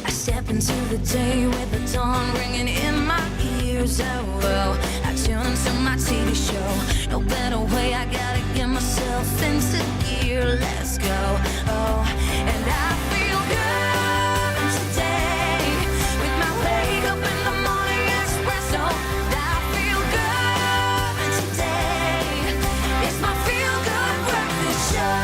Step into the day with the dawn ringing in my ears. Oh, well, I tune into my TV show. No better way, I gotta get myself into gear. Let's go. Oh, and I feel good today with my wake up in the morning espresso. And I feel good today. It's my feel good breakfast show.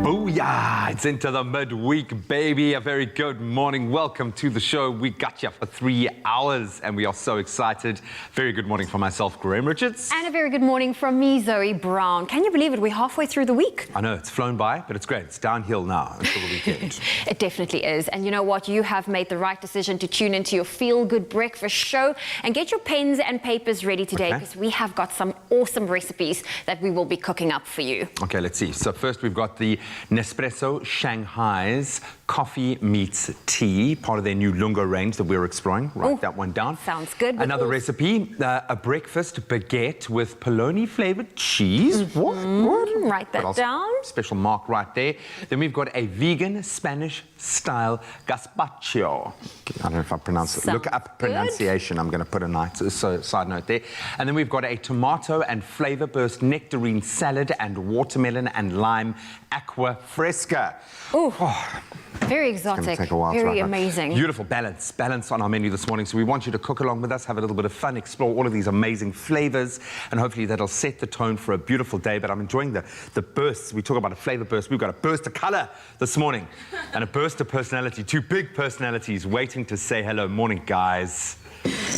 Booyah! It's into the midweek, baby. A very good morning. Welcome to the show. We got you for 3 hours and we are so excited. Very good morning from myself, Graham Richards. And a very good morning from me, Zoe Brown. Can you believe it? We're halfway through the week. I know, it's flown by, but it's great. It's downhill now until the weekend. It definitely is. And you know what? You have made the right decision to tune into your Feel Good Breakfast show and get your pens and papers ready today because we have got some awesome recipes that we will be cooking up for you. Okay, let's see. So first we've got the Nespresso Shanghai's coffee meets tea, part of their new Lungo range that we're exploring. Write that one down. Sounds good. Another recipe, a breakfast baguette with polony-flavored cheese. What? Write that down. Special mark right there. Then we've got a vegan Spanish-style gazpacho. I don't know if I pronounce it. Look up pronunciation. I'm going to put a nice side note there. And then we've got a tomato and flavor burst nectarine salad and watermelon and lime Agua Fresca. Ooh. Very exotic, take a while very amazing. Beautiful balance on our menu this morning. So we want you to cook along with us, have a little bit of fun, explore all of these amazing flavors, and hopefully that'll set the tone for a beautiful day. But I'm enjoying the bursts. We talk about a flavor burst. We've got a burst of color this morning and a burst of personality. Two big personalities waiting to say hello. Morning, guys.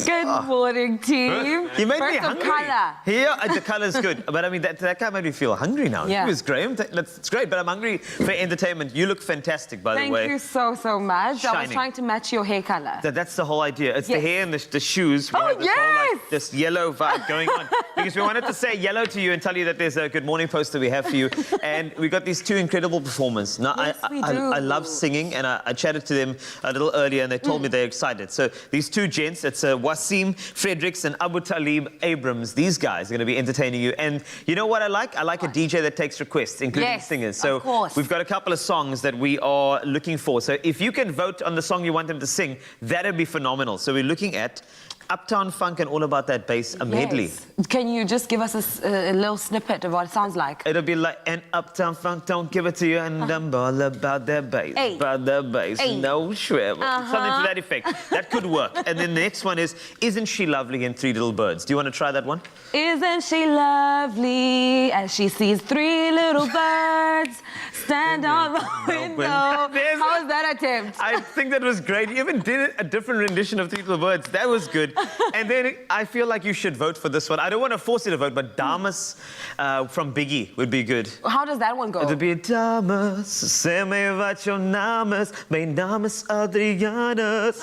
Good morning, team. You made me hungry. Color. Here, the color's good. But I mean, that guy made me feel hungry now. Yeah. It was Graham. It's great, but I'm hungry for entertainment. You look fantastic, by the way. Thank you so much. Shining. I was trying to match your hair color. That's the whole idea. It's the hair and the shoes. We have this whole, this yellow vibe going on. Because we wanted to say yellow to you and tell you that there's a good morning poster we have for you. And we got these two incredible performers. Now, Yes, we do. I love singing, and I chatted to them a little earlier, and they told me they're excited. So these two gents, it's Wasim Fredericks and Abu Talib Abrams. These guys are going to be entertaining you. And you know what I like? I like a DJ that takes requests, including singers. So of course. We've got a couple of songs that we are looking for. So if you can vote on the song you want them to sing, that'd be phenomenal. So we're looking at Uptown Funk and All About That Bass, a medley. Can you just give us a little snippet of what it sounds like? It'll be like, and Uptown Funk, don't give it to you, and I'm all about that bass, about that bass, no shrivel. Something to that effect. That could work. And then the next one is, Isn't She Lovely in Three Little Birds? Do you want to try that one? Isn't she lovely as she sees three little birds stand on the window? How was that attempt? I think that was great. You even did a different rendition of Three Little Birds. That was good. And then I feel like you should vote for this one. I don't want to force you to vote, but Damas from Biggie would be good. How does that one go? It'll be Damas, se me va your namas, me namas Adrianas.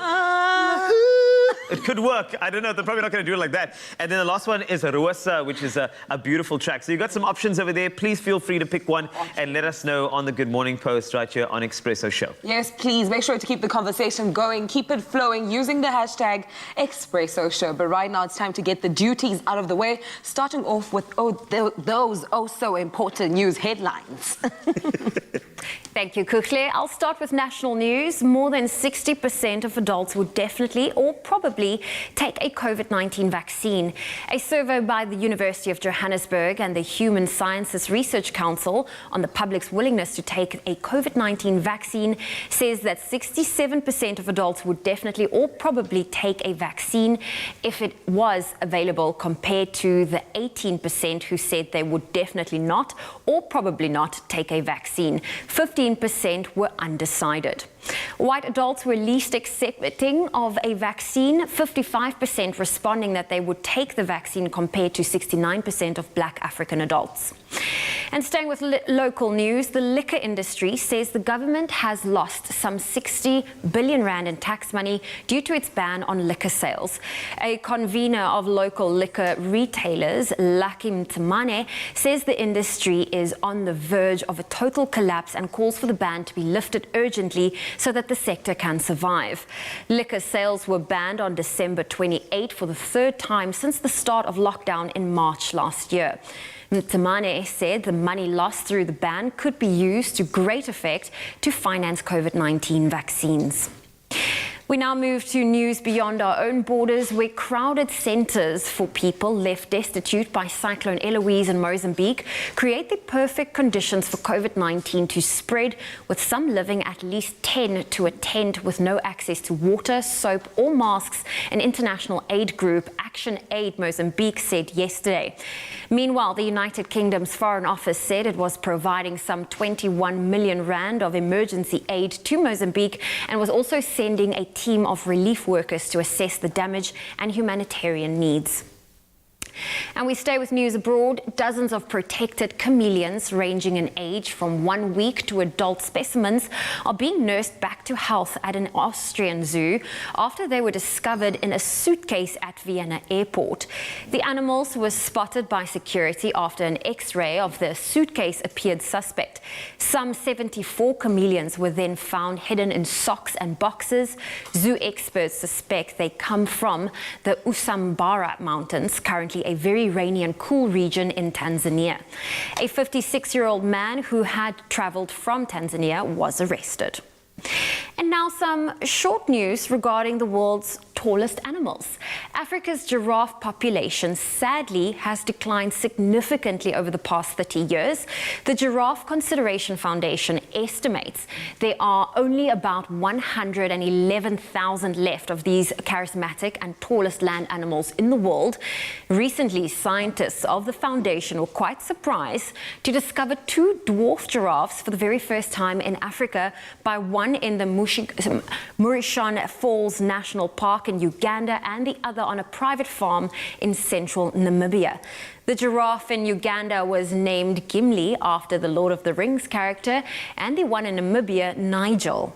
It could work. I don't know. They're probably not going to do it like that. And then the last one is Ruasa, which is a beautiful track. So you've got some options over there. Please feel free to pick one and let us know on the Good Morning Post right here on Expresso Show. Yes, please. Make sure to keep the conversation going. Keep it flowing using the hashtag Expresso Show. But right now, it's time to get the duties out of the way, starting off with those so important news headlines. Thank you, Kukle. I'll start with national news. More than 60% of adults would definitely or probably take a COVID-19 vaccine. A survey by the University of Johannesburg and the Human Sciences Research Council on the public's willingness to take a COVID-19 vaccine says that 67% of adults would definitely or probably take a vaccine if it was available, compared to the 18% who said they would definitely not or probably not take a vaccine. 15% were undecided. White adults were least accepting of a vaccine, 55% responding that they would take the vaccine, compared to 69% of Black African adults. And staying with local news, the liquor industry says the government has lost some 60 billion rand in tax money due to its ban on liquor sales. A convener of local liquor retailers, Lucky Mtamane, says the industry is on the verge of a total collapse and calls for the ban to be lifted urgently so that the sector can survive. Liquor sales were banned on December 28 for the third time since the start of lockdown in March last year. Mtamane said the money lost through the ban could be used to great effect to finance COVID-19 vaccines. We now move to news beyond our own borders, where crowded centres for people left destitute by Cyclone Eloise in Mozambique create the perfect conditions for COVID-19 to spread, with some living at least 10 to a tent with no access to water, soap or masks, an international aid group, Action Aid Mozambique, said yesterday. Meanwhile, the United Kingdom's Foreign Office said it was providing some 21 million rand of emergency aid to Mozambique and was also sending a team of relief workers to assess the damage and humanitarian needs. And we stay with news abroad. Dozens of protected chameleons ranging in age from 1 week to adult specimens are being nursed back to health at an Austrian zoo after they were discovered in a suitcase at Vienna airport. The animals were spotted by security after an X-ray of the suitcase appeared suspect. Some 74 chameleons were then found hidden in socks and boxes. Zoo experts suspect they come from the Usambara Mountains, currently a very rainy and cool region in Tanzania. A 56-year-old man who had traveled from Tanzania was arrested. And now some short news regarding the world's tallest animals. Africa's giraffe population sadly has declined significantly over the past 30 years. The Giraffe Conservation Foundation estimates there are only about 111,000 left of these charismatic and tallest land animals in the world. Recently, scientists of the foundation were quite surprised to discover two dwarf giraffes for the very first time in Africa, by one in the Murichan Falls National Park in Uganda and the other on a private farm in central Namibia. The giraffe in Uganda was named Gimli after the Lord of the Rings character, and the one in Namibia, Nigel.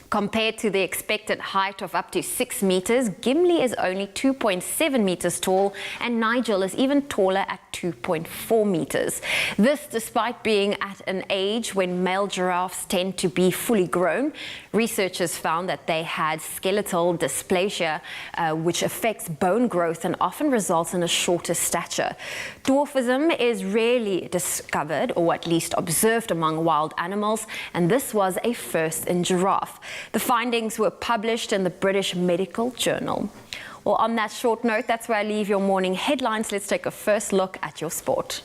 Compared to the expected height of up to 6 meters, Gimli is only 2.7 meters tall, and Nigel is even taller at 2.4 meters. This despite being at an age when male giraffes tend to be fully grown. Researchers found that they had skeletal dysplasia, which affects bone growth and often results in a shorter stature. Dwarfism is rarely discovered, or at least observed, among wild animals, and this was a first in giraffe. The findings were published in the British Medical Journal. Well, on that short note, that's where I leave your morning headlines. Let's take a first look at your sport.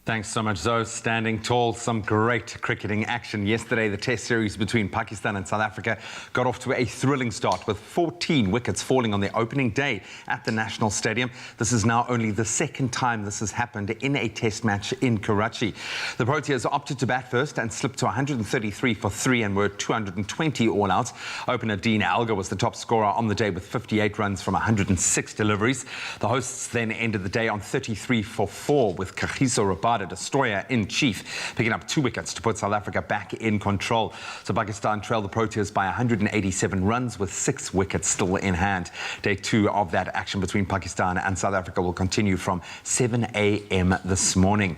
Thanks so much, Zoe. Standing tall, some great cricketing action yesterday. The test series between Pakistan and South Africa got off to a thrilling start, with 14 wickets falling on the opening day at the National Stadium. This is now only the second time this has happened in a test match in Karachi. The Proteas opted to bat first and slipped to 133 for 3 and were 220 all out. Opener Dean Alga was the top scorer on the day with 58 runs from 106 deliveries. The hosts then ended the day on 33 for 4 with Kagiso Rabada Armada destroyer-in-chief, picking up 2 wickets to put South Africa back in control. So Pakistan trailed the Proteas by 187 runs with 6 wickets still in hand. Day 2 of that action between Pakistan and South Africa will continue from 7 a.m. this morning.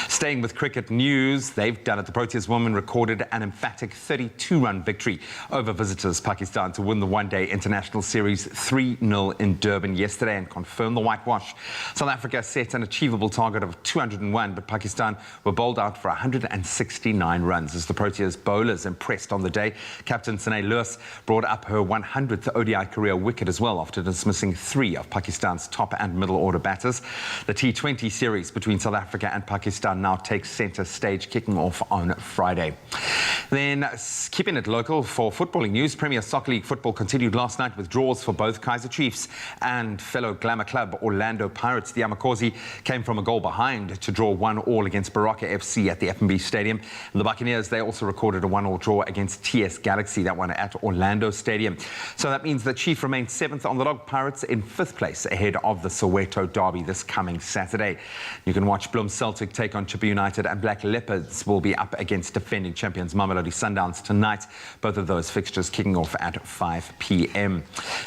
Staying with cricket news, they've done it. The Proteas women recorded an emphatic 32-run victory over visitors Pakistan to win the one-day international series 3-0 in Durban yesterday and confirm the whitewash. South Africa set an achievable target of 201, but Pakistan were bowled out for 169 runs as the Proteas bowlers impressed on the day. Captain Sine Lewis brought up her 100th ODI career wicket as well after dismissing 3 of Pakistan's top and middle order batters. The T20 series between South Africa and Pakistan now takes centre stage, kicking off on Friday. Then, keeping it local for footballing news, Premier Soccer League football continued last night with draws for both Kaizer Chiefs and fellow glamour club Orlando Pirates. The Amakosi came from a goal behind to draw 1-1 against Baraka FC at the F&B Stadium. And the Buccaneers, they also recorded a 1-1 draw against TS Galaxy, that one at Orlando Stadium. So that means the Chief remains 7th on the log, Pirates in 5th place ahead of the Soweto Derby this coming Saturday. You can watch Bloem Celtic take on Chippa United, and Black Leopards will be up against defending champions Mamelodi Sundowns tonight. Both of those fixtures kicking off at 5 p.m.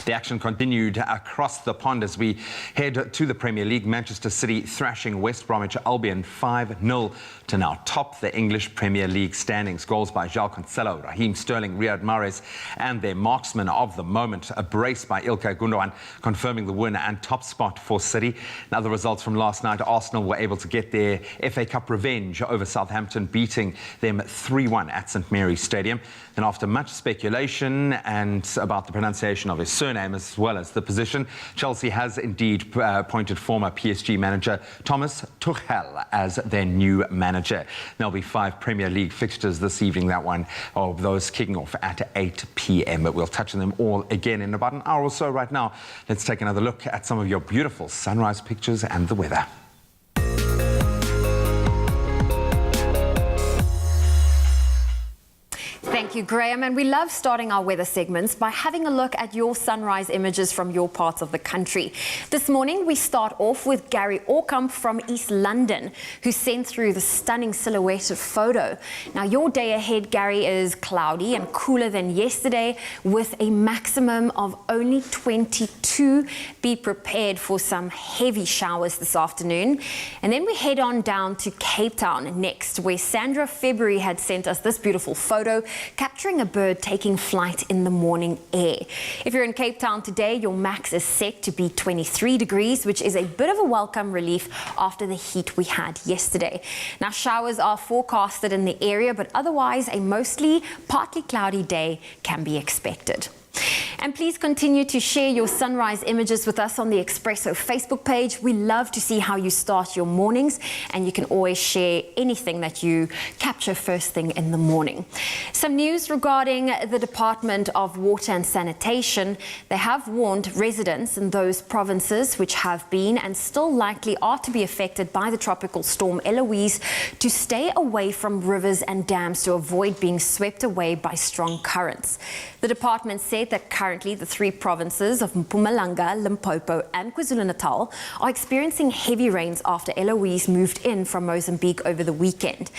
The action continued across the pond as we head to the Premier League. Manchester City thrashing West Bromwich Albion 5-0 to now top the English Premier League standings. Goals by João Cancelo, Raheem Sterling, Riyad Mahrez, and their marksman of the moment, a brace by Ilkay Gundogan, confirming the win and top spot for City. Now the results from last night, Arsenal were able to get their FA Cup revenge over Southampton, beating them 3-1 at St Mary's Stadium. And after much speculation and about the pronunciation of his surname as well as the position, Chelsea has indeed appointed former PSG manager Thomas Tuchel as their new manager. There'll be 5 Premier League fixtures this evening, that one of those kicking off at 8 p.m. But we'll touch on them all again in about an hour or so. Right now, let's take another look at some of your beautiful sunrise pictures and the weather. Thank you, Graham. And we love starting our weather segments by having a look at your sunrise images from your parts of the country. This morning, we start off with Gary Orkamp from East London, who sent through the stunning silhouetted photo. Now, your day ahead, Gary, is cloudy and cooler than yesterday with a maximum of only 22. Be prepared for some heavy showers this afternoon. And then we head on down to Cape Town next, where Sandra February had sent us this beautiful photo capturing a bird taking flight in the morning air. If you're in Cape Town today, your max is set to be 23 degrees, which is a bit of a welcome relief after the heat we had yesterday. Now, showers are forecasted in the area, but otherwise a mostly partly cloudy day can be expected. And please continue to share your sunrise images with us on the Expresso Facebook page. We love to see how you start your mornings, and you can always share anything that you capture first thing in the morning. Some news regarding the Department of Water and Sanitation. They have warned residents in those provinces which have been and still likely are to be affected by the tropical storm Eloise to stay away from rivers and dams to avoid being swept away by strong currents. The department said that currently the 3 provinces of Mpumalanga, Limpopo and KwaZulu-Natal are experiencing heavy rains after Eloise moved in from Mozambique over the weekend.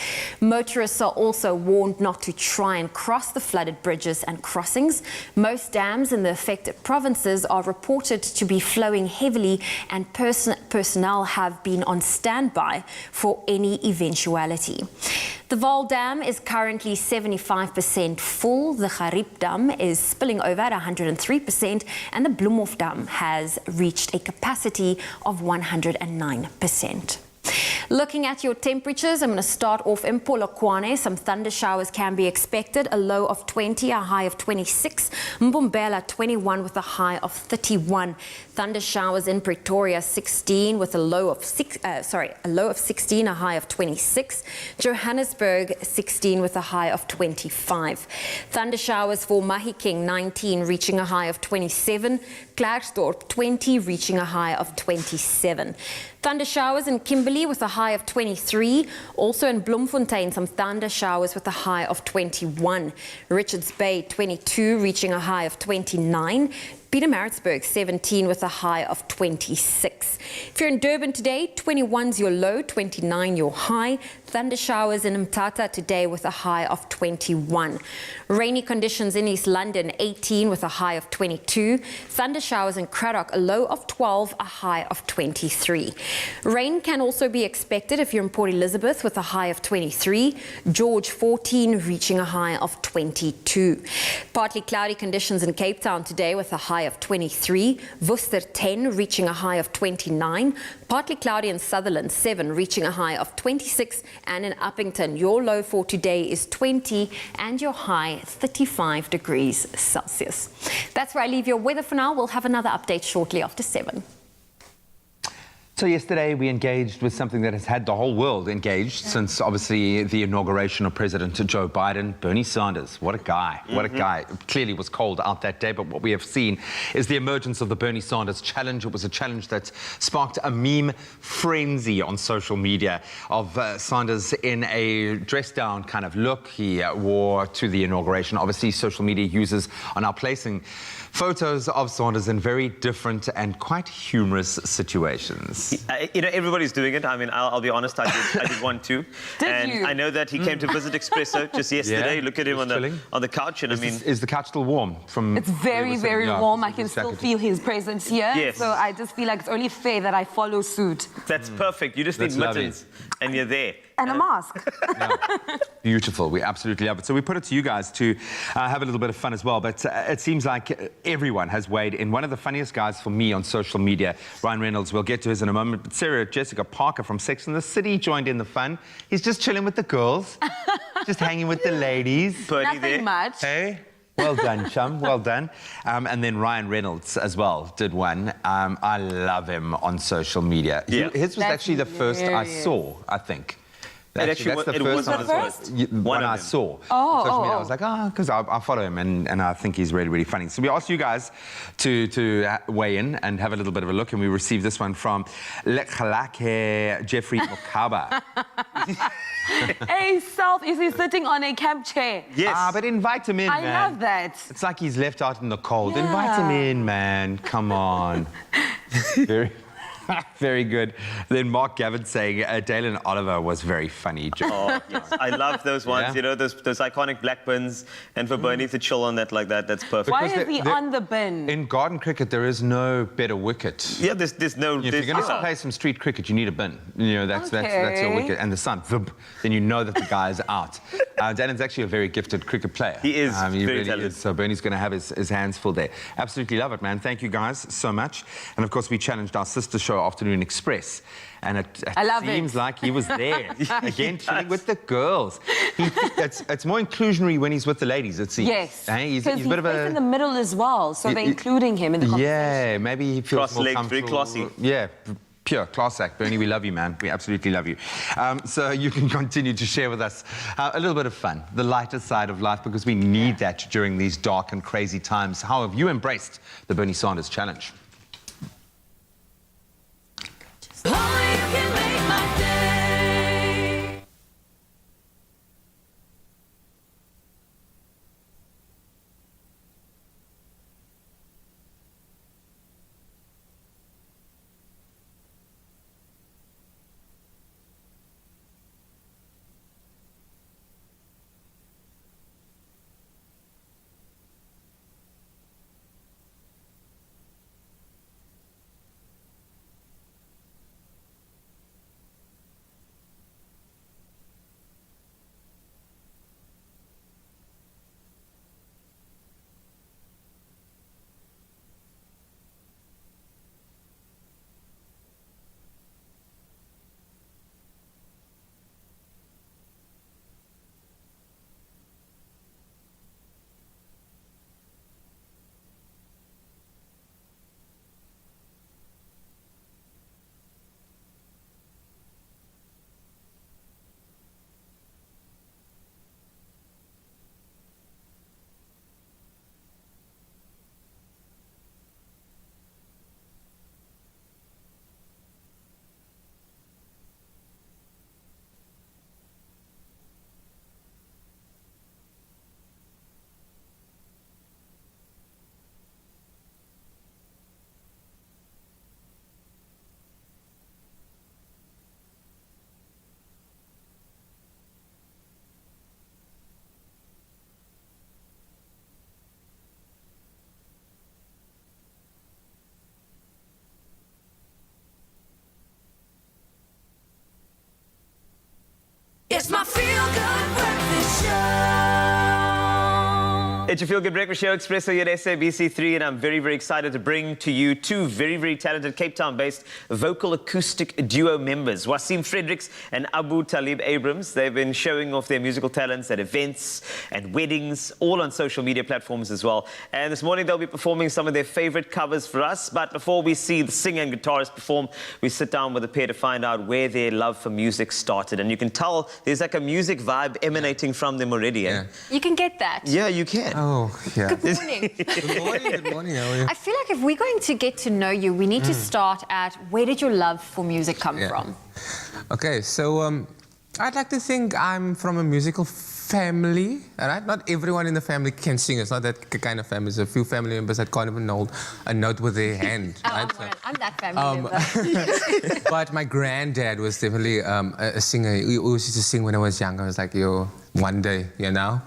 Motorists are also warned not to try and cross the flooded bridges and crossings. Most dams in the affected provinces are reported to be flowing heavily, and personnel have been on standby for any eventuality. The Vaal Dam is currently 75% full. The Garib Dam is spilling over at 103%, and the Bloemhof Dam has reached a capacity of 109%. Looking at your temperatures, I'm going to start off in Polokwane. Some thunder showers can be expected. A low of 20, a high of 26. Mbombela 21 with a high of 31. Thunder showers in Pretoria 16 with a low of 16, a high of 26. Johannesburg 16 with a high of 25. Thunder showers for Mahikeng 19 reaching a high of 27. Klerksdorp 20 reaching a high of 27. Thunder showers in Kimberley with a high of 23. Also in Bloemfontein, some thunder showers with a high of 21. Richards Bay 22 reaching a high of 29. Pietermaritzburg 17 with a high of 26. If you're in Durban today, 21's your low, 29 your high. Thunder showers in Mthatha today with a high of 21. Rainy conditions in East London, 18 with a high of 22. Thunder showers in Cradock, a low of 12, a high of 23. Rain can also be expected if you're in Port Elizabeth with a high of 23. George 14 reaching a high of 22. Partly cloudy conditions in Cape Town today with a high of 23. Worcester 10 reaching a high of 29. Partly cloudy in Sutherland 7 reaching a high of 26. And in Uppington, your low for today is 20 and your high 35 degrees Celsius. That's where I leave your weather for now. We'll have another update shortly after 7. So yesterday we engaged with something that has had the whole world engaged since obviously the inauguration of President Joe Biden, Bernie Sanders. What a guy, what a guy. It clearly was cold out that day, but what we have seen is the emergence of the Bernie Sanders challenge. It was a challenge that sparked a meme frenzy on social media of Sanders in a dressed down kind of look he wore to the inauguration. Obviously social media users are now placing photos of Sanders in very different and quite humorous situations. Everybody's doing it. I mean, I'll be honest, I did one too. Did you? I know that he came to visit Expresso just yesterday. Yeah, Look at him on the couch, and Is the couch still warm? It's very, very warm. I can still feel his presence here. Yes. So I just feel like it's only fair that I follow suit. That's perfect. You just need That's mittens, and you're there. And a mask. Beautiful. We absolutely love it. So we put it to you guys to have a little bit of fun as well. But it seems like everyone has weighed in. One of the funniest guys for me on social media, Ryan Reynolds, we'll get to his in a moment. But Sarah Jessica Parker from Sex and the City joined in the fun. He's just chilling with the girls, just hanging with the ladies. Bernie Nothing there. much. Hey. Well done, chum. Well done. And then Ryan Reynolds as well did one. I love him on social media. Yeah. His was That's actually the first I hilarious. saw, I think. It was one the first? one I of them. saw. On social media. I was like, because I follow him and I think he's really, really funny. So we asked you guys to weigh in and have a little bit of a look, and we received this one from Lekhalake Jeffrey Mokaba. Hey, self, is he sitting on a camp chair? Yes. But invite him in, I man. love that. It's like he's left out in the cold. Yeah. Invite him in, man. Come on. Very good. Then Mark Gavin saying Dale and Oliver was very funny. Oh, yes. I love those ones, Yeah. those iconic black bins, and for Bernie to chill on that like that, that's perfect. Why Because is he on the bin? In garden cricket, there is no better wicket. Yeah, there's no... If you're going to play some street cricket, you need a bin. That's your Okay. wicket. And the sun, then you know that the guy is out. Dan's actually a very gifted cricket player. He is, He very really talented. is. So Bernie's going to have his hands full there. Absolutely love it, man. Thank you guys so much. And of course, we challenged our sister show, Afternoon Express. And it I love seems it. like he was there again, chilling with the girls. It's more inclusionary when he's with the ladies, it seems. Yes. He's Because a bit of he's a... in the middle as well, so they're including him in the conversation. Yeah, maybe he feels more Cross-legged, very comfortable. classy. Yeah, pure class act. Bernie, we love you, man. We absolutely love you. So you can continue to share with us a little bit of fun, the lighter side of life, because we need that during these dark and crazy times. How have you embraced the Bernie Sanders challenge? Only you can make my day. It's your Feel Good Breakfast Show, Expresso here at SABC3, and I'm very, very excited to bring to you two very, very talented Cape Town-based vocal acoustic duo members, Wasim Fredericks and Abu Talib Abrams. They've been showing off their musical talents at events and weddings, all on social media platforms as well. And this morning they'll be performing some of their favorite covers for us. But before we see the singer and guitarist perform, we sit down with the pair to find out where their love for music started. And you can tell there's like a music vibe emanating from them already. Yeah. You can get that. Yeah, you can. Oh, yeah. Good morning. Good morning. Good morning. How are you? I feel like if we're going to get to know you, we need to start at where did your love for music come from? Okay, so I'd like to think I'm from a musical family, all right? Not everyone in the family can sing. It's not that kind of family. There's a few family members that can't even hold a note with their hand. Right? I'm that family member. But my granddad was definitely a singer. He always used to sing when I was young. I was like, yo, one day, you know?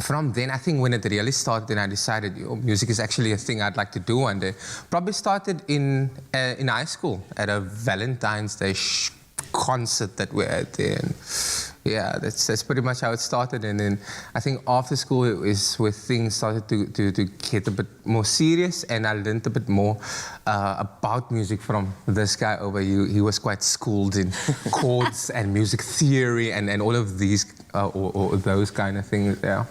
From then, I think when it really started, then I decided music is actually a thing I'd like to do one day. Probably started in high school at a Valentine's Day concert that we had there. And yeah, that's pretty much how it started. And then I think after school it was where things started to get a bit more serious, and I learned a bit more about music from this guy over here. He was quite schooled in chords and music theory and all of these or those kind of things. Yeah.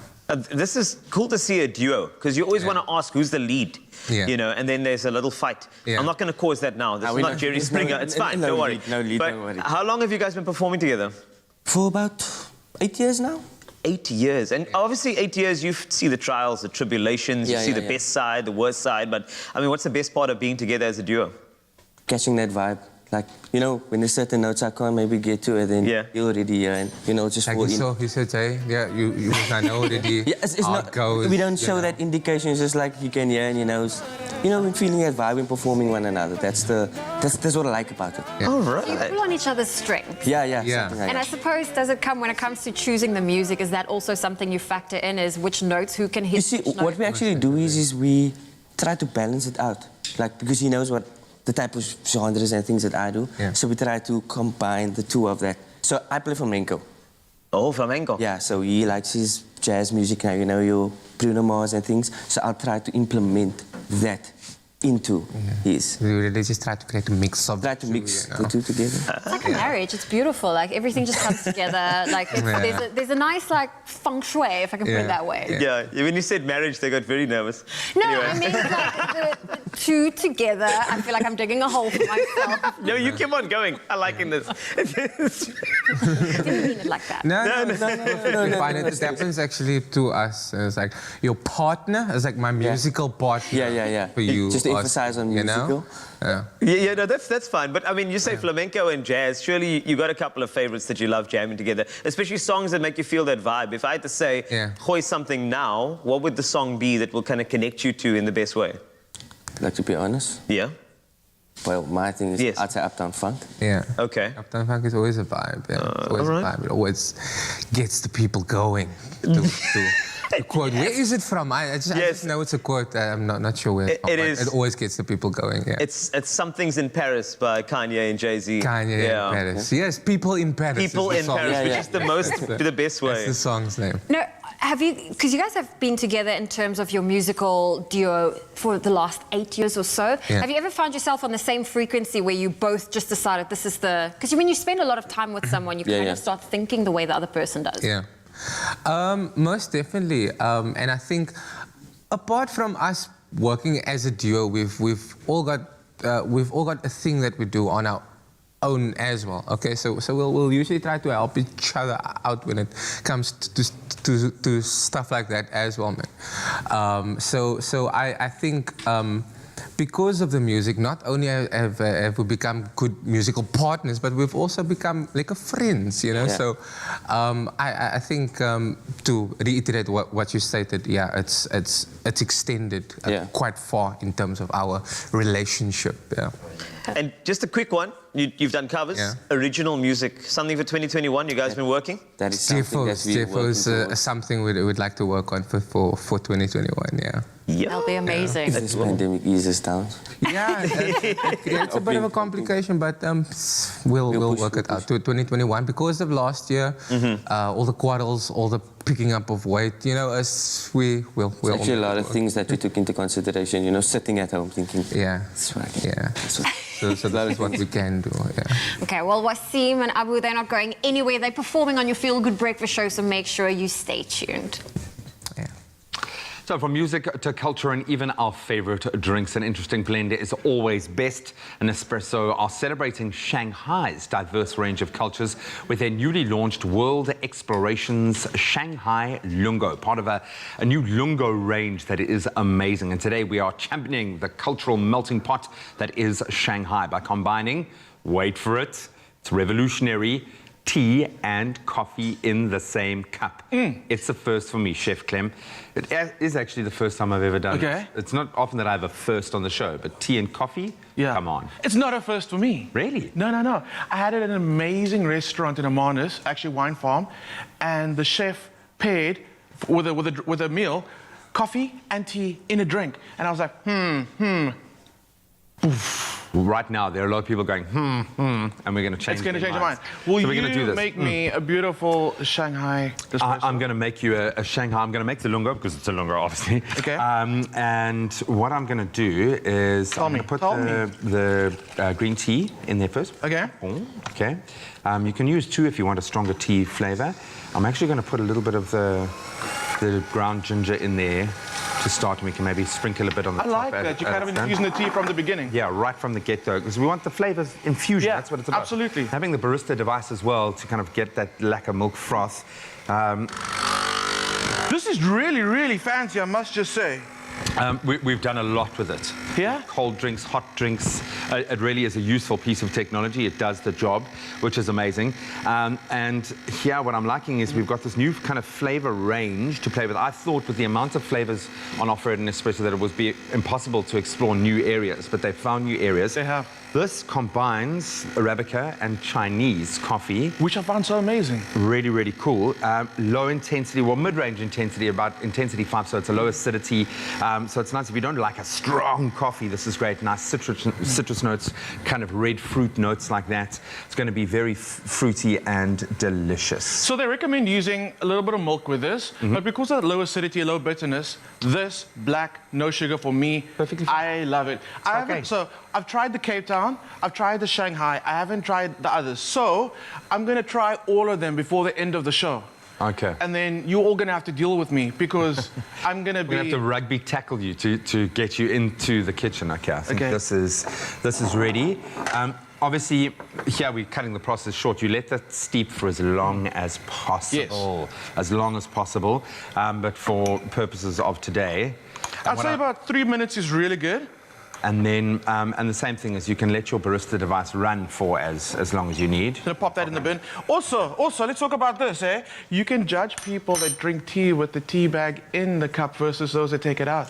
This is cool to see a duo, because you always want to ask who's the lead, you know, and then there's a little fight. I'm not going to cause that now. This is not Jerry Springer. It's fine, don't worry. No lead, but don't worry. how long have you guys been performing together? For about 8 years now. 8 years. And obviously 8 years, you see the trials, the tribulations, you see the best side, the worst side. But, I mean, what's the best part of being together as a duo? Catching that vibe. Like, you know, when there's certain notes I can't maybe get to it, then you're already here, and, you know, just like fall you in. saw, he said, hey, yeah, you I know already. It's not, we don't show that indication. It's just like you can hear, and you know, when feeling that vibe and performing one another. That's what I like about it. Yeah. All right. You pull on each other's strengths. Yeah. And I suppose, does it come when it comes to choosing the music? Is that also something you factor in? Is which notes who can hit? You see, what we actually do is we try to balance it out, like, because he knows what the type of genres and things that I do. So we try to combine the two of that. So I play flamenco. Oh, flamenco. Yeah, so he likes his jazz music now, you know, your Bruno Mars and things. So I'll try to implement that into his. We really just try to create a mix of Try to mix you know? the two together. It's like a marriage. It's beautiful. Like everything just comes together. Like there's a nice like feng shui, if I can put it that way. Yeah, when you said marriage, they got very nervous. No, Anyway. I mean like the two together. I feel like I'm digging a hole for myself. No, you keep on going. I like this. I didn't mean it like that. No. We find it happens actually to us. It's like your partner is like my musical partner. Yeah. For you, just to emphasize on musical. Yeah, no, that's fine. But I mean, you say flamenco and jazz. Surely you got a couple of favorites that you love jamming together, especially songs that make you feel that vibe. If I had to say, hoy something now, what would the song be that will kind of connect you to in the best way? Like, to be honest, well, my thing is I'd say Uptown Funk. Yeah. Okay. Uptown Funk is always a vibe. Yeah. It's always a vibe. It always gets the people going. To quote, where is it from? I just know it's a quote. I'm not sure where it's from. It is. It always gets the people going. Yeah. It's Something's in Paris by Kanye and Jay-Z. Kanye in Paris. Yes, People in Paris. People in Paris, which is the best way. That's the song's name. No, have you? Because you guys have been together in terms of your musical duo for the last 8 years or so. Have you ever found yourself on the same frequency where you both just decided this is the? Because when you spend a lot of time with someone, you kind of start thinking the way the other person does. Yeah. Most definitely. And I think apart from us working as a duo, we've all got a thing that we do on our own as well. Okay, so we'll usually try to help each other out when it comes to stuff like that as well, man. So I think because of the music, not only have we become good musical partners, but we've also become like friends, you know. So I think to reiterate what you stated, it's extended quite far in terms of our relationship. Yeah. And just a quick one, you've done covers, original music, something for 2021 you guys been working? That is something Defo is something we'd like to work on for 2021, That'll be amazing. This pandemic eases time. sounds. Yeah, it creates a bit of a complication, but we'll work it out to 2021 because of last year, all the quarrels, all the picking up of weight. You know, we'll It's actually a lot of things that we took into consideration. You know, sitting at home thinking, Yeah, "That's right." yeah. So that is what we can do. Yeah. Okay, well, Wasim and Abu, they're not going anywhere. They're performing on your Feel Good Breakfast show, so make sure you stay tuned. So from music to culture and even our favorite drinks, an interesting blend is always best. And Expresso are celebrating Shanghai's diverse range of cultures with their newly launched World Explorations Shanghai Lungo, part of a new Lungo range that is amazing. And today we are championing the cultural melting pot that is Shanghai by combining, wait for it, it's revolutionary, tea and coffee in the same cup. It's a first for me, Chef Clem. It is actually the first time I've ever done it. It's not often that I have a first on the show, but tea and coffee, come on. It's not a first for me. Really? No. I had it at an amazing restaurant in Amanus, actually Wine Farm, and the chef paired with a meal, coffee and tea in a drink. And I was like, Right now, there are a lot of people going, and we're going to change It's going to change your minds. mind. Will So we're gonna do you this. make me a beautiful Shanghai espresso? I'm going to make you a Shanghai. I'm going to make the lungo because it's a lungo, obviously. Okay. And what I'm going to do is I'm going to put the green tea in there first. Okay. Okay. You can use 2 if you want a stronger tea flavor. I'm actually going to put a little bit of the ground ginger in there to start, and we can maybe sprinkle a bit on the I top. like that. You're kind of infusing the tea from the beginning. Yeah, right from the get-go, because we want the flavors infusion. Yeah, that's what it's about. absolutely. Having the barista device as well to kind of get that lacquer milk froth. This is really, really fancy, I must just say. We've done a lot with it. Yeah? Cold drinks, hot drinks. It really is a useful piece of technology. It does the job, which is amazing. And here, what I'm liking is we've got this new kind of flavor range to play with. I thought with the amount of flavors on offer at an espresso that it would be impossible to explore new areas, but they found new areas. They have. This combines Arabica and Chinese coffee. Which I found so amazing. Really, really cool. Low intensity, well, mid-range intensity, about intensity 5, so it's a low acidity. So it's nice if you don't like a strong coffee. This is great. Nice citrus notes, kind of red fruit notes like that. It's going to be very fruity and delicious. So they recommend using a little bit of milk with this, but because of the low acidity, low bitterness, this black, no sugar for me, perfectly I love it. So I've tried the Cape Town, I've tried the Shanghai, I haven't tried the others. So I'm going to try all of them before the end of the show. Okay. And then you're all going to have to deal with me because I'm going to be... We're going to have to rugby tackle you to get you into the kitchen. Okay, I think this is ready. Obviously, here we're cutting the process short. You let that steep for as long as possible. Yes. As long as possible. But for purposes of today... I'd say about 3 minutes is really good. And then, and the same thing is you can let your barista device run for as long as you need. I'm gonna pop that in the bin. Also, let's talk about this, eh? You can judge people that drink tea with the tea bag in the cup versus those that take it out.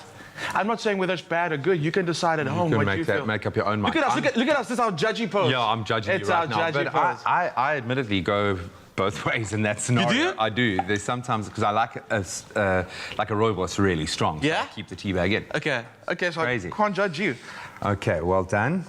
I'm not saying whether it's bad or good. You can decide at home what you feel. Make up your own mind. Look at us, look at us. This is our judgy pose. Yeah, I'm judging you right now. But I admittely go both ways in that scenario. You do? I do. There's sometimes, because I like a rooibos really strong. Yeah? So I keep the tea bag in. Okay, so Crazy. I can't judge you. Okay, well done.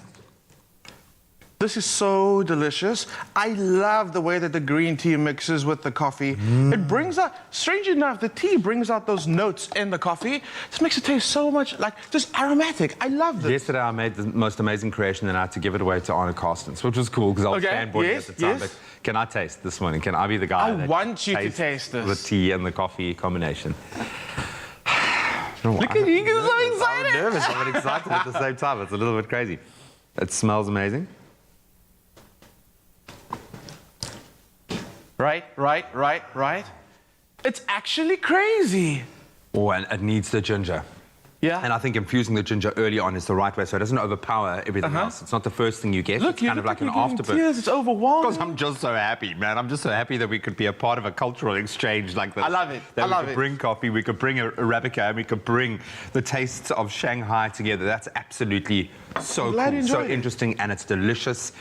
This is so delicious. I love the way that the green tea mixes with the coffee. It brings out, strangely enough, the tea brings out those notes in the coffee. This makes it taste so much like just aromatic. I love this. Yesterday I made the most amazing creation and I had to give it away to Arne Carstens, which was cool because I was fanboying at the time. But can I taste this morning? Can I be the guy I want you to taste this. The tea and the coffee combination. Look at you, you get so excited. I'm nervous, I'm excited at the same time. It's a little bit crazy. It smells amazing. Right. It's actually crazy. Oh, and it needs the ginger. Yeah. And I think infusing the ginger early on is the right way, so it doesn't overpower everything else. It's not the first thing you get. Look, it's kind of like an afterburn. Tears. It's overwhelming. Because I'm just so happy, man. I'm just so happy that we could be a part of a cultural exchange like this. I love it. That we could bring coffee, we could bring Arabica, and we could bring the tastes of Shanghai together. That's absolutely so cool, so interesting, and it's delicious.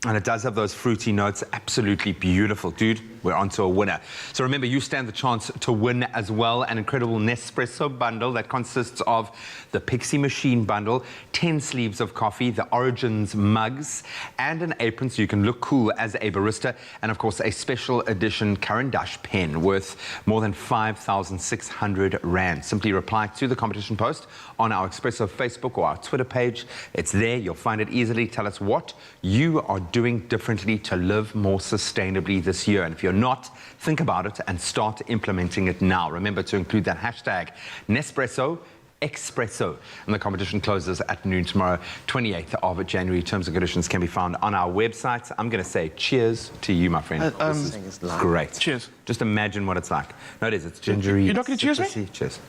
And it does have those fruity notes. Absolutely beautiful, dude. we're on to a winner. So remember, you stand the chance to win as well an incredible Nespresso bundle that consists of the Pixie Machine bundle, 10 sleeves of coffee, the Origins mugs, and an apron so you can look cool as a barista, and of course a special edition Caran d'Ache pen worth more than 5,600 Rand. Simply reply to the competition post on our Expresso Facebook or our Twitter page. It's there, you'll find it easily. Tell us what you are doing differently to live more sustainably this year. And if you're not, think about it and start implementing it now. Remember to include that hashtag Nespresso Expresso. And the competition closes at noon tomorrow, 28th of January. Terms and conditions can be found on our website. I'm going to say cheers to you, my friend. This is great. Cheers. Just imagine what it's like. No, it is. It's gingery. You're not going to cheers me? citrusy. Cheers.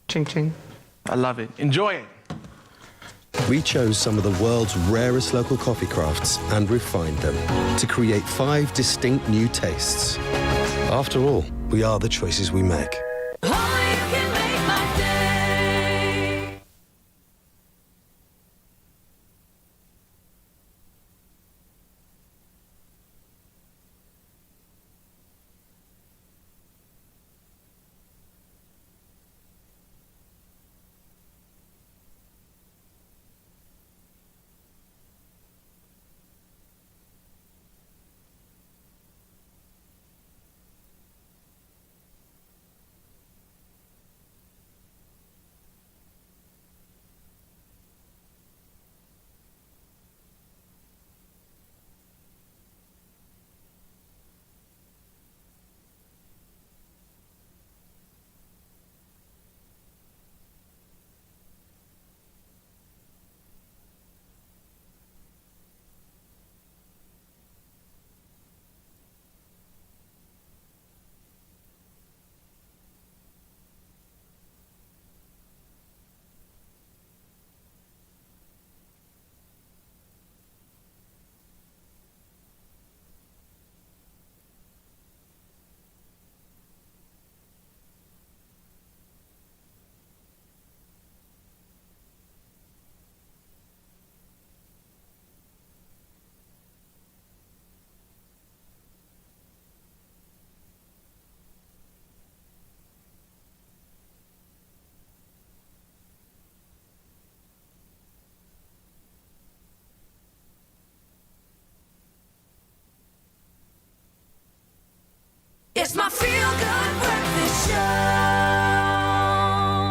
Ching, ching. I love it. Enjoy it. We chose some of the world's rarest local coffee crafts and refined them to create 5 distinct new tastes. After all, we are the choices we make. It's my feel-good breakfast show.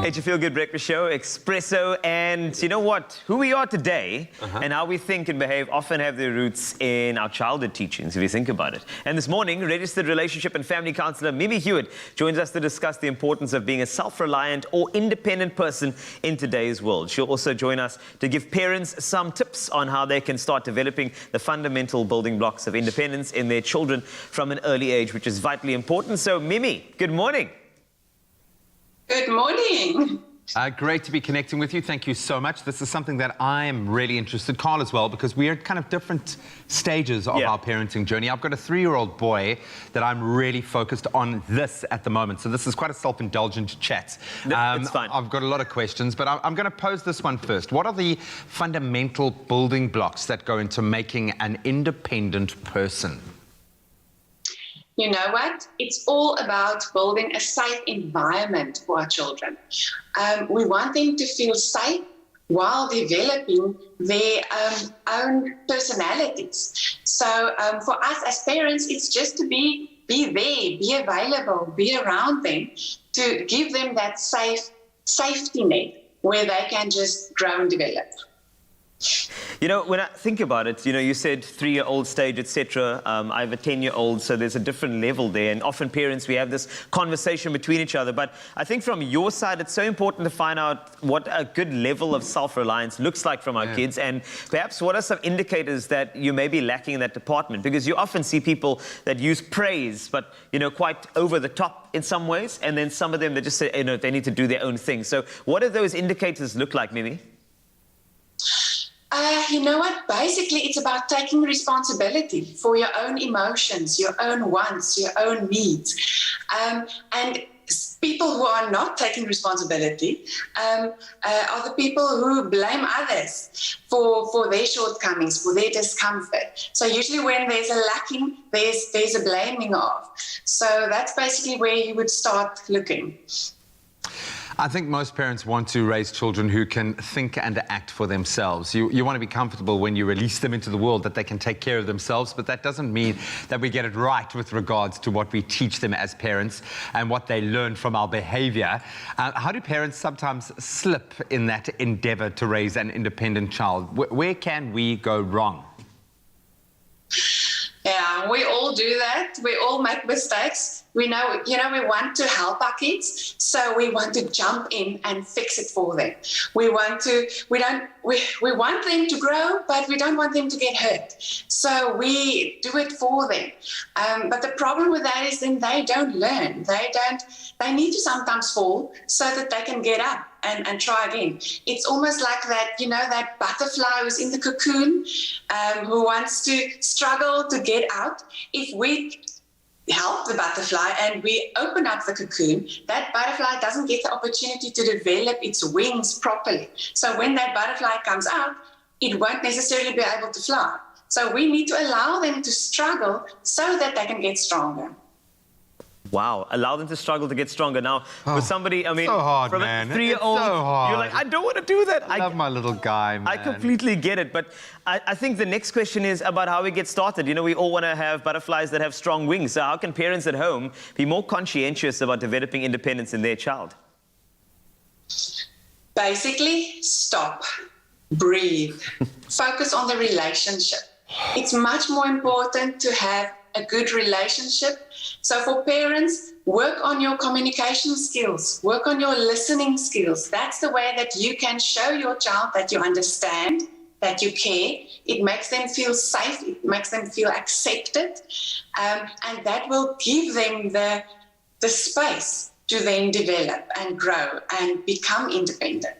It's your Feel Good Breakfast Show, Expresso, and you know what? Who we are today and how we think and behave often have their roots in our childhood teachings, if you think about it. And this morning, registered relationship and family counselor Mimi Hewitt joins us to discuss the importance of being a self-reliant or independent person in today's world. She'll also join us to give parents some tips on how they can start developing the fundamental building blocks of independence in their children from an early age, which is vitally important. So, Mimi, good morning. Good morning. Great to be connecting with you. Thank you so much. This is something that I'm really interested, Carl, as well, because we're at kind of different stages of our parenting journey. I've got a 3-year-old boy that I'm really focused on this at the moment. So this is quite a self-indulgent chat. It's fine. I've got a lot of questions, but I'm going to pose this one first. What are the fundamental building blocks that go into making an independent person? You know what? It's all about building a safe environment for our children. We want them to feel safe while developing their own personalities. So for us as parents, it's just to be there, be available, be around them, to give them that safety net where they can just grow and develop. You know, when I think about it, you know, you said 3-year-old stage, etc. I have a 10-year-old, so there's a different level there. And often parents, we have this conversation between each other. But I think from your side, it's so important to find out what a good level of self-reliance looks like from our kids. And perhaps what are some indicators that you may be lacking in that department? Because you often see people that use praise, but, you know, quite over the top in some ways. And then some of them, they just say, you know, they need to do their own thing. So what do those indicators look like, Mimi? You know what? Basically, it's about taking responsibility for your own emotions, your own wants, your own needs. And people who are not taking responsibility are the people who blame others for their shortcomings, for their discomfort. So usually when there's a lacking, there's a blaming of. So that's basically where you would start looking. I think most parents want to raise children who can think and act for themselves. You want to be comfortable when you release them into the world that they can take care of themselves, but that doesn't mean that we get it right with regards to what we teach them as parents and what they learn from our behavior. How do parents sometimes slip in that endeavor to raise an independent child? Where can we go wrong? Yeah, we all do that. We all make mistakes. We know, we want to help our kids, so we want to jump in and fix it for them. We want them to grow, but we don't want them to get hurt. So we do it for them. But the problem with that is then they don't learn. They need to sometimes fall so that they can get up and try again. It's almost like that, that butterfly who's in the cocoon, who wants to struggle to get out. If we help the butterfly and we open up the cocoon, that butterfly doesn't get the opportunity to develop its wings properly. So when that butterfly comes out, it won't necessarily be able to fly. So we need to allow them to struggle so that they can get stronger. Wow, allow them to struggle to get stronger. Now, with somebody, so hard, from man. a 3-year-old, It's so hard. you're like, I don't want to do that. I love my little guy, man. I completely get it, but I think the next question is about how we get started. We all want to have butterflies that have strong wings. So how can parents at home be more conscientious about developing independence in their child? Basically, stop, breathe, focus on the relationship. It's much more important to have a good relationship. So for parents, work on your communication skills, work on your listening skills. That's the way that you can show your child that you understand, that you care. It makes them feel safe, it makes them feel accepted, and that will give them the space to then develop and grow and become independent.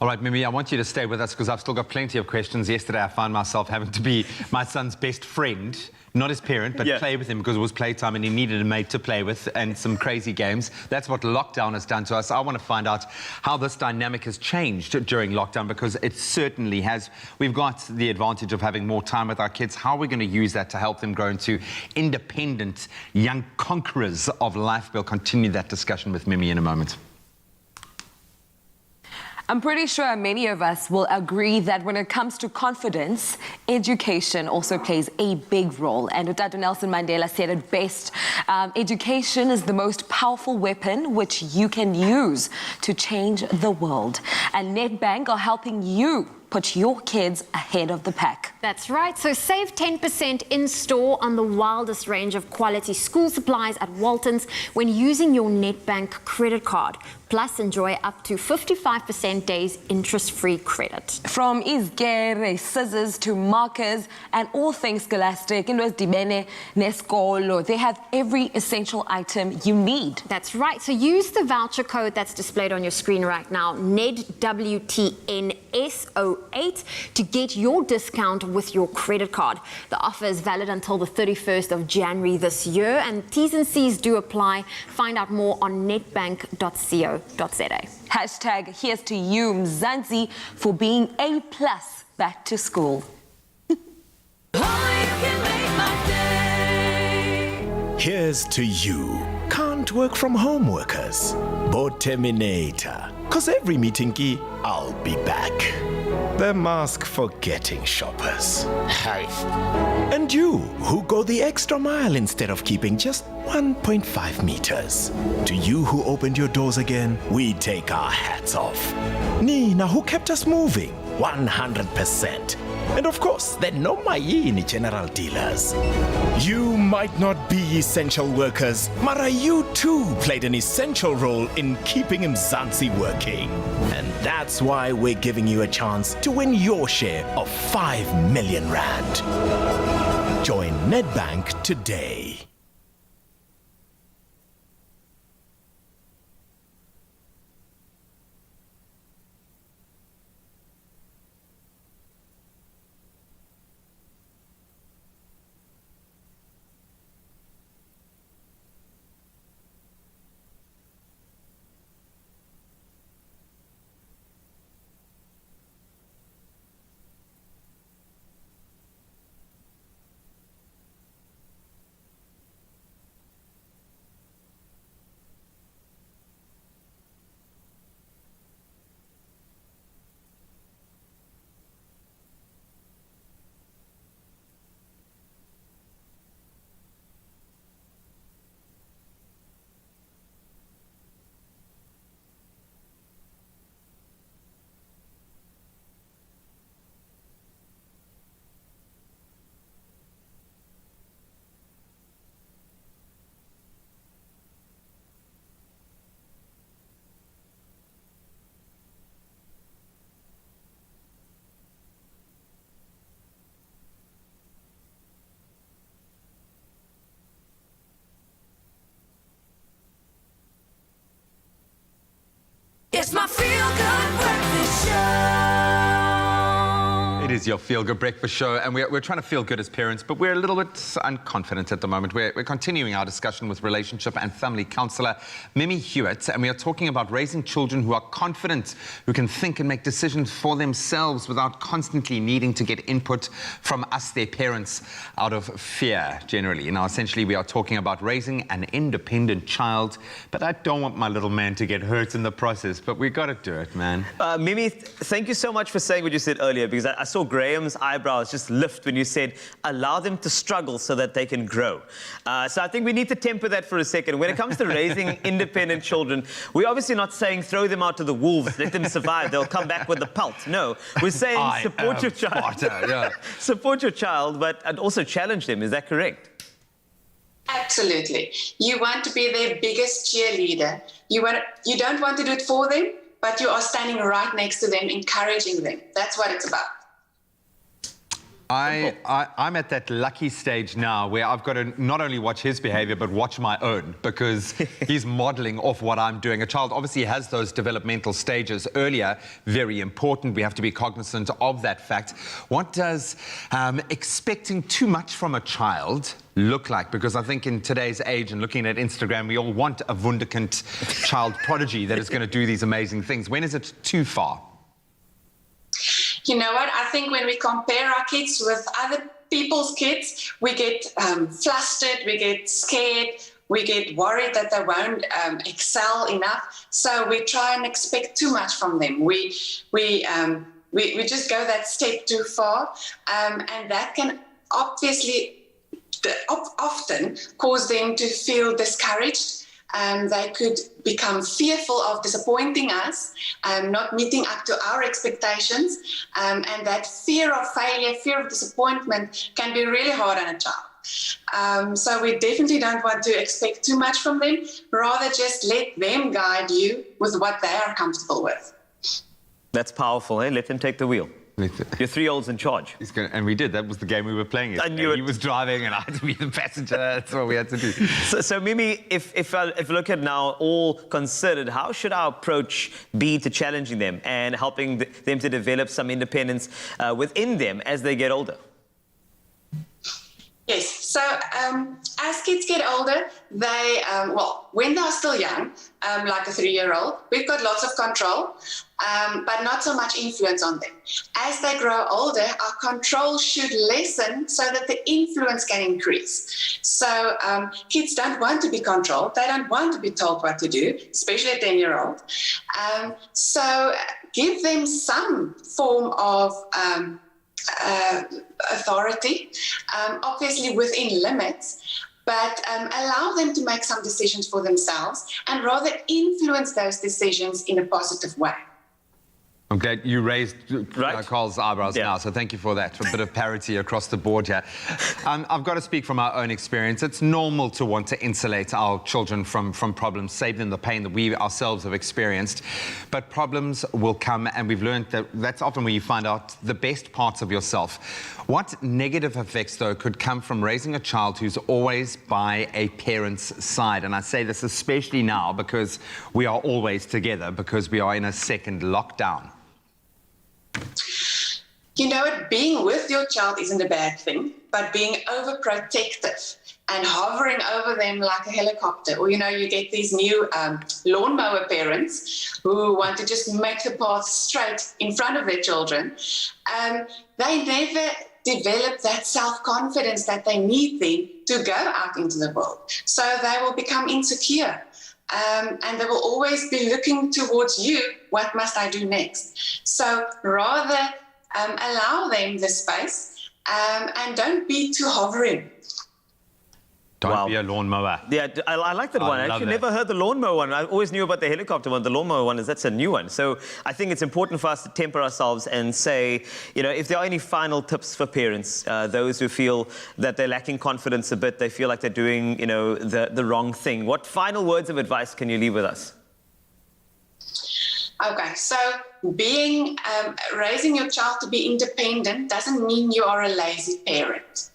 All right, Mimi, I want you to stay with us because I've still got plenty of questions. Yesterday, I found myself having to be my son's best friend, not his parent, but play with him because it was playtime and he needed a mate to play with and some crazy games. That's what lockdown has done to us. I want to find out how this dynamic has changed during lockdown because it certainly has. We've got the advantage of having more time with our kids. How are we going to use that to help them grow into independent young conquerors of life? We'll continue that discussion with Mimi in a moment. I'm pretty sure many of us will agree that when it comes to confidence, education also plays a big role. And Dr. Nelson Mandela said it best, education is the most powerful weapon which you can use to change the world. And Nedbank are helping you put your kids ahead of the pack. That's right. So save 10% in store on the wildest range of quality school supplies at Walton's when using your Nedbank credit card. Plus, enjoy up to 55% days interest-free credit. From izgere, scissors to markers and all things scholastic, dibene, neskolo, they have every essential item you need. That's right. So use the voucher code that's displayed on your screen right now, NEDWTNSO8, to get your discount with your credit card. The offer is valid until the 31st of January this year, and T's and C's do apply. Find out more on netbank.co.za. Hashtag here's to you, Mzansi, for being A+ back to school. Here's to you, can't work from home workers. Bo Terminator, cause every meeting key, I'll be back. The mask forgetting shoppers. Hi. And you, who go the extra mile instead of keeping just 1.5 meters. To you who opened your doors again, we take our hats off. Nina, who kept us moving, 100%. And of course, the no Mayini general dealers. You might not be essential workers, Mara, you too played an essential role in keeping Mzansi working. And that's why we're giving you a chance to win your share of 5 million rand. Join Nedbank today. is your Feel Good Breakfast Show, and we're trying to feel good as parents, but we're a little bit unconfident at the moment. We're continuing our discussion with relationship and family counsellor Mimi Hewitt, and we are talking about raising children who are confident, who can think and make decisions for themselves without constantly needing to get input from us, their parents, out of fear, generally. Now, essentially, we are talking about raising an independent child, but I don't want my little man to get hurt in the process, but we got to do it, man. Mimi, thank you so much for saying what you said earlier, because I saw Graham's eyebrows just lift when you said, allow them to struggle so that they can grow. So I think we need to temper that for a second. When it comes to raising independent children, we're obviously not saying throw them out to the wolves, let them survive, they'll come back with the pelt. No, we're saying support your child. Support your child, but also challenge them. Is that correct? Absolutely. You want to be their biggest cheerleader. You don't want to do it for them, but you are standing right next to them, encouraging them. That's what it's about. I'm at that lucky stage now where I've got to not only watch his behavior, but watch my own, because he's modeling off what I'm doing. A child obviously has those developmental stages earlier, very important. We have to be cognizant of that fact. What does expecting too much from a child look like? Because I think in today's age and looking at Instagram, we all want a wunderkind child prodigy that is going to do these amazing things. When is it too far? You know what? I think when we compare our kids with other people's kids, we get flustered, we get scared, we get worried that they won't excel enough. So we try and expect too much from them. We just go that step too far, and that can obviously often cause them to feel discouraged. They could become fearful of disappointing us, not meeting up to our expectations, and that fear of failure, fear of disappointment can be really hard on a child. So we definitely don't want to expect too much from them, rather just let them guide you with what they are comfortable with. That's powerful, eh? Let them take the wheel. Your 3-year-old's in charge. And we did. That was the game we were playing. I knew it. He was driving and I had to be the passenger. That's what we had to do. So Mimi, if I look at now, all considered, how should our approach be to challenging them and helping them to develop some independence within them as they get older? Yes, so as kids get older, they, when they're still young, like a 3-year-old, we've got lots of control, but not so much influence on them. As they grow older, our control should lessen so that the influence can increase. So kids don't want to be controlled. They don't want to be told what to do, especially a 10-year-old. So give them some form of authority, obviously within limits, but allow them to make some decisions for themselves and rather influence those decisions in a positive way. I'm glad you raised Carl's eyebrows now, so thank you for that, for a bit of parity across the board here. I've got to speak from our own experience. It's normal to want to insulate our children from problems, save them the pain that we ourselves have experienced. But problems will come, and we've learned that that's often where you find out the best parts of yourself. What negative effects, though, could come from raising a child who's always by a parent's side? And I say this especially now because we are always together, because we are in a second lockdown. You know what? Being with your child isn't a bad thing, but being overprotective and hovering over them like a helicopter, or, you know, you get these new lawnmower parents who want to just make the path straight in front of their children. They never develop that self-confidence that they need then to go out into the world. So they will become insecure. And they will always be looking towards you, what must I do next? So rather allow them the space and don't be too hovering. Don't be a lawnmower. Yeah, I like that one. I actually never heard the lawnmower one. I always knew about the helicopter one. The lawnmower one, that's a new one. So I think it's important for us to temper ourselves and say, you know, if there are any final tips for parents, those who feel that they're lacking confidence a bit, they feel like they're doing, you know, the wrong thing. What final words of advice can you leave with us? Okay, so raising your child to be independent doesn't mean you are a lazy parent.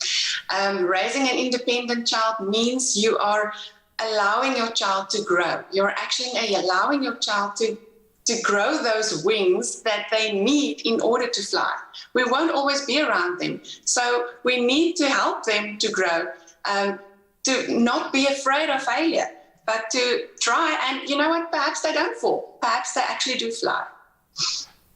Raising an independent child means you are allowing your child to grow. You're actually allowing your child to to grow those wings that they need in order to fly. We won't always be around them. So we need to help them to grow, to not be afraid of failure, but to try. And you know what? Perhaps they don't fall. Perhaps they actually do fly.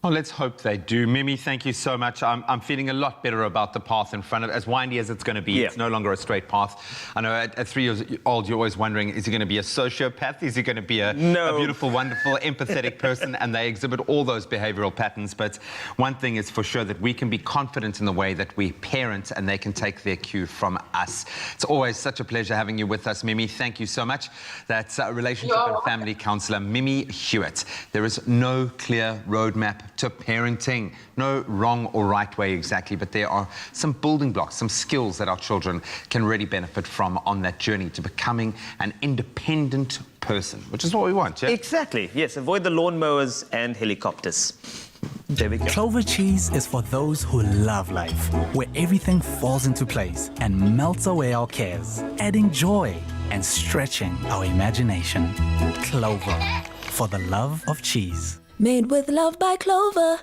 Well, let's hope they do. Mimi, thank you so much. I'm feeling a lot better about the path in front of it. As windy as it's going to be, Yeah. It's no longer a straight path. I know at 3 years old, you're always wondering, is he going to be a sociopath? Is he going to be a beautiful, wonderful, empathetic person? And they exhibit all those behavioral patterns. But one thing is for sure, that we can be confident in the way that we parent, and they can take their cue from us. It's always such a pleasure having you with us, Mimi. Thank you so much. That's relationship and family counsellor Mimi Hewitt. There is no clear roadmap to parenting. No wrong or right way exactly, but there are some building blocks, some skills that our children can really benefit from on that journey to becoming an independent person, which is what we want, yeah? Exactly, yes. Avoid the lawnmowers and helicopters. There we go. Clover cheese is for those who love life, where everything falls into place and melts away our cares, adding joy and stretching our imagination. Clover, for the love of cheese. Made with love by Clover.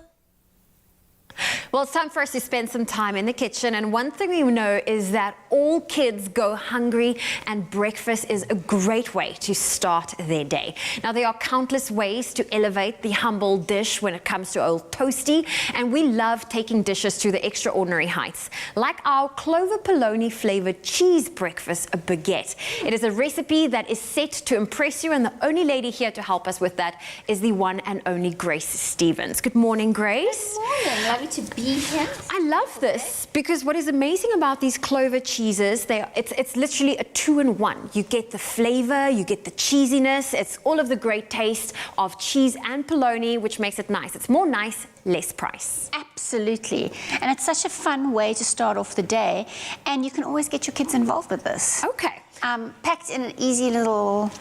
Well, it's time for us to spend some time in the kitchen, and one thing we know is that all kids go hungry, and breakfast is a great way to start their day. Now, there are countless ways to elevate the humble dish when it comes to Old Toasty, and we love taking dishes to the extraordinary heights, like our clover polony flavored cheese breakfast, a baguette. It is a recipe that is set to impress you, and the only lady here to help us with that is the one and only Grace Stevens. Good morning, Grace. Good morning, lovely to be here. I love this because what is amazing about these clover cheeses, it's literally a 2-in-1. You get the flavor, you get the cheesiness, it's all of the great taste of cheese and polony, which makes it nice. It's more nice, less price. Absolutely. And it's such a fun way to start off the day. And you can always get your kids involved with this. Okay. Packed in an easy little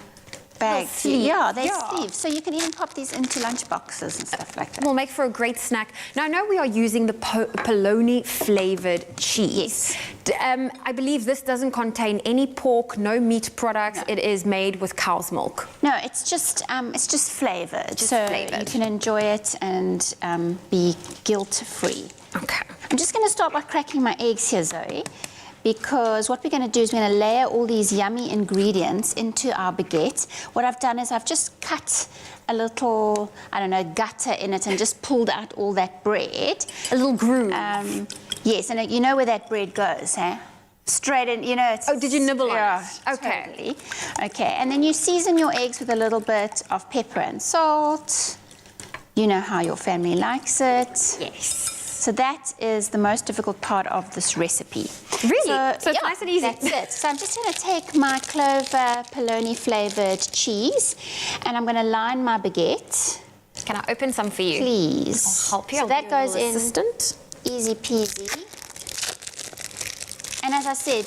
bag. Sleeve. Yeah, they're sleeves. So you can even pop these into lunch boxes and stuff like that. Will make for a great snack. Now, I know we are using the polony flavored cheese. Yes. I believe this doesn't contain any pork, no meat products. No. It is made with cow's milk. No, it's just flavored. Just so flavored. You can enjoy it and be guilt-free. Okay. I'm just going to start by cracking my eggs here, Zoe, because what we're going to do is we're going to layer all these yummy ingredients into our baguette. What I've done is I've just cut a little, I don't know, gutter in it and just pulled out all that bread. A little groove. Yes, and you know where that bread goes, eh? Straight in, you know. It's, did you nibble on it? Okay. Totally. Okay, and then you season your eggs with a little bit of pepper and salt. You know how your family likes it. Yes. So that is the most difficult part of this recipe. Really? So it's nice and easy. That's it. So I'm just going to take my clover polony flavoured cheese and I'm going to line my baguette. Can I open some for you? Please. I'll help you. So that goes in assistant. Easy peasy. And as I said,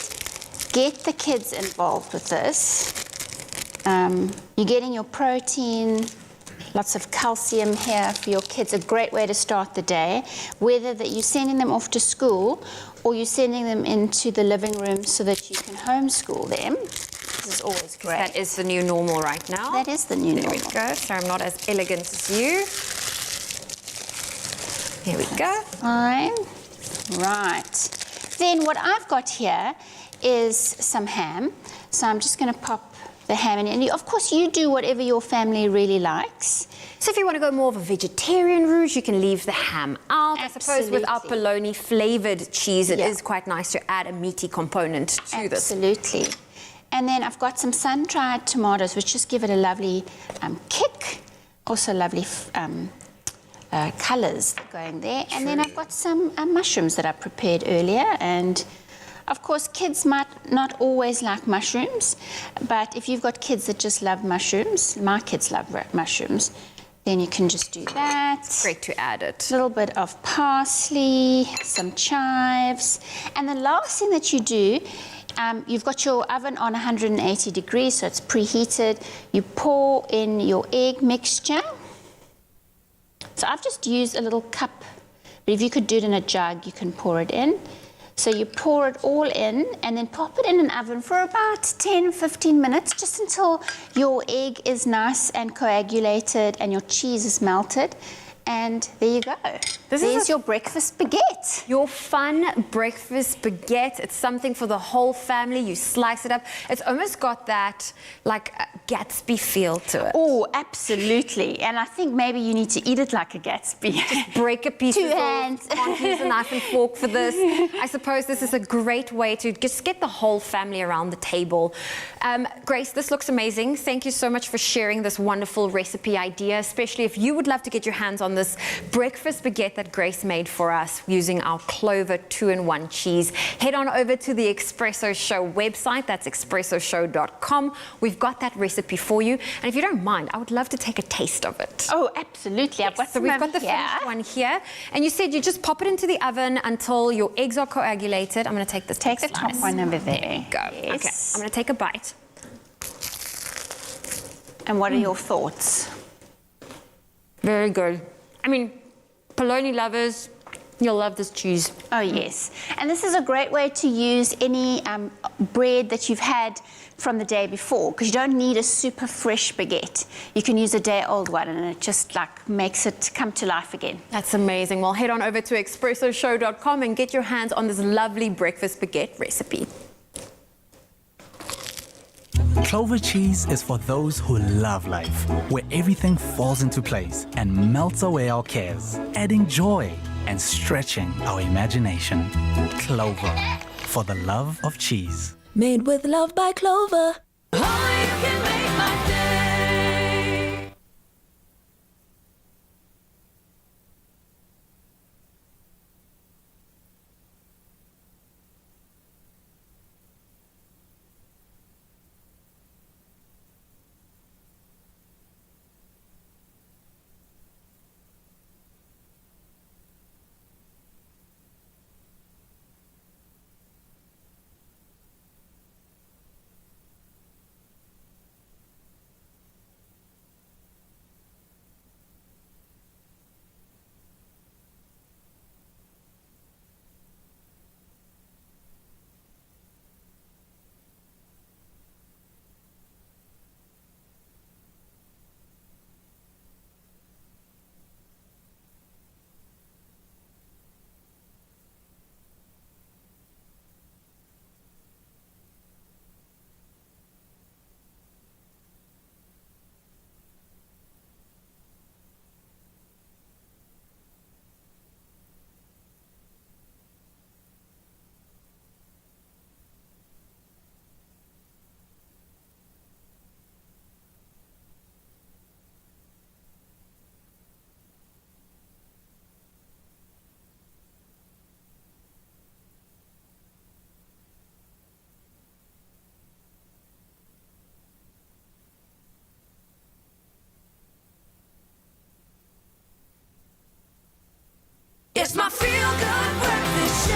get the kids involved with this. You're getting your protein, lots of calcium here for your kids, a great way to start the day, whether that you're sending them off to school or you're sending them into the living room so that you can homeschool them. This is always great. That is the new normal right now. That is the new normal. There we go. So I'm not as elegant as you. Here we go. Fine. Right. Then what I've got here is some ham. So I'm just going to pop the ham in. And of course, you do whatever your family really likes. So if you want to go more of a vegetarian route, you can leave the ham out. Absolutely. I suppose with our polony flavoured cheese, it is quite nice to add a meaty component to this. Absolutely. And then I've got some sun-dried tomatoes, which just give it a lovely kick. Also lovely colours going there. And then I've got some mushrooms that I prepared earlier. And of course, kids might not always like mushrooms, but if you've got kids that just love mushrooms, my kids love mushrooms, then you can just do that. Great to add it. A little bit of parsley, some chives. And the last thing that you do, you've got your oven on 180 degrees, so it's preheated. You pour in your egg mixture. So I've just used a little cup, but if you could do it in a jug, you can pour it in. So you pour it all in and then pop it in an oven for about 10-15 minutes, just until your egg is nice and coagulated and your cheese is melted. And there you go. There's your breakfast baguette. Your fun breakfast baguette. It's something for the whole family. You slice it up. It's almost got that like Gatsby feel to it. Oh, absolutely. And I think maybe you need to eat it like a Gatsby. Just break a piece Two off. hands. Can't use a knife and fork for this. I suppose this is a great way to just get the whole family around the table. Grace, this looks amazing. Thank you so much for sharing this wonderful recipe idea, especially if you would love to get your hands on this breakfast baguette that Grace made for us using our Clover 2-in-1 cheese. Head on over to the Expresso Show website. That's expressoshow.com. We've got that recipe for you. And if you don't mind, I would love to take a taste of it. Oh, absolutely. I've got So some we've over got the here. finished one here. And you said you just pop it into the oven until your eggs are coagulated. I'm going to take this Take the slice. top one over there. There you go. Yes. Okay, I'm going to take a bite. And what are your thoughts? Very good. I mean, polony lovers, you'll love this cheese. Oh, yes. And this is a great way to use any bread that you've had from the day before, because you don't need a super fresh baguette. You can use a day-old one, and it just like makes it come to life again. That's amazing. Well, head on over to expressoshow.com and get your hands on this lovely breakfast baguette recipe. Clover cheese is for those who love life, where everything falls into place and melts away our cares, adding joy and stretching our imagination. Clover, for the love of cheese. Made with love by Clover. Oh, you can make my day. It's my feel-good breakfast show.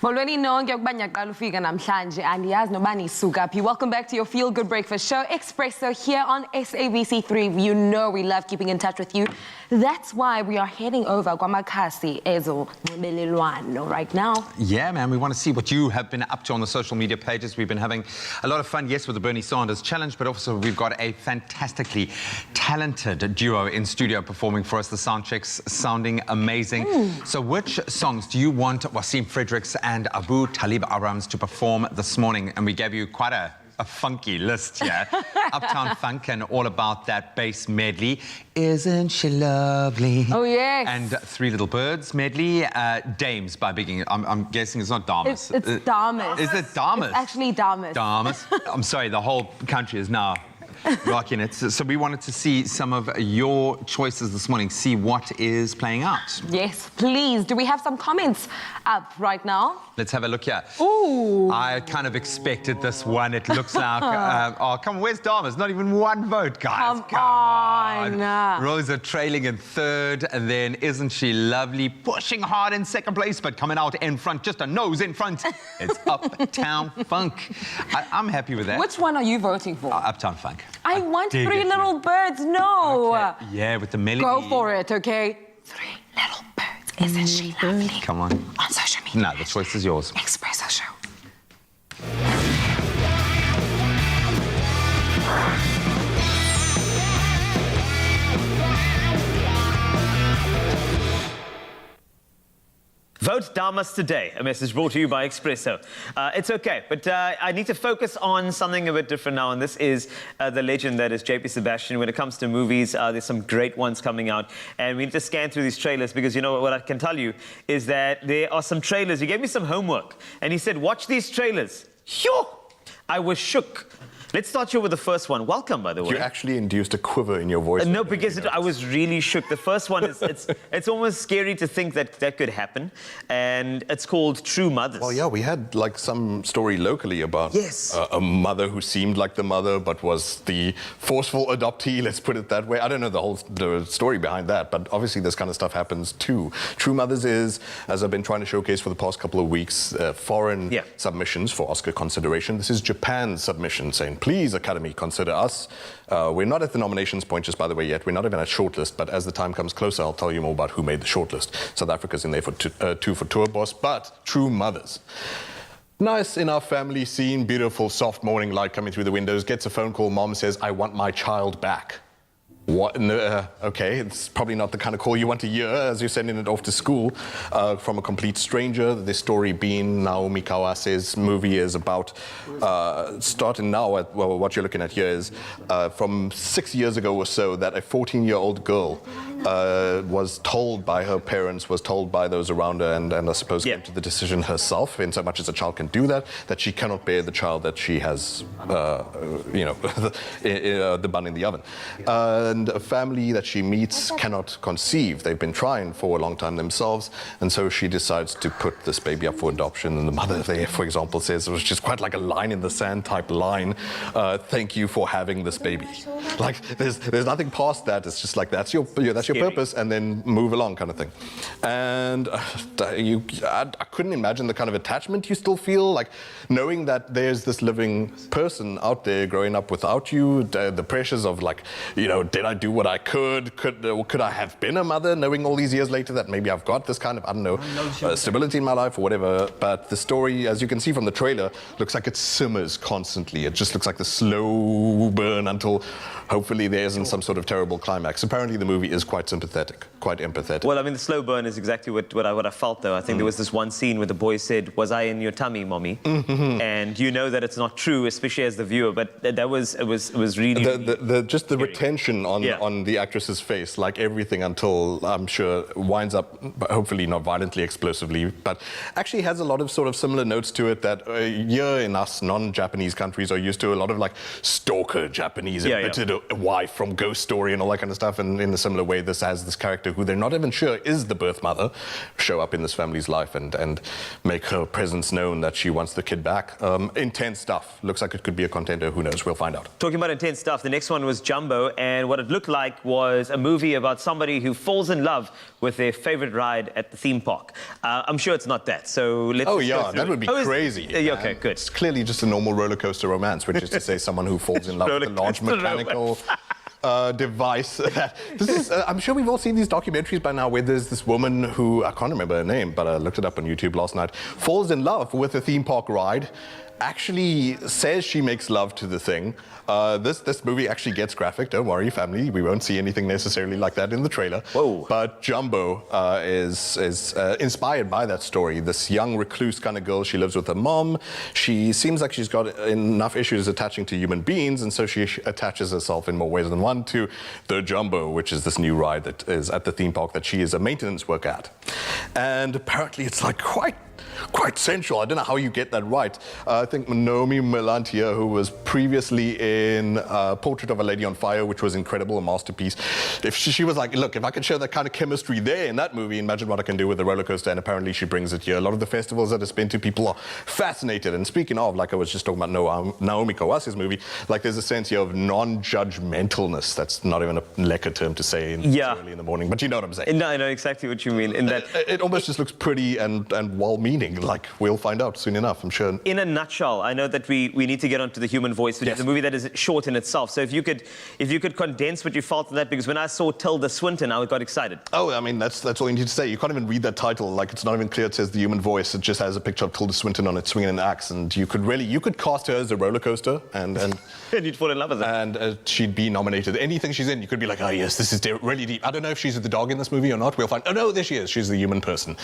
Molweni nonke ukuba ngiyaqala ufika namhlanje andiyazi noba nisuka phi. Welcome back to your Feel Good Breakfast Show, Expresso, here on SABC3. You know we love keeping in touch with you. That's why we are heading over kwamakhasi ezonxibelelwano right now. Yeah, man, we want to see what you have been up to on the social media pages. We've been having a lot of fun, yes, with the Bernie Sanders challenge, but also we've got a fantastically talented duo in studio performing for us. The sound checks sounding amazing. So which songs do you want Wasim Fredericks and Abu Talib Abrams to perform this morning? And we gave you quite a funky list here. Uptown Funk and All About That Bass medley. Isn't she lovely? Oh, yes. And Three Little Birds medley. Dames by Biggie. I'm guessing it's not Damas. It's Damas. Is it Damas? It's actually Damas. Damas. I'm sorry, the whole country is now rocking it. So we wanted to see some of your choices this morning, see what is playing out. Yes, please. Do we have some comments up right now? Let's have a look here. Ooh. I kind of expected this one. It looks like, oh, come on, where's Damas? Not even one vote, guys. Come on. Rosa trailing in third, and then Isn't She Lovely pushing hard in second place, but coming out in front, just a nose in front. It's Uptown Funk. I'm happy with that. Which one are you voting for? Uptown Funk. I want dig Three it. Little Birds. No. Okay. Yeah, with the melody. Go for it, okay? Three Little Birds. Isn't she lovely? Come on. On social media. No, the choice is yours. Expresso Show. Vote Damas today, a message brought to you by Expresso. It's okay, but I need to focus on something a bit different now, and this is the legend that is JP Sebastian. When it comes to movies, there's some great ones coming out, and we need to scan through these trailers because, you know, what I can tell you is that there are some trailers. He gave me some homework, and he said, watch these trailers. Phew! I was shook. Let's start here with the first one. Welcome, by the way. You actually induced a quiver in your voice. No, because I was really shook. The first one is, it's almost scary to think that that could happen. And it's called True Mothers. Well, yeah, we had like some story locally about a mother who seemed like the mother but was the forceful adoptee, let's put it that way. I don't know the story behind that, but obviously this kind of stuff happens too. True Mothers is, as I've been trying to showcase for the past couple of weeks, foreign submissions for Oscar consideration. This is Japan's submission saying, please, Academy, consider us. We're not at the nominations point, just by the way, yet. We're not even at shortlist, but as the time comes closer, I'll tell you more about who made the shortlist. South Africa's in there for two for Tour Boss, but True Mothers. Nice in our family scene, beautiful, soft morning light coming through the windows, gets a phone call, mom says, I want my child back. What? No, okay, it's probably not the kind of call you want to hear as you're sending it off to school from a complete stranger. This story being Naomi Kawase's movie is about, starting now at, well, what you're looking at here is from 6 years ago or so that a 14-year-old girl was told by her parents, was told by those around her, and I suppose came to the decision herself, in so much as a child can do that she cannot bear the child that she has, you know, the bun in the oven. And a family that she meets cannot conceive. They've been trying for a long time themselves, and so she decides to put this baby up for adoption. And the mother there, for example, says, it was just quite like a line in the sand type line, thank you for having this baby. Like, there's nothing past that. It's just like, that's your purpose, and then move along kind of thing. And I couldn't imagine the kind of attachment you still feel, like knowing that there's this living person out there growing up without you, the pressures of like, you know, did I do what I could? Could I have been a mother, knowing all these years later that maybe I've got this kind of, I don't know, stability in my life or whatever. But the story, as you can see from the trailer, looks like it simmers constantly. It just looks like the slow burn until hopefully there isn't some sort of terrible climax. Apparently the movie is quite sympathetic, quite empathetic. Well, I mean, the slow burn is exactly what I felt, though. I think there was this one scene where the boy said, was I in your tummy, mommy? And you know that it's not true, especially as the viewer, but it was really... Just the retention on the actress's face, like everything until, I'm sure, winds up, hopefully not violently, explosively, but actually has a lot of sort of similar notes to it that here in us non-Japanese countries are used to, a lot of like stalker Japanese, embittered wife from Ghost Story and all that kind of stuff. And in a similar way, this has this character who they're not even sure is the birth mother show up in this family's life and make her presence known that she wants the kid back. Intense stuff. Looks like it could be a contender. Who knows? We'll find out. Talking about intense stuff, the next one was Jumbo, and what it looked like was a movie about somebody who falls in love with their favorite ride at the theme park. I'm sure it's not that, so let's Oh yeah, that would be crazy. Okay, good. It's clearly just a normal roller coaster romance, which is to say someone who falls in love with a large mechanical device. This is, I'm sure we've all seen these documentaries by now where there's this woman who, I can't remember her name, but I looked it up on YouTube last night, falls in love with a theme park ride, actually says she makes love to the thing. This movie actually gets graphic. Don't worry, family. We won't see anything necessarily like that in the trailer. Whoa. But Jumbo is inspired by that story. This young recluse kind of girl. She lives with her mom. She seems like she's got enough issues attaching to human beings, and so she attaches herself in more ways than one to the Jumbo, which is this new ride that is at the theme park that she is a maintenance worker at. And apparently it's like quite sensual. I don't know how you get that right. I think Naomi Melantia, who was previously in Portrait of a Lady on Fire, which was incredible, a masterpiece. If she was like, look, if I can show that kind of chemistry there in that movie, imagine what I can do with the roller coaster. And apparently she brings it here. A lot of the festivals that it's been to, people are fascinated. And speaking of, like I was just talking about Naomi Kawase's movie, like there's a sense here of non-judgmentalness. That's not even a lekker term to say early in the morning, but you know what I'm saying. No, I know exactly what you mean. In that it almost just looks pretty and well-meaning. Like we'll find out soon enough, I'm sure. In a nutshell, nutshell, I know that we need to get onto The Human Voice, which is a movie that is short in itself. So if you could condense what you felt in that, because when I saw Tilda Swinton, I got excited. Oh, I mean, that's all you need to say. You can't even read that title. Like, it's not even clear it says The Human Voice. It just has a picture of Tilda Swinton on it swinging an axe, and you could cast her as a roller coaster, and and you'd fall in love with her. And she'd be nominated. Anything she's in, you could be like, oh yes, this is really deep. I don't know if she's the dog in this movie or not. We'll find. Oh no, there she is. She's the human person.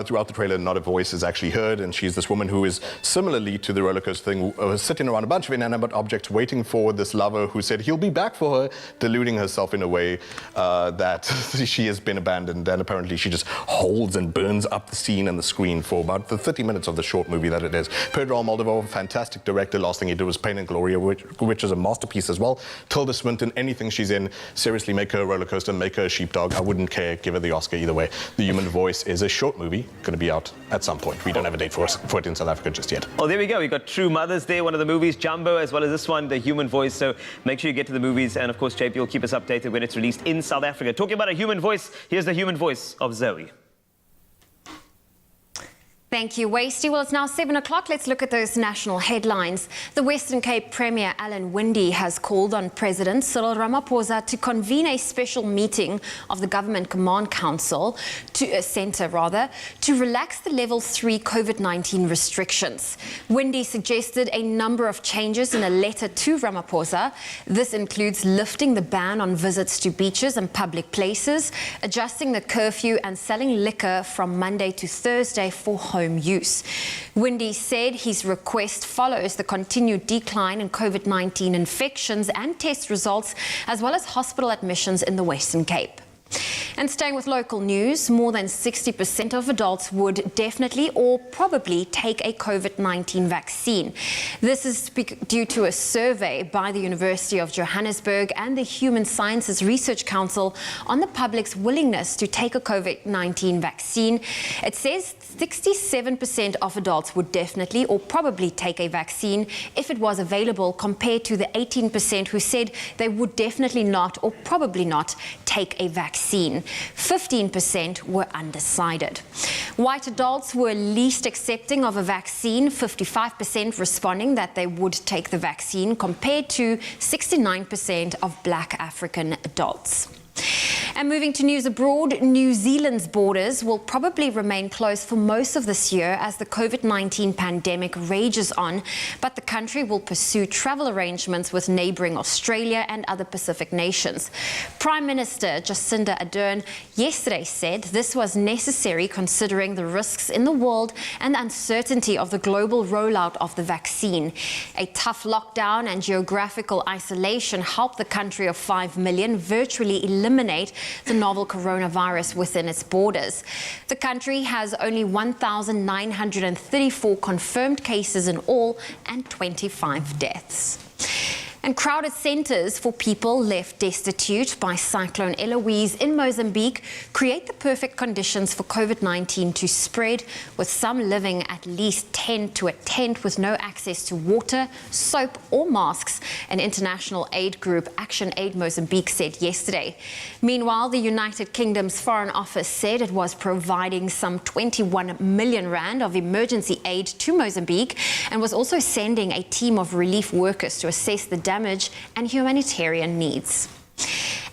Throughout the trailer, not a voice is actually heard, and she's this woman who is similarly to the roller coaster thing, sitting around a bunch of inanimate objects, waiting for this lover who said he'll be back for her, deluding herself in a way that she has been abandoned, and apparently she just holds and burns up the scene and the screen for about the 30 minutes of the short movie that it is. Pedro Almodovar, fantastic director. Last thing he did was Pain and Gloria, which is a masterpiece as well. Tilda Swinton, anything she's in, seriously, make her a roller coaster, make her a sheepdog. I wouldn't care, give her the Oscar either way. The Human Voice is a short movie, going to be out at some point. We don't have a date for it in South Africa just yet. Oh, there we go. We got True Mothers there, one of the movies, Jumbo, as well as this one, The Human Voice. So make sure you get to the movies, and of course, JP will keep us updated when it's released in South Africa. Talking about A Human Voice, here's The Human Voice of Zoe. Thank you, Wasty. Well, it's now 7 o'clock. Let's look at those national headlines. The Western Cape Premier Alan Winde has called on President Cyril Ramaphosa to convene a special meeting of the Government Command Council, to relax the Level 3 COVID-19 restrictions. Winde suggested a number of changes in a letter to Ramaphosa. This includes lifting the ban on visits to beaches and public places, adjusting the curfew, and selling liquor from Monday to Thursday for home use. Winde said his request follows the continued decline in COVID-19 infections and test results, as well as hospital admissions in the Western Cape. And staying with local news, more than 60% of adults would definitely or probably take a COVID-19 vaccine. This is due to a survey by the University of Johannesburg and the Human Sciences Research Council on the public's willingness to take a COVID-19 vaccine. It says 67% of adults would definitely or probably take a vaccine if it was available, compared to the 18% who said they would definitely not or probably not take a vaccine. 15% were undecided. White adults were least accepting of a vaccine, 55% responding that they would take the vaccine, compared to 69% of Black African adults. And moving to news abroad, New Zealand's borders will probably remain closed for most of this year as the COVID-19 pandemic rages on, but the country will pursue travel arrangements with neighbouring Australia and other Pacific nations. Prime Minister Jacinda Ardern yesterday said this was necessary considering the risks in the world and the uncertainty of the global rollout of the vaccine. A tough lockdown and geographical isolation helped the country of 5 million virtually eliminate the novel coronavirus within its borders. The country has only 1,934 confirmed cases in all and 25 deaths. And crowded centres for people left destitute by Cyclone Eloise in Mozambique create the perfect conditions for COVID-19 to spread, with some living at least 10 to a tent with no access to water, soap or masks, an international aid group Action Aid Mozambique said yesterday. Meanwhile, the United Kingdom's Foreign Office said it was providing some 21 million rand of emergency aid to Mozambique and was also sending a team of relief workers to assess the damage and humanitarian needs.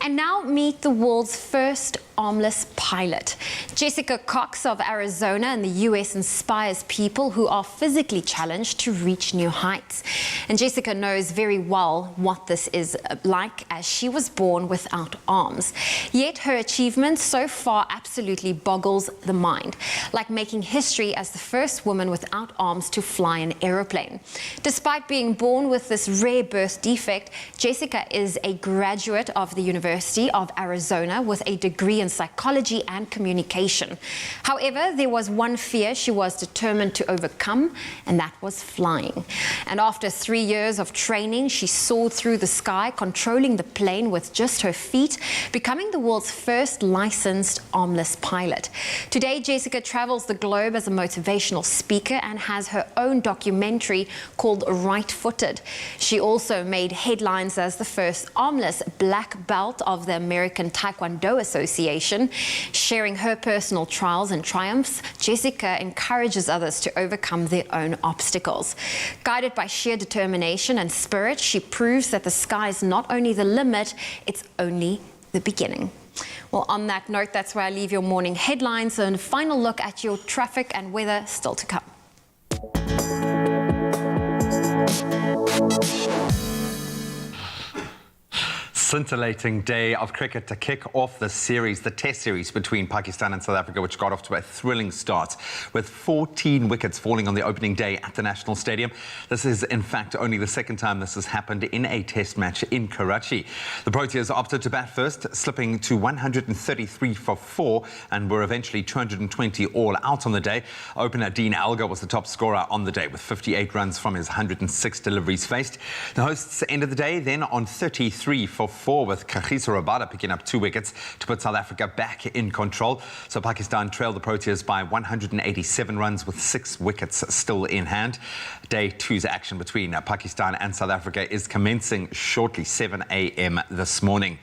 And now meet the world's first armless pilot. Jessica Cox of Arizona in the US inspires people who are physically challenged to reach new heights. And Jessica knows very well what this is like, as she was born without arms. Yet her achievement so far absolutely boggles the mind, like making history as the first woman without arms to fly an aeroplane. Despite being born with this rare birth defect, Jessica is a graduate of the University of Arizona with a degree in psychology and communication. However, there was one fear she was determined to overcome, and that was flying. And after 3 years of training, she soared through the sky, controlling the plane with just her feet, becoming the world's first licensed armless pilot. Today, Jessica travels the globe as a motivational speaker and has her own documentary called Right Footed. She also made headlines as the first armless black belt of the American Taekwondo Association. Sharing her personal trials and triumphs, Jessica encourages others to overcome their own obstacles. Guided by sheer determination and spirit, she proves that the sky is not only the limit, it's only the beginning. Well, on that note, that's where I leave your morning headlines, and a final look at your traffic and weather still to come. Scintillating day of cricket to kick off the series, the test series between Pakistan and South Africa, which got off to a thrilling start with 14 wickets falling on the opening day at the National Stadium. This is, in fact, only the second time this has happened in a test match in Karachi. The Proteas opted to bat first, slipping to 133 for 4 and were eventually 220 all out on the day. Opener Dean Alga was the top scorer on the day with 58 runs from his 106 deliveries faced. The hosts ended the day then on 33 for 4 with Kagiso Rabada picking up 2 wickets to put South Africa back in control. So Pakistan trailed the Proteas by 187 runs with 6 wickets still in hand. Day 2's action between Pakistan and South Africa is commencing shortly, 7 a.m. this morning.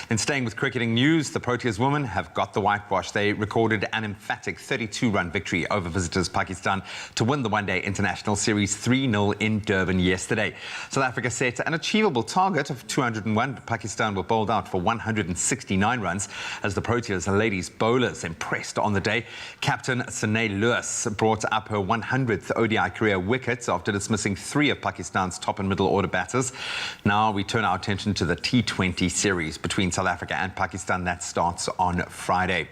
And staying with cricketing news, the Proteas women have got the whitewash. They recorded an emphatic 32-run victory over visitors Pakistan to win the one-day international series 3-0 in Durban yesterday. South Africa set an achievable target of 201. Pakistan were bowled out for 169 runs as the Proteas ladies bowlers impressed on the day. Captain Sanay Lewis brought up her 100th ODI career wicket after dismissing 3 of Pakistan's top and middle order batters. Now we turn our attention to the T20 series between South Africa and Pakistan that starts on Friday.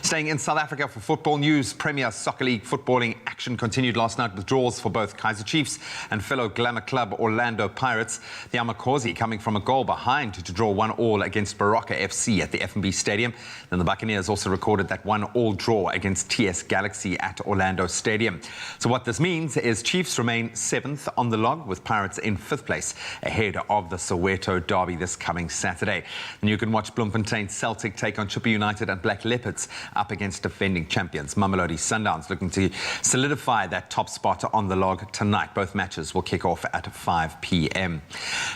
Staying in South Africa for football news, Premier Soccer League footballing action continued last night with draws for both Kaizer Chiefs and fellow glamour club Orlando Pirates. The Amakosi coming from a goal behind to draw 1-1 against Baraka FC at the F&B Stadium. Then the Buccaneers also recorded that 1-1 draw against TS Galaxy at Orlando Stadium. So what this means is Chiefs remain 7th on the log with Pirates in 5th place ahead of the Soweto derby this coming Saturday. And you can watch Bloemfontein Celtic take on Chippa United and Black Leopards up against defending champions Mamelodi Sundowns, looking to solidify that top spot on the log tonight. Both matches will kick off at 5 p.m.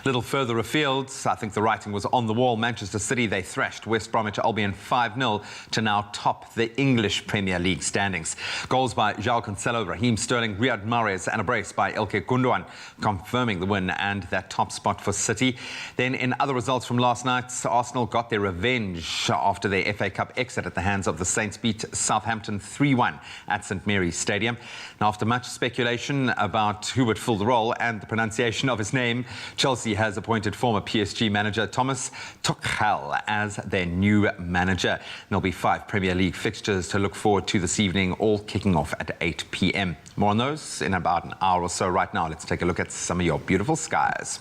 A little further afield, I think the writing was on the wall. Manchester City, they thrashed West Bromwich Albion 5-0 to now top the English Premier League standings. Goals by João Cancelo, Raheem Sterling, Riyad Mahrez and a brace by Ilkay Gundogan confirming the win and that top spot for City. Then in other results from last night, Arsenal got their revenge after their FA Cup exit at the hands of the Saints beat Southampton 3-1 at St Mary's Stadium. Now, after much speculation about who would fill the role and the pronunciation of his name, Chelsea has appointed former PSG manager Thomas Tuchel as their new manager. And there'll be 5 Premier League fixtures to look forward to this evening, all kicking off at 8 p.m. More on those in about an hour or so. Right now, let's take a look at some of your beautiful skies.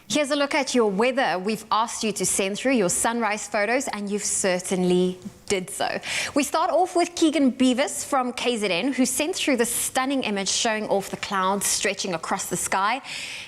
Here's a look at your weather. We've asked you to send through your sunrise photos, and you've certainly did so. We start off with Keegan Beavis from KZN, who sent through the stunning image showing off the clouds stretching across the sky.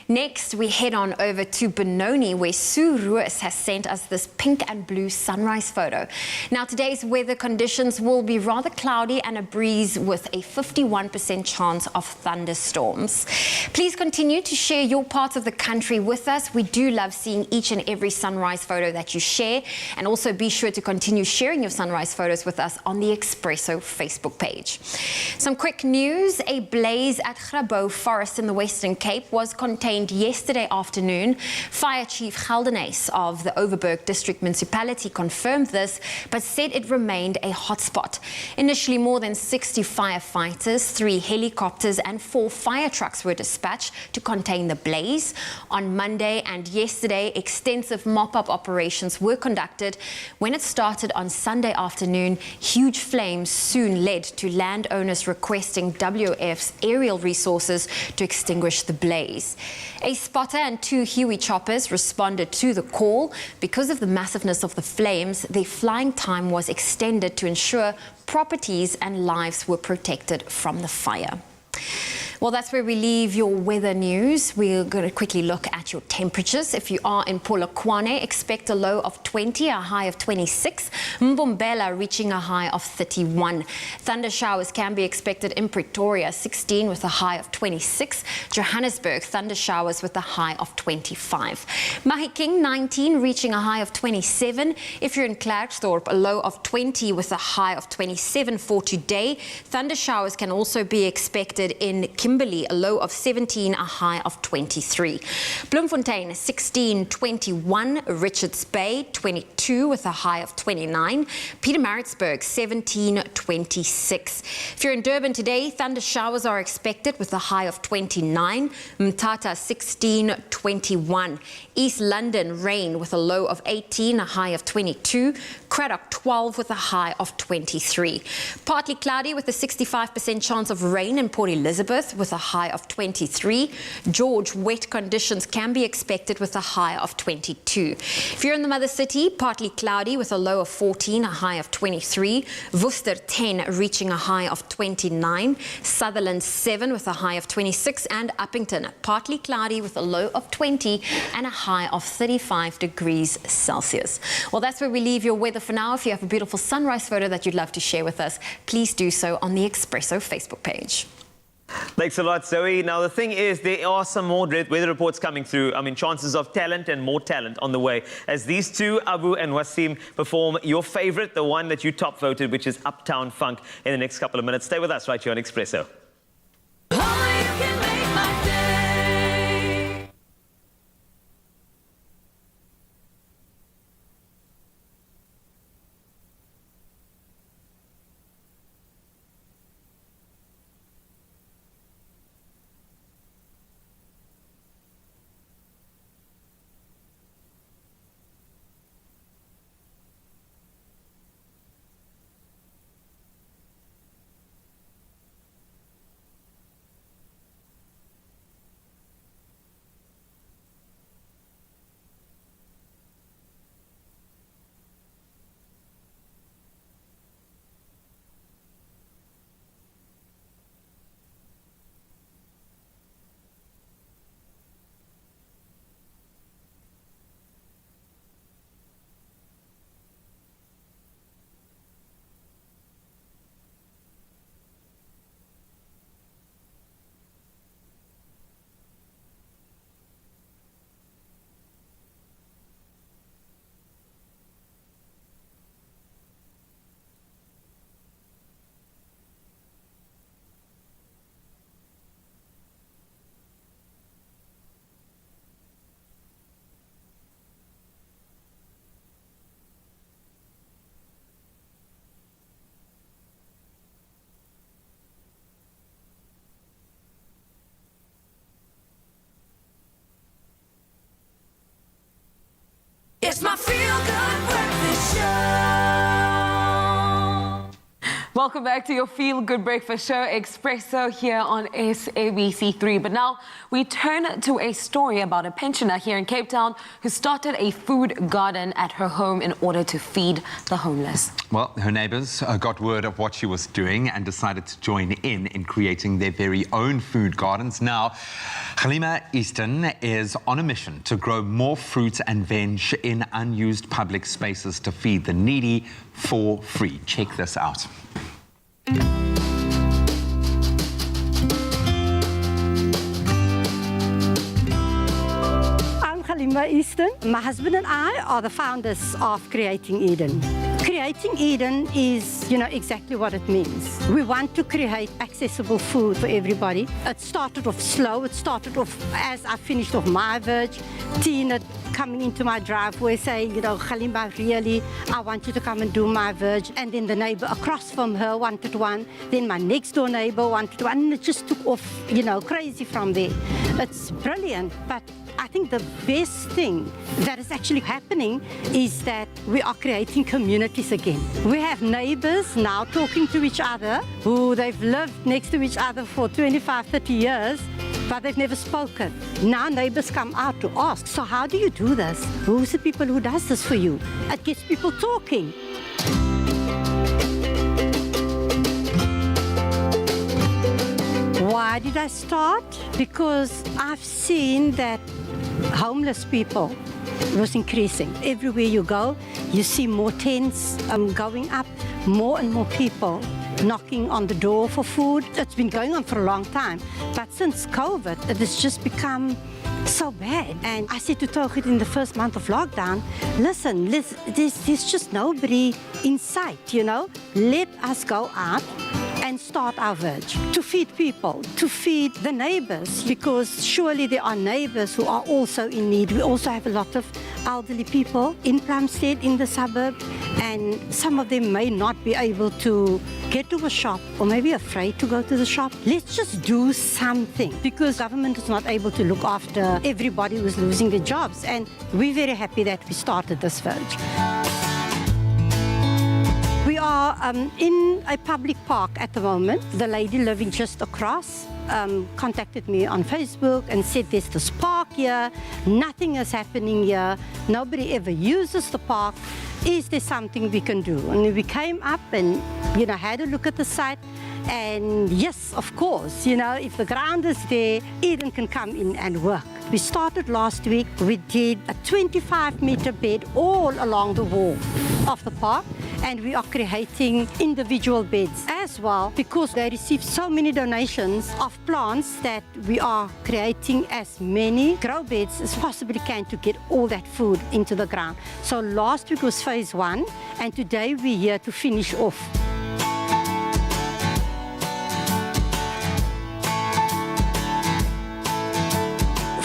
Next, we head on over to Benoni, where Sue Ruiz has sent us this pink and blue sunrise photo. Now, today's weather conditions will be rather cloudy and a breeze with a 51% chance of thunderstorms. Please continue to share your part of the country with us. We do love seeing each and every sunrise photo that you share, and also be sure to continue sharing your sunrise photos with us on the Expresso Facebook page. Some quick news: a blaze at Grabo Forest in the Western Cape was contained yesterday afternoon. Fire Chief Geldenhuys of the Overberg District Municipality confirmed this, but said it remained a hotspot. Initially, more than 60 firefighters, 3 helicopters and 4 fire trucks were dispatched to contain the blaze. On Monday and yesterday, extensive mop-up operations were conducted. When it started on Sunday afternoon, huge flames soon led to landowners requesting WF's aerial resources to extinguish the blaze. A spotter and 2 Huey choppers responded to the call. Because of the massiveness of the flames, their flying time was extended to ensure properties and lives were protected from the fire. Well, that's where we leave your weather news. We're going to quickly look at your temperatures. If you are in Polokwane, expect a low of 20, a high of 26. Mbombela reaching a high of 31. Thunder showers can be expected in Pretoria, 16 with a high of 26. Johannesburg, thunder showers with a high of 25. Mahikeng, 19, reaching a high of 27. If you're in Klerksdorp, a low of 20 with a high of 27 for today. Thunder showers can also be expected in Kimberley, a low of 17, a high of 23. Bloemfontein, 16, 21. Richards Bay, 22 with a high of 29. Pietermaritzburg, 17, 26. If you're in Durban today, thunder showers are expected with a high of 29. Mthatha, 16, 21. East London, rain with a low of 18, a high of 22. Cradock, 12 with a high of 23. Partly cloudy with a 65% chance of rain in Port Elizabeth with a high of 23. George, wet conditions can be expected with a high of 22. If you're in the mother city, partly cloudy with a low of 14, a high of 23. Worcester, 10, reaching a high of 29. Sutherland, 7 with a high of 26. And Uppington, partly cloudy with a low of 20 and a high of 35 degrees Celsius. Well, that's where we leave your weather for now. If you have a beautiful sunrise photo that you'd love to share with us, please do so on the Expresso Facebook page. Thanks a lot, Zoe. Now, the thing is, there are some more weather reports coming through. I mean, chances of talent and more talent on the way as these two, Abu and Wasim, perform your favorite, the one that you top voted, which is Uptown Funk, in the next couple of minutes. Stay with us right here on Expresso. It's my feel-good breakfast show. Welcome back to your Feel Good Breakfast Show, Expresso, here on SABC3. But now we turn to a story about a pensioner here in Cape Town who started a food garden at her home in order to feed the homeless. Well, her neighbours got word of what she was doing and decided to join in creating their very own food gardens. Now, Halima Easton is on a mission to grow more fruit and veg in unused public spaces to feed the needy for free. Check this out. I'm Halima Easton. My husband and I are the founders of Creating Eden. Creating Eden is, exactly what it means. We want to create accessible food for everybody. It started off slow. It started off as I finished off my veg. Tina coming into my driveway saying, Halima, really, I want you to come and do my veg. And then the neighbor across from her wanted one. Then my next door neighbor wanted one. And it just took off, crazy from there. It's brilliant. But I think the best thing that is actually happening is that we are creating communities again. We have neighbors now talking to each other who they've lived next to each other for 25, 30 years, but they've never spoken. Now neighbors come out to ask, so how do you do this? Who's the people who does this for you? It gets people talking. Why did I start? Because I've seen that homeless people was increasing. Everywhere you go, you see more tents going up, more and more people knocking on the door for food. It's been going on for a long time, but since COVID, it has just become so bad. And I said to Togit in the first month of lockdown, listen, there's just nobody in sight, you know. Let us go out and start our verge to feed people, to feed the neighbors, because surely there are neighbors who are also in need. We also have a lot of elderly people in Plumstead, in the suburb, and some of them may not be able to get to a shop or maybe afraid to go to the shop. Let's just do something, because government is not able to look after everybody who's losing their jobs, and we're very happy that we started this verge. We are in a public park at the moment. The lady living just across contacted me on Facebook and said there's this park here, nothing is happening here, nobody ever uses the park. Is there something we can do? And we came up and, you know, had a look at the site. And yes, of course, you know, if the ground is there, Eden can come in and work. We started last week. We did a 25-meter bed all along the wall of the park, and we are creating individual beds as well, because they received so many donations of plants that we are creating as many grow beds as possibly can to get all that food into the ground. So last week was phase 1, and today we're here to finish off.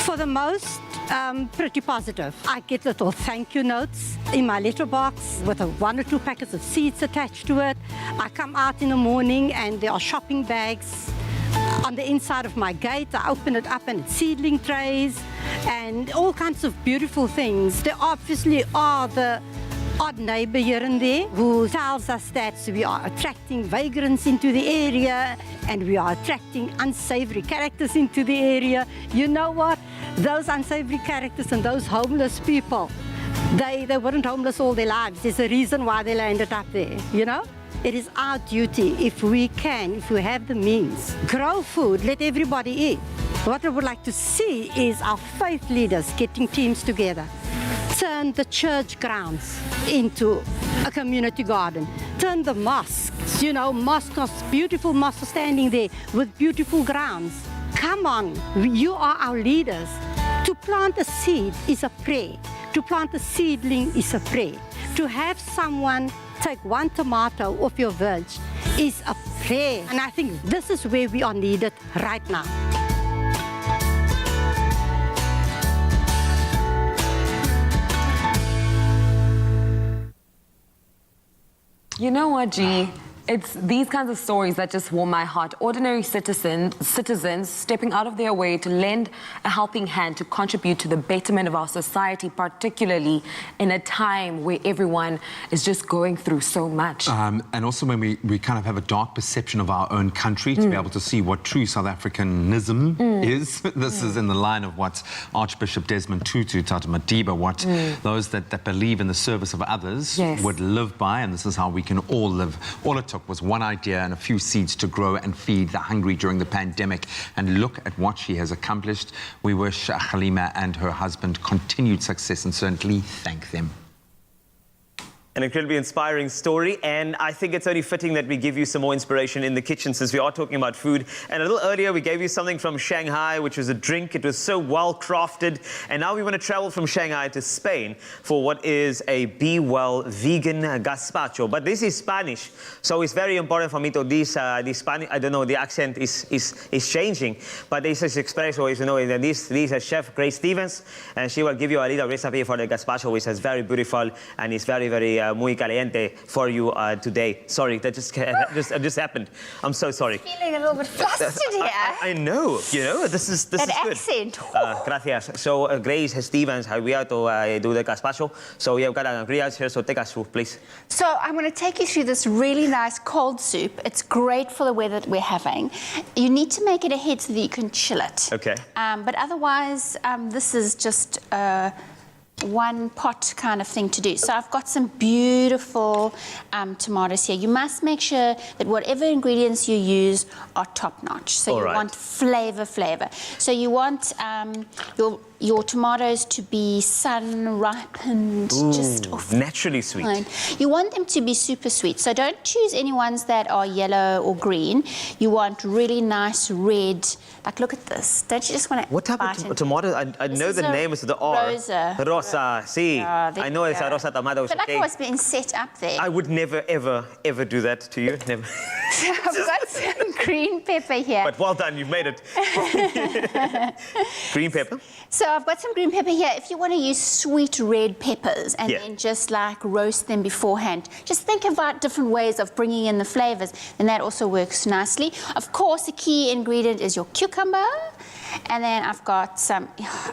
For the most, pretty positive. I get little thank you notes in my letterbox with 1 or 2 packets of seeds attached to it. I come out in the morning and there are shopping bags on the inside of my gate. I open it up and it's seedling trays and all kinds of beautiful things. There obviously are the odd neighbor here and there who tells us that we are attracting vagrants into the area and we are attracting unsavory characters into the area. You know what? Those unsavory characters and those homeless people, they weren't homeless all their lives. There's a reason why they landed up there, you know? It is our duty, if we can, if we have the means, grow food, let everybody eat. What I would like to see is our faith leaders getting teams together. Turn the church grounds into a community garden. Turn the mosques, you know, mosques, beautiful mosques standing there with beautiful grounds. Come on, you are our leaders. To plant a seed is a prayer. To plant a seedling is a prayer. To have someone take 1 tomato off your verge is a prayer. And I think this is where we are needed right now. You know what, G? It's these kinds of stories that just warm my heart. Ordinary citizens stepping out of their way to lend a helping hand to contribute to the betterment of our society, particularly in a time where everyone is just going through so much. And also when we kind of have a dark perception of our own country, to be able to see what true South Africanism is. This is in the line of what Archbishop Desmond Tutu, Tata Madiba, what those that believe in the service of others would live by, and this is how we can all live. All it took was one idea and a few seeds to grow and feed the hungry during the pandemic, and look at what she has accomplished. We wish Halima and her husband continued success and certainly thank them. An incredibly inspiring story, and I think it's only fitting that we give you some more inspiration in the kitchen since we are talking about food. And a little earlier we gave you something from Shanghai, which was a drink. It was so well crafted, and now we want to travel from Shanghai to Spain for what is a Be Well vegan gazpacho. But this is Spanish, so it's very important for me to this Spanish. I don't know, the accent is changing, but this is Expresso, you know, and this is Chef Grace Stevens, and she will give you a little recipe for the gazpacho, which is very beautiful and it's very muy caliente for you today. Sorry, that just happened. I'm so sorry. Feeling a little bit flustered here. I know, you know, this is that good. accent. Gracias. So Grace Stevens, we are to do the gazpacho. So we have got ingredients here, so take us through, please. So I'm going to take you through this really nice cold soup. It's great for the weather that we're having. You need to make it ahead so that you can chill it. Okay. But otherwise, this is just one pot kind of thing to do. So I've got some beautiful tomatoes here. You must make sure that whatever ingredients you use are top notch. So All you right. want flavor. So you want your tomatoes to be sun ripened, just off. Naturally sweet. Fine. You want them to be super sweet. So don't choose any ones that are yellow or green. You want really nice red. Like, look at this. Don't you just want to What type of tomato? I know the name is the R. Rosa. Rosa, see. Yeah, there I know you it's a go. rosa tomato. But like what's been set up there. I would never, ever, ever do that to you. Never. So I've got some green pepper here. But well done, you've made it. Green pepper. So I've got some green pepper here. If you want to use sweet red peppers and then just like roast them beforehand, just think about different ways of bringing in the flavors, and that also works nicely. Of course, the key ingredient is your cucumber. And then I've got some,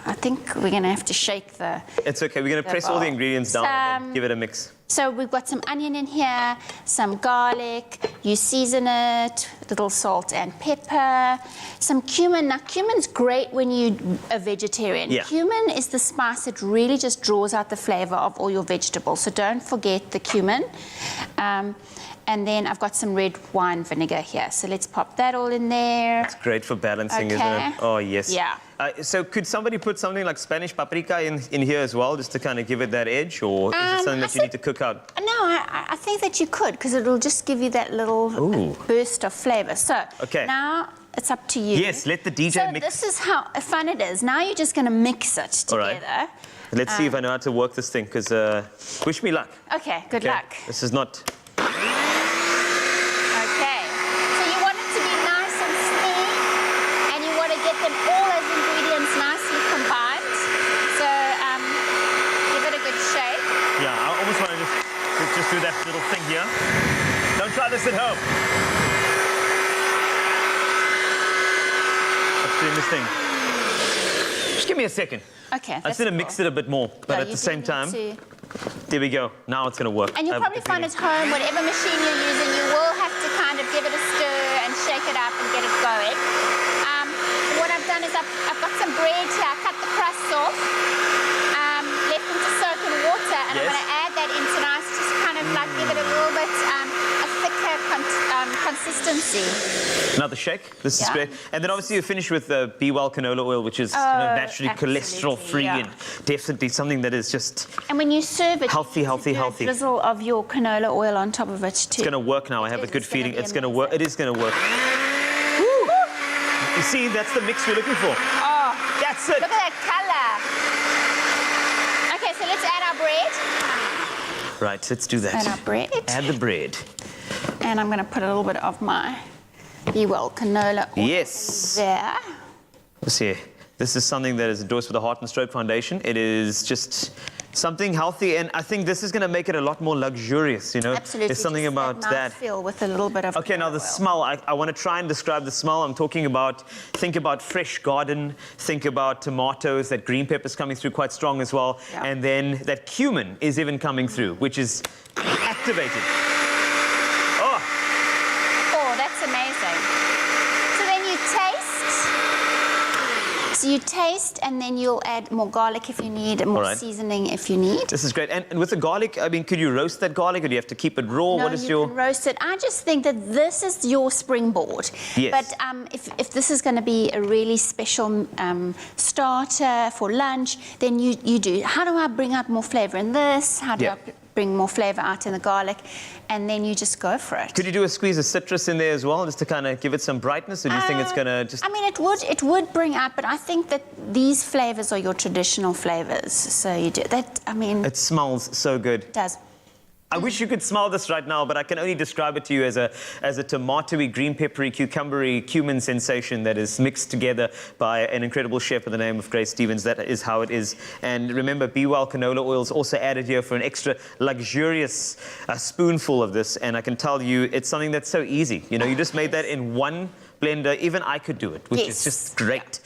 I think we're going to have to shake the... It's okay, we're going to press all the ingredients down and then give it a mix. So we've got some onion in here, some garlic, you season it, a little salt and pepper, some cumin. Now, cumin's great when you're a vegetarian. Yeah. Cumin is the spice that really just draws out the flavor of all your vegetables, so don't forget the cumin. And then I've got some red wine vinegar here, so let's pop that all in there. It's great for balancing, Okay. isn't it? Oh, yes. Yeah. So could somebody put something like Spanish paprika in here as well, just to kind of give it that edge, or is it something that you need to cook out? No, I think that you could, because it'll just give you that little burst of flavor. So now it's up to you. Yes, let the DJ mix. So this is how fun it is. Now you're just going to mix it All together. right. Let's see if I know how to work this thing, because wish me luck. Okay, good luck. This is not... Okay. So you want it to be nice and smooth, and you want to get them all as ingredients nicely combined. So give it a good shake. Yeah, I almost want to just do that little thing here. Don't try this at home. Let's do this thing. Just give me a second. Okay. I just need to mix it a bit more, but at the same time, there we go. Now it's going to work. And you'll probably find at home, whatever machine you're using, you will have to kind of give it a stir and shake it up and get it going. What I've done is I've got some bread here. I cut the crust off, left them to soak in water, and I'm going to add that in tonight, just kind of like give it a little bit a thicker consistency. Another shake. This is great. And then obviously you finish with Be Well canola oil, which is naturally cholesterol-free and definitely something that is just And when you serve it, healthy. a drizzle of your canola oil on top of it too. It's going to work now. I have a good feeling it's going to work. It is going to work. You see, that's the mix we're looking for. Oh, that's it. Look at that color. Okay, so let's add our bread. Right, let's do that. Add our bread. Add the bread. And I'm going to put a little bit of my Be Well canola oil there. Let's see. This is something that is endorsed with the Heart and Stroke Foundation. It is just something healthy, and I think this is going to make it a lot more luxurious, you know? Absolutely. There's something about that. Feel with a little bit of Okay, now the smell. I want to try and describe the smell. I'm talking about, think about fresh garden, think about tomatoes, that green pepper's coming through quite strong as well, and then that cumin is even coming through, which is activated. Oh, that's amazing. So then you taste. So you taste, and then you'll add more garlic if you need, more seasoning if you need. This is great. And with the garlic, I mean, could you roast that garlic, or do you have to keep it raw? No, What is you can roast it. I just think that this is your springboard. Yes. But if this is going to be a really special starter for lunch, then you do. How do I bring out more flavor in this? How do I bring more flavor out in the garlic? And then you just go for it. Could you do a squeeze of citrus in there as well, just to kind of give it some brightness, or do you think it's going to just... I mean, it would bring out, but I think that these flavors are your traditional flavors. So you do that, I mean... It smells so good. It does. I wish you could smell this right now, but I can only describe it to you as a tomatoey, green peppery, cucumbery, cumin sensation that is mixed together by an incredible chef by the name of Grace Stevens. That is how it is. And remember, Be Well canola oil is also added here for an extra luxurious spoonful of this. And I can tell you, it's something that's so easy. You know, you just made that in one blender. Even I could do it, which is just great.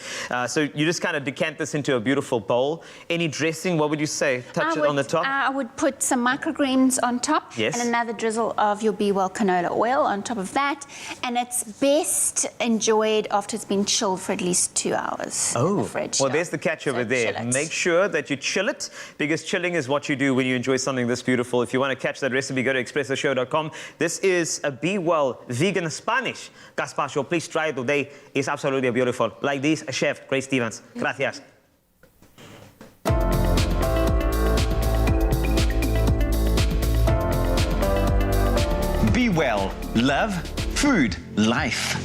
So you just kind of decant this into a beautiful bowl. Any dressing, what would you say? Touch it on the top? I would put some microgreens on top. Yes. And another drizzle of your Be Well canola oil on top of that. And it's best enjoyed after it's been chilled for at least 2 hours in the fridge. Well, there's the catch over there. Make sure that you chill it, because chilling is what you do when you enjoy something this beautiful. If you want to catch that recipe, go to expressoshow.com. This is a Be Well vegan Spanish gazpacho. Please try it today. It's absolutely beautiful. Like this, Chef Grace Stevens. Gracias. Be Well. Love, food, life.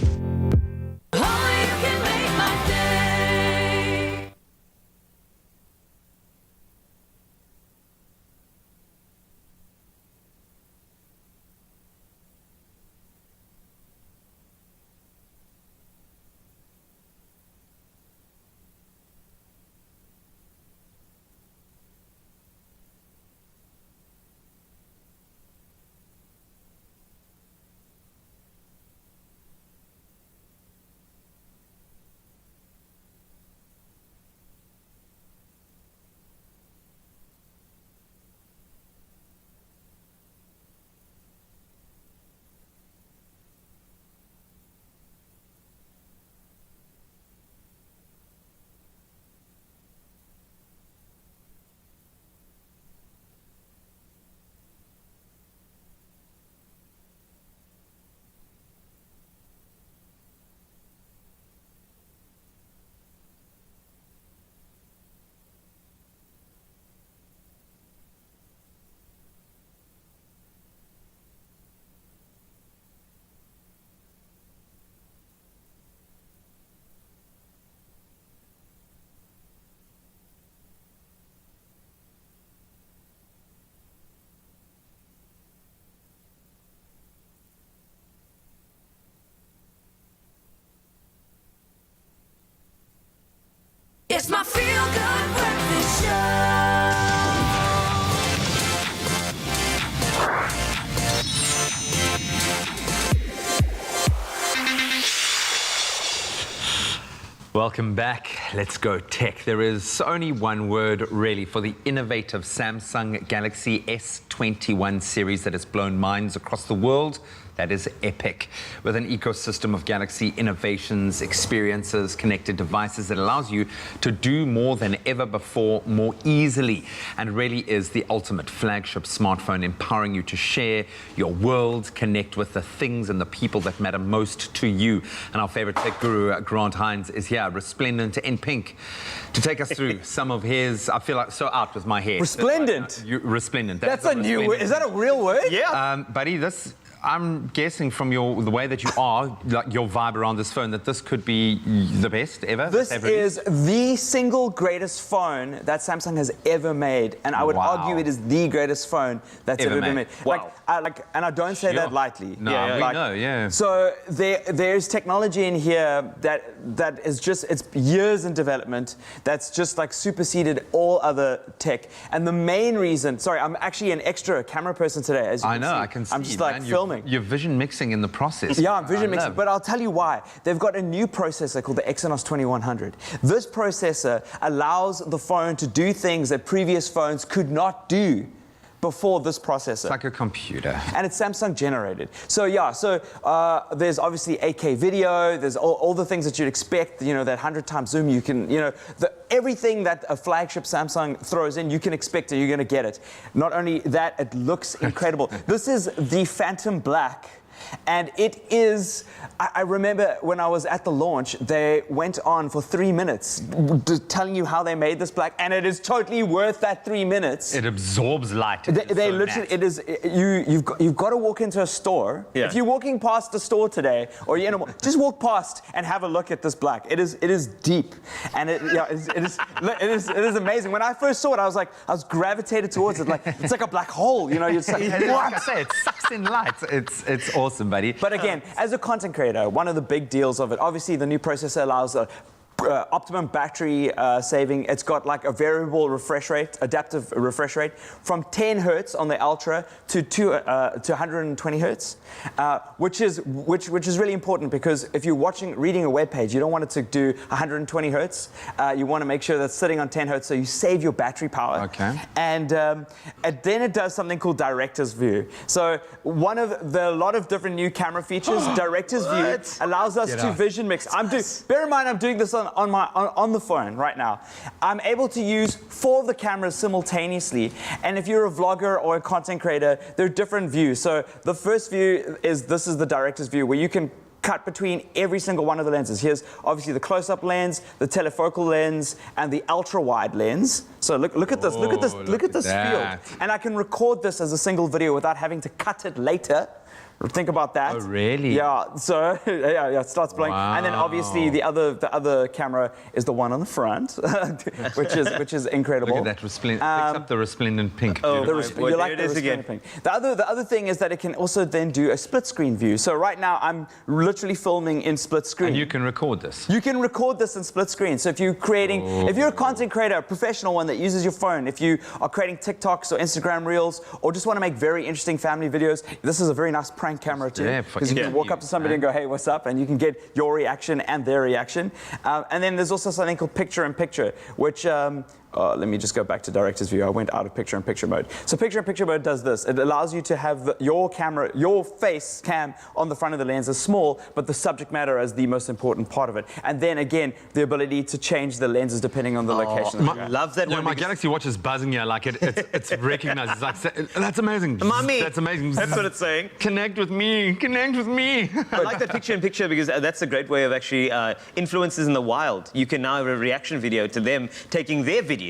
It's my feel-good breakfast Welcome back. Let's go tech. There is only one word really for the innovative Samsung Galaxy S21 series that has blown minds across the world. That is epic. With an ecosystem of Galaxy innovations, experiences, connected devices that allows you to do more than ever before, more easily, and really is the ultimate flagship smartphone, empowering you to share your world, connect with the things and the people that matter most to you. And our favorite tech guru, Grant Hines, is here, resplendent in pink, to take us through some of his, I feel like so out with my hair. Resplendent? Resplendent. That's a new word. Is that a real word? Yeah. Buddy, this... I'm guessing from the way that you are, like your vibe around this phone, that this could be the best ever. This is the single greatest phone that Samsung has ever made, and I would argue it is the greatest phone that's ever been made. Wow. And I don't say that lightly. No, we know, yeah. So there's technology in here that is just, it's years in development, that's just like superseded all other tech. And the main reason, sorry, I'm actually an extra camera person today, as you can see. I can see. I'm just like filming. You're vision mixing in the process. Yeah, I'm vision mixing, but I'll tell you why. They've got a new processor called the Exynos 2100. This processor allows the phone to do things that previous phones could not do before this processor. It's like a computer. And it's Samsung generated. So yeah, there's obviously 8K video, there's all the things that you'd expect, you know, that 100 times zoom, you can, you know, everything that a flagship Samsung throws in, you can expect it, you're gonna get it. Not only that, it looks incredible. This is the Phantom Black. And it is, I remember when I was at the launch, they went on for 3 minutes telling you how they made this black, and it is totally worth that 3 minutes. It absorbs light. They literally, it is, you've got to walk into a store. Yeah. If you're walking past the store today, or you know, just walk past and have a look at this black. It is deep, and it is amazing. When I first saw it, I was gravitated towards it, like it's like a black hole, you know. You're like, like I say, it sucks in light. It's awesome, buddy. But again, as a content creator, one of the big deals of it, obviously the new processor allows optimum battery saving. It's got like a variable refresh rate, adaptive refresh rate, from 10 hertz on the Ultra to 120 hertz, which is really important, because if you're reading a web page, you don't want it to do 120 hertz. You want to make sure that's sitting on 10 hertz, so you save your battery power. Okay. And then it does something called Director's View. So one of the lot of different new camera features, Director's View allows us to vision mix. Bear in mind, I'm doing this on the phone right now. I'm able to use 4 of the cameras simultaneously, and if you're a vlogger or a content creator, there are different views. So the first view is the director's view, where you can cut between every single one of the lenses. Here's obviously the close-up lens, the telefocal lens, and the ultra-wide lens. So look at this, look at this field. And I can record this as a single video without having to cut it later. Think about that. Oh, really? Yeah. So it starts blowing, and then obviously the other camera is the one on the front, which is incredible. Look at that resplendent. Picks up the resplendent pink. Oh, you like the resplendent pink. The other thing is that it can also then do a split screen view. So right now I'm literally filming in split screen. And you can record this. You can record this in split screen. So if you're if you're a content creator, a professional one that uses your phone, if you are creating TikToks or Instagram Reels, or just want to make very interesting family videos, this is a very nice prank camera too, because you can walk up to somebody and go, hey, what's up, and you can get your reaction and their reaction. And then there's also something called picture-in-picture, which let me just go back to director's view. I went out of picture-in-picture mode. So picture-in-picture mode does this. It allows you to have your camera, your face cam on the front of the lens is small, but the subject matter is the most important part of it. And then again, the ability to change the lenses depending on the location. Love that. My Galaxy Watch is buzzing here, like it's recognized. It's like, that's amazing. Mommy. That's amazing. That's what it's saying. Connect with me. Connect with me. I like that picture-in-picture, because that's a great way of actually influencers in the wild. You can now have a reaction video to them taking their video.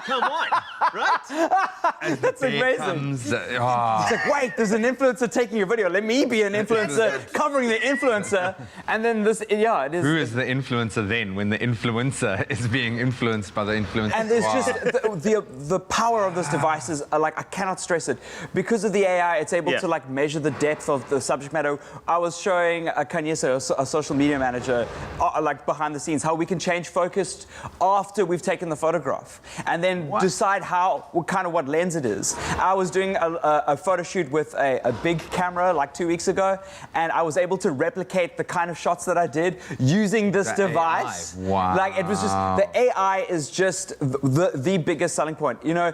Come on, right? That's amazing. It's like, wait, there's an influencer taking your video. Let me be an influencer covering the influencer. And then this, it is. Who is the influencer then, when the influencer is being influenced by the influencer? And there's just the power of this device is like, I cannot stress it. Because of the AI, it's able to like measure the depth of the subject matter. I was showing Conscientious, a social media manager, like behind the scenes, how we can change focus after we've taken the photograph, and then decide what lens it is. I was doing a photo shoot with a big camera like 2 weeks ago, and I was able to replicate the kind of shots that I did using this device. AI. Wow. Like, it was just, the AI is just the biggest selling point. You know,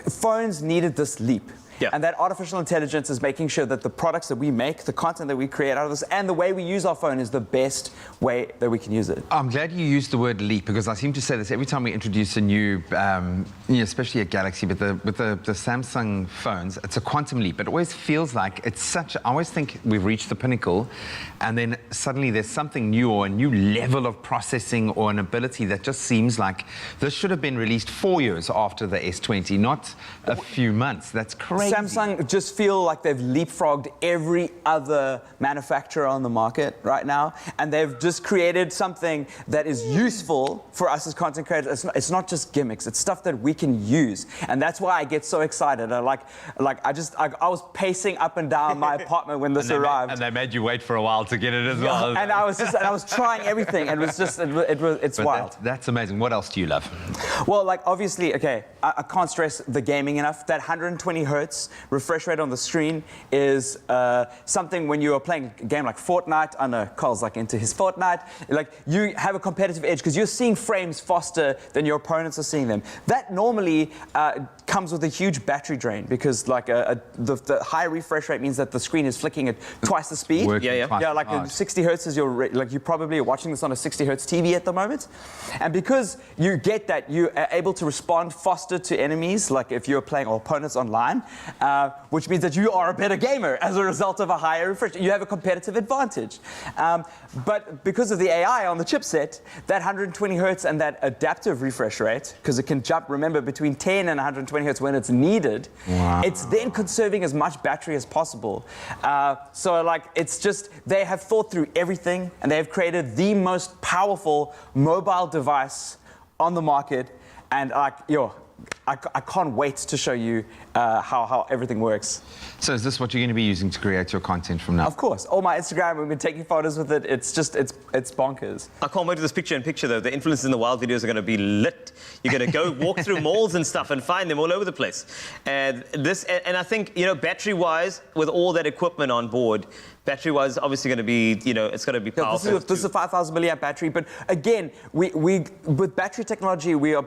phones needed this leap. Yeah. And that artificial intelligence is making sure that the products that we make, the content that we create out of this, and the way we use our phone is the best way that we can use it. I'm glad you used the word leap, because I seem to say this every time we introduce a new, especially a Galaxy, but with the Samsung phones, it's a quantum leap. It always feels like it's such, I always think we've reached the pinnacle, and then suddenly there's something new, or a new level of processing, or an ability that just seems like this should have been released 4 years after the S20, not a few months. That's crazy. Samsung just feel like they've leapfrogged every other manufacturer on the market right now, and they've just created something that is useful for us as content creators. It's not just gimmicks, it's stuff that we can use, and that's why I get so excited. I was pacing up and down my apartment when this arrived. And they made you wait for a while to get it as well. And I was trying everything, and it's wild. That's amazing. What else do you love? Well, like, obviously, okay, I can't stress the gaming enough. That 120 hertz refresh rate on the screen is something when you are playing a game like Fortnite. I know Carl's like into his Fortnite. Like, you have a competitive edge because you're seeing frames faster than your opponents are seeing them. That normally comes with a huge battery drain, because like the high refresh rate means that the screen is flicking at twice the speed. Like 60 hertz is like you probably are watching this on a 60 hertz TV at the moment, and because you get that, you are able to respond faster to enemies, like if you're playing opponents online. Which means that you are a better gamer as a result of a higher refresh. You have a competitive advantage. But because of the AI on the chipset, that 120 hertz and that adaptive refresh rate, because it can jump, remember, between 10 and 120 hertz when it's needed, it's then conserving as much battery as possible. So like, it's just, they have thought through everything, and they have created the most powerful mobile device on the market. And like, I can't wait to show you how everything works. So is this what you're going to be using to create your content from now? Of course. All my Instagram, we've been taking photos with it. It's bonkers. I can't wait for this picture though. The Influencers in the Wild videos are going to be lit. You're going to go walk through malls and stuff and find them all over the place. And I think, you know, battery-wise, with all that equipment on board, battery-wise, obviously going to be, you know, it's going to be powerful. Yeah, this is a 5,000 milliamp battery, but again, we with battery technology, we're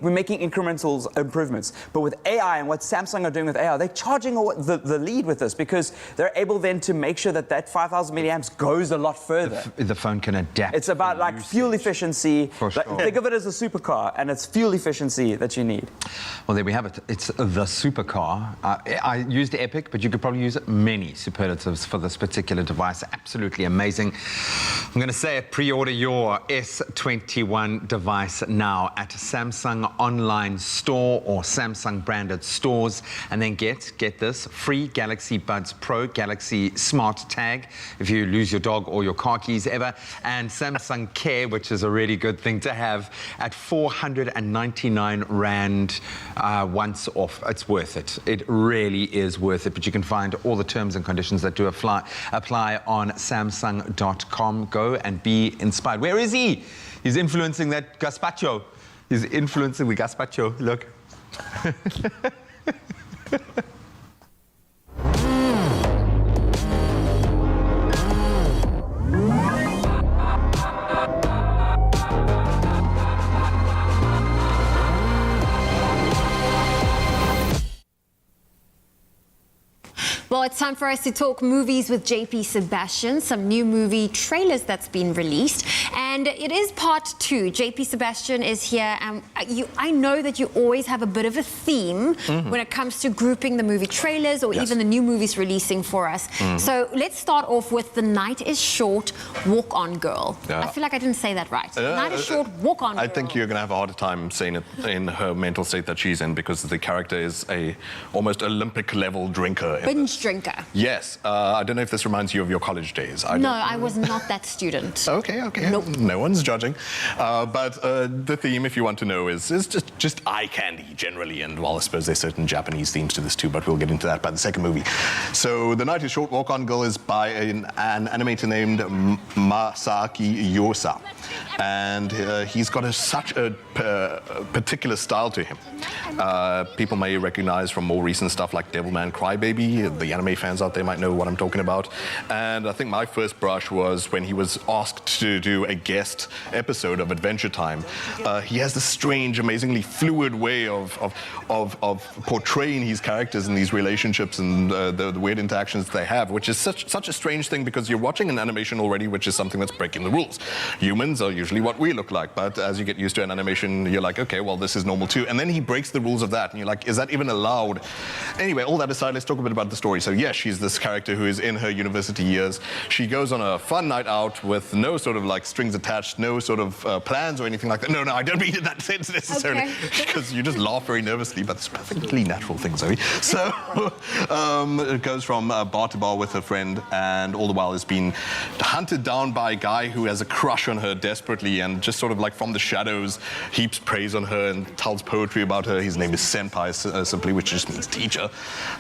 making incremental improvements. But with AI and what Samsung are doing with AI, they're charging the lead with this because they're able then to make sure that 5,000 milliamps goes a lot further. The phone can adapt. It's about like fuel efficiency. For sure. Think of it as a supercar, and it's fuel efficiency that you need. Well, there we have it. It's the supercar. I used Epic, but you could probably use many superlatives for this particular device. Absolutely amazing. I'm going to say it, pre-order your S21 device now at Samsung online store or Samsung branded stores, and then get this free Galaxy Buds Pro Galaxy Smart Tag if you lose your dog or your car keys ever, and Samsung Care, which is a really good thing to have, at 499 Rand once off. It's worth it. It really is worth it, but you can find all the terms and conditions that do apply on Samsung.com. Go and be inspired. Where is he? He's influencing that gazpacho. He's influencing the gazpacho. Look. Well, it's time for us to talk movies with JP Sebastian, some new movie trailers that's been released. And it is part 2. JP Sebastian is here, and I know that you always have a bit of a theme when it comes to grouping the movie trailers or even the new movies releasing for us. So let's start off with The Night is Short, Walk On Girl. I feel like I didn't say that right. The Night is Short, Walk On Girl. I think you're going to have a harder time saying it in her mental state that she's in, because the character is a almost Olympic level drinker. Binge drinker. Yes. I don't know if this reminds you of your college days. No, I was not that student. Okay. Nope. No one's judging. But the theme, if you want to know, is just eye candy generally. And well, I suppose there's certain Japanese themes to this too, but we'll get into that by the second movie. So The Night is Short, Walk On Girl is by an animator named Masaki Yosa. And he's got such a particular style to him. People may recognize from more recent stuff like Devilman Crybaby. The anime fans out there might know what I'm talking about. And I think my first brush was when he was asked to do a guest episode of Adventure Time. He has this strange, amazingly fluid way of portraying his characters and these relationships and the weird interactions they have, which is such a strange thing, because you're watching an animation already, which is something that's breaking the rules. Humans are usually what we look like, but as you get used to an animation, you're like, okay, well, this is normal too. And then he breaks the rules of that, and you're like, is that even allowed? Anyway, all that aside, let's talk a bit about the story. So yes, she's this character who is in her university years. She goes on a fun night out with no sort of like strings attached, no sort of plans or anything like that. No, I don't mean it in that sense necessarily, because you just laugh very nervously, but it's a perfectly natural thing, Zoe. So it goes from bar to bar with her friend, and all the while is being hunted down by a guy who has a crush on her desperately, and just sort of like from the shadows heaps praise on her and tells poetry about her. His name is Senpai, simply, which just means teacher.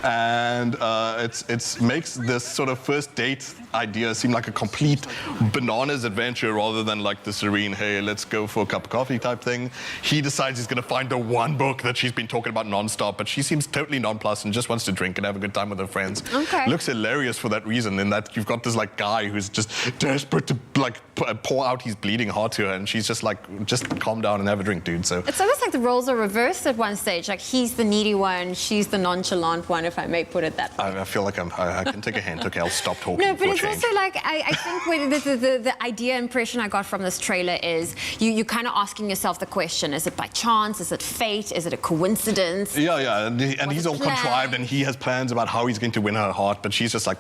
And it makes this sort of first date idea seem like a complete bananas adventure rather than like the serene, hey, let's go for a cup of coffee type thing. He decides he's going to find the one book that she's been talking about nonstop, but she seems totally nonplussed and just wants to drink and have a good time with her friends. Okay. Looks hilarious for that reason, in that you've got this like guy who's just desperate to like pour out his bleeding heart to her, and she's just like, just calm down and have a drink, dude. So it's almost like the roles are reversed at one stage. Like he's the needy one, she's the nonchalant one, if I may put it that way. I feel like I can take a hint. Okay, I'll stop talking. No, but it's also like, I think the idea impression I got from this trailer is you're kind of asking yourself the question, is it by chance? Is it fate? Is it a coincidence? Yeah, and he's all contrived, and he has plans about how he's going to win her heart, but she's just like,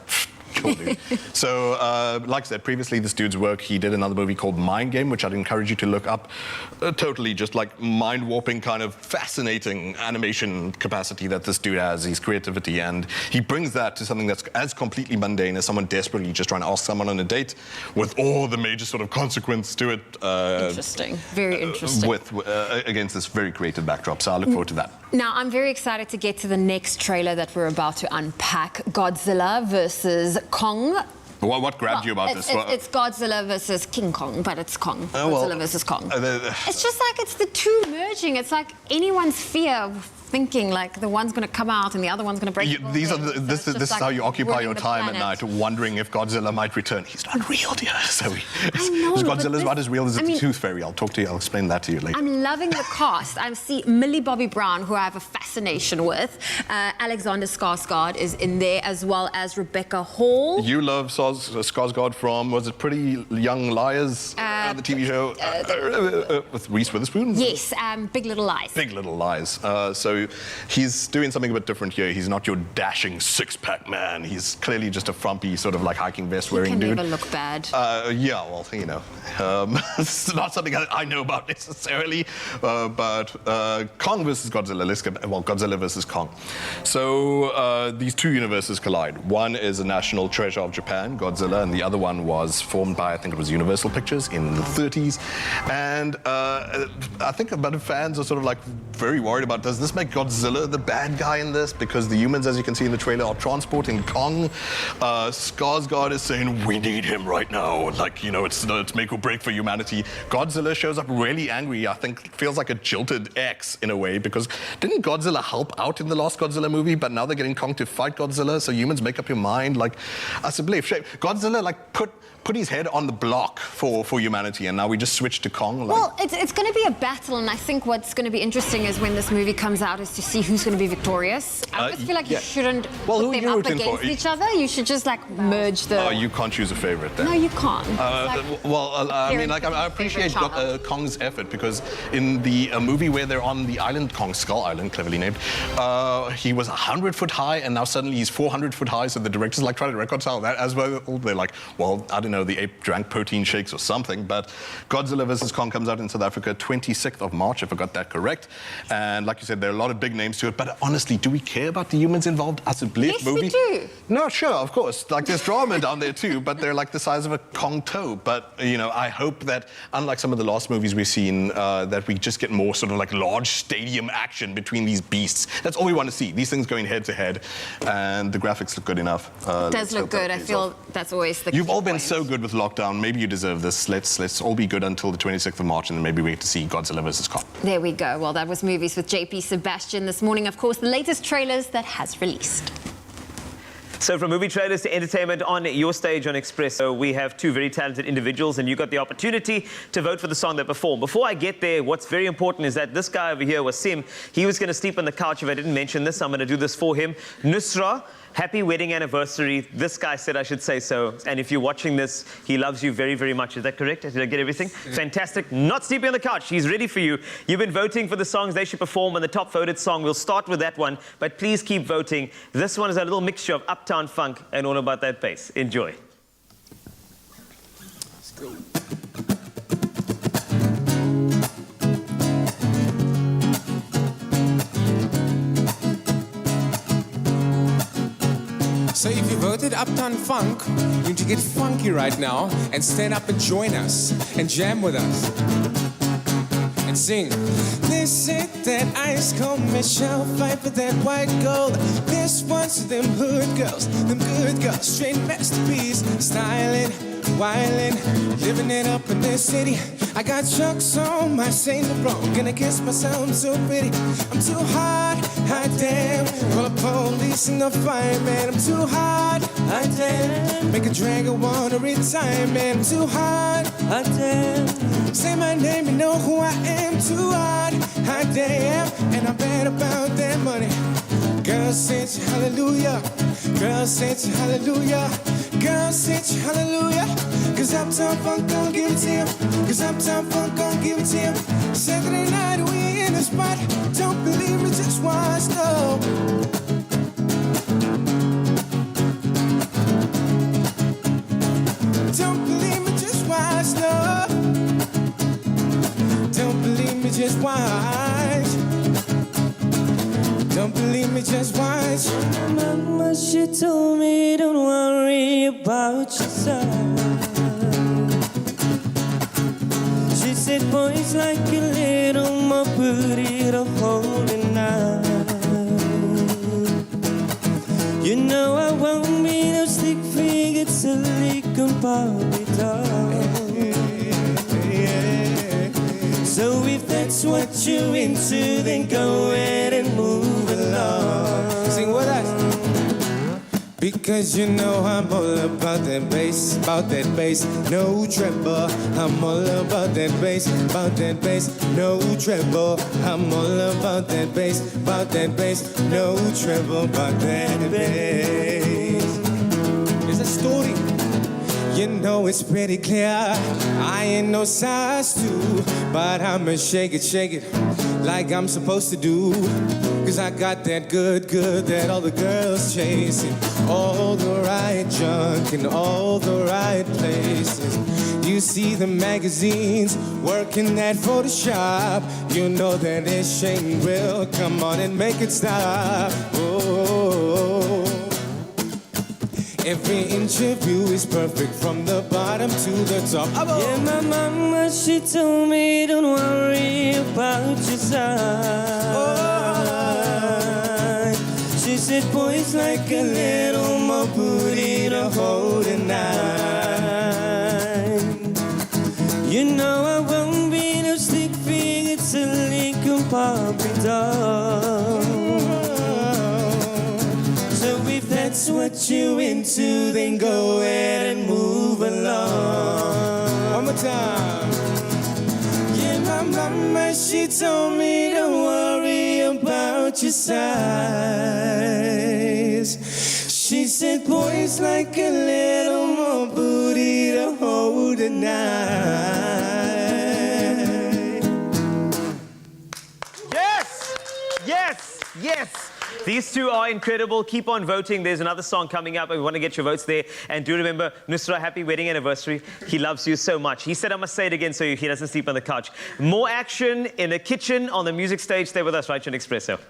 cool, dude. So, like I said, previously this dude's work, he did another movie called Mind Game, which I'd encourage you to look up. Totally just like mind-warping, kind of fascinating animation capacity that this dude has, his creativity, and he brings that to something that's as completely mundane as someone desperately just trying to ask someone on a date with all the major sort of consequence to it. Interesting. Very interesting. Against this very creative backdrop, so I look forward to that. Now, I'm very excited to get to the next trailer that we're about to unpack, Godzilla versus Kong. What grabbed you about this? It's Godzilla versus King Kong, but it's Kong. Godzilla versus Kong. It's just like it's the two merging. It's like anyone's fear of thinking like the one's going to come out and the other one's going to break. This is how you occupy your time at night, wondering if Godzilla might return. He's not real, dear. So Godzilla's not as real as the Tooth Fairy. I'll explain that to you later. I'm loving the cast. I see Millie Bobby Brown, who I have a fascination with. Alexander Skarsgård is in there, as well as Rebecca Hall. You love Skarsgård from, was it Pretty Young Liars, the TV show with Reese Witherspoon? Yes, Big Little Lies. Big Little Lies. So he's doing something a bit different here. He's not your dashing six-pack man. He's clearly just a frumpy sort of like hiking vest wearing dude. He can never look bad. Yeah, well, you know, it's not something I know about necessarily. But Kong versus Godzilla. Godzilla versus Kong. So these two universes collide. One is a national treasure of Japan, Godzilla, and the other one was formed by, I think it was Universal Pictures in the 30s. And I think a bunch of fans are sort of like very worried about, does this make Godzilla the bad guy in this? Because the humans, as you can see in the trailer, are transporting Kong. Skarsgård is saying, we need him right now. Like, you know, it's make or break for humanity. Godzilla shows up really angry. I think feels like a jilted ex in a way, because didn't Godzilla help out in the last Godzilla movie? But now they're getting Kong to fight Godzilla, so humans make up your mind. Like, I believe Godzilla like put his head on the block for humanity, and now we just switch to Kong. Like. Well, it's going to be a battle, and I think what's going to be interesting is when this movie comes out is to see who's going to be victorious. I just feel like you shouldn't put them up against each other. You should just like merge the... you can't choose a favorite then. No, you can't. I mean, like, I appreciate Kong's effort, because in the movie where they're on the island, Kong Skull Island, cleverly named, he was 100 foot high, and now suddenly he's 400 foot high, so the director's like trying to reconcile that as well. They're like, well, I don't know, the ape drank protein shakes or something, but Godzilla vs. Kong comes out in South Africa 26th of March, if I got that correct. And like you said, there are a lot of big names to it, but honestly, do we care about the humans involved as a blip movie? Yes, we do. No, sure, of course. Like, there's drama down there too, but they're like the size of a Kong toe. But, you know, I hope that, unlike some of the last movies we've seen, that we just get more sort of like large stadium action between these beasts. That's all we want to see. These things going head to head, and the graphics look good enough. It does look good. I feel that's always the key You've all been point. so good with lockdown. Maybe you deserve this. Let's all be good until the 26th of March, and then maybe we get to see Godzilla vs. Kong. There we go. Well, that was Movies with JP Sebastian this morning. Of course, the latest trailers that has released. So from movie trailers to entertainment on your stage on Expresso, we have two very talented individuals, and you got the opportunity to vote for the song they perform. Before I get there, what's very important is that this guy over here, Wasim, he was going to sleep on the couch if I didn't mention this. I'm going to do this for him. Nusra, happy wedding anniversary. This guy said I should say so. And if you're watching this, he loves you very, very much. Is that correct? Did I get everything? Fantastic. Not sleeping on the couch. He's ready for you. You've been voting for the songs they should perform, and the top voted song, we'll start with that one. But please keep voting. This one is a little mixture of Uptown Funk and All About That Bass. Enjoy. Let's go. So if you voted Uptown Funk, you need to get funky right now and stand up and join us and jam with us and sing. This ain't that ice cold Michelle, fight for that white gold. This one's them hood girls, them good girls, straight masterpiece, styling, wildin', living it up in this city. I got Chucks on my Saint Laurent, gonna kiss myself, I'm so pretty. I'm too hot damn. Call the police and the fireman. I'm too hot damn. Make a dragon wanna retire, man. I'm too hot damn. Say my name, you know who I am. Too hot damn. And I bet about that money. Girls say hallelujah. Girls say hallelujah. Girls say hallelujah. Cause Uptown Funk gon' give it to you. Cause Uptown Funk gon' give it to you. Saturday night we in the spot. Don't believe me, just watch, no. watch. Don't believe me, just watch. Mama, she told me don't worry about yourself. She said, boys like a little more pretty to hold it now. You know I won't be no stick-fingered silicone Barbie doll. So if that's what you're into, then go ahead and move along. Sing with us. Because you know I'm all about that bass, no treble. I'm all about that bass, no treble. I'm all about that bass, no treble, about that bass. It's a story. You know it's pretty clear, I ain't no size 2, but I'ma shake it like I'm supposed to do. Cause I got that good that all the girls chasing. All the right junk in all the right places. You see the magazines working at Photoshop. You know that this ain't real, come on and make it stop. Oh. Every inch of you is perfect from the bottom to the top. Yeah, my mama, she told me don't worry about your size. She said, boys like a little more booty to hold tonight. You know I won't be no stick-fingered silicone Barbie doll. That's what you into, then go ahead and move along. One more time. Yeah, my mama, she told me don't worry about your size. She said, boys like a little more booty to hold tonight. Yes! Yes! Yes! These two are incredible. Keep on voting. There's another song coming up. We want to get your votes there. And do remember, Nusra, happy wedding anniversary. He loves you so much. He said I must say it again so he doesn't sleep on the couch. More action in the kitchen, on the music stage. Stay with us right here on Expresso.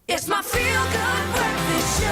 It's my feel-good breakfast show.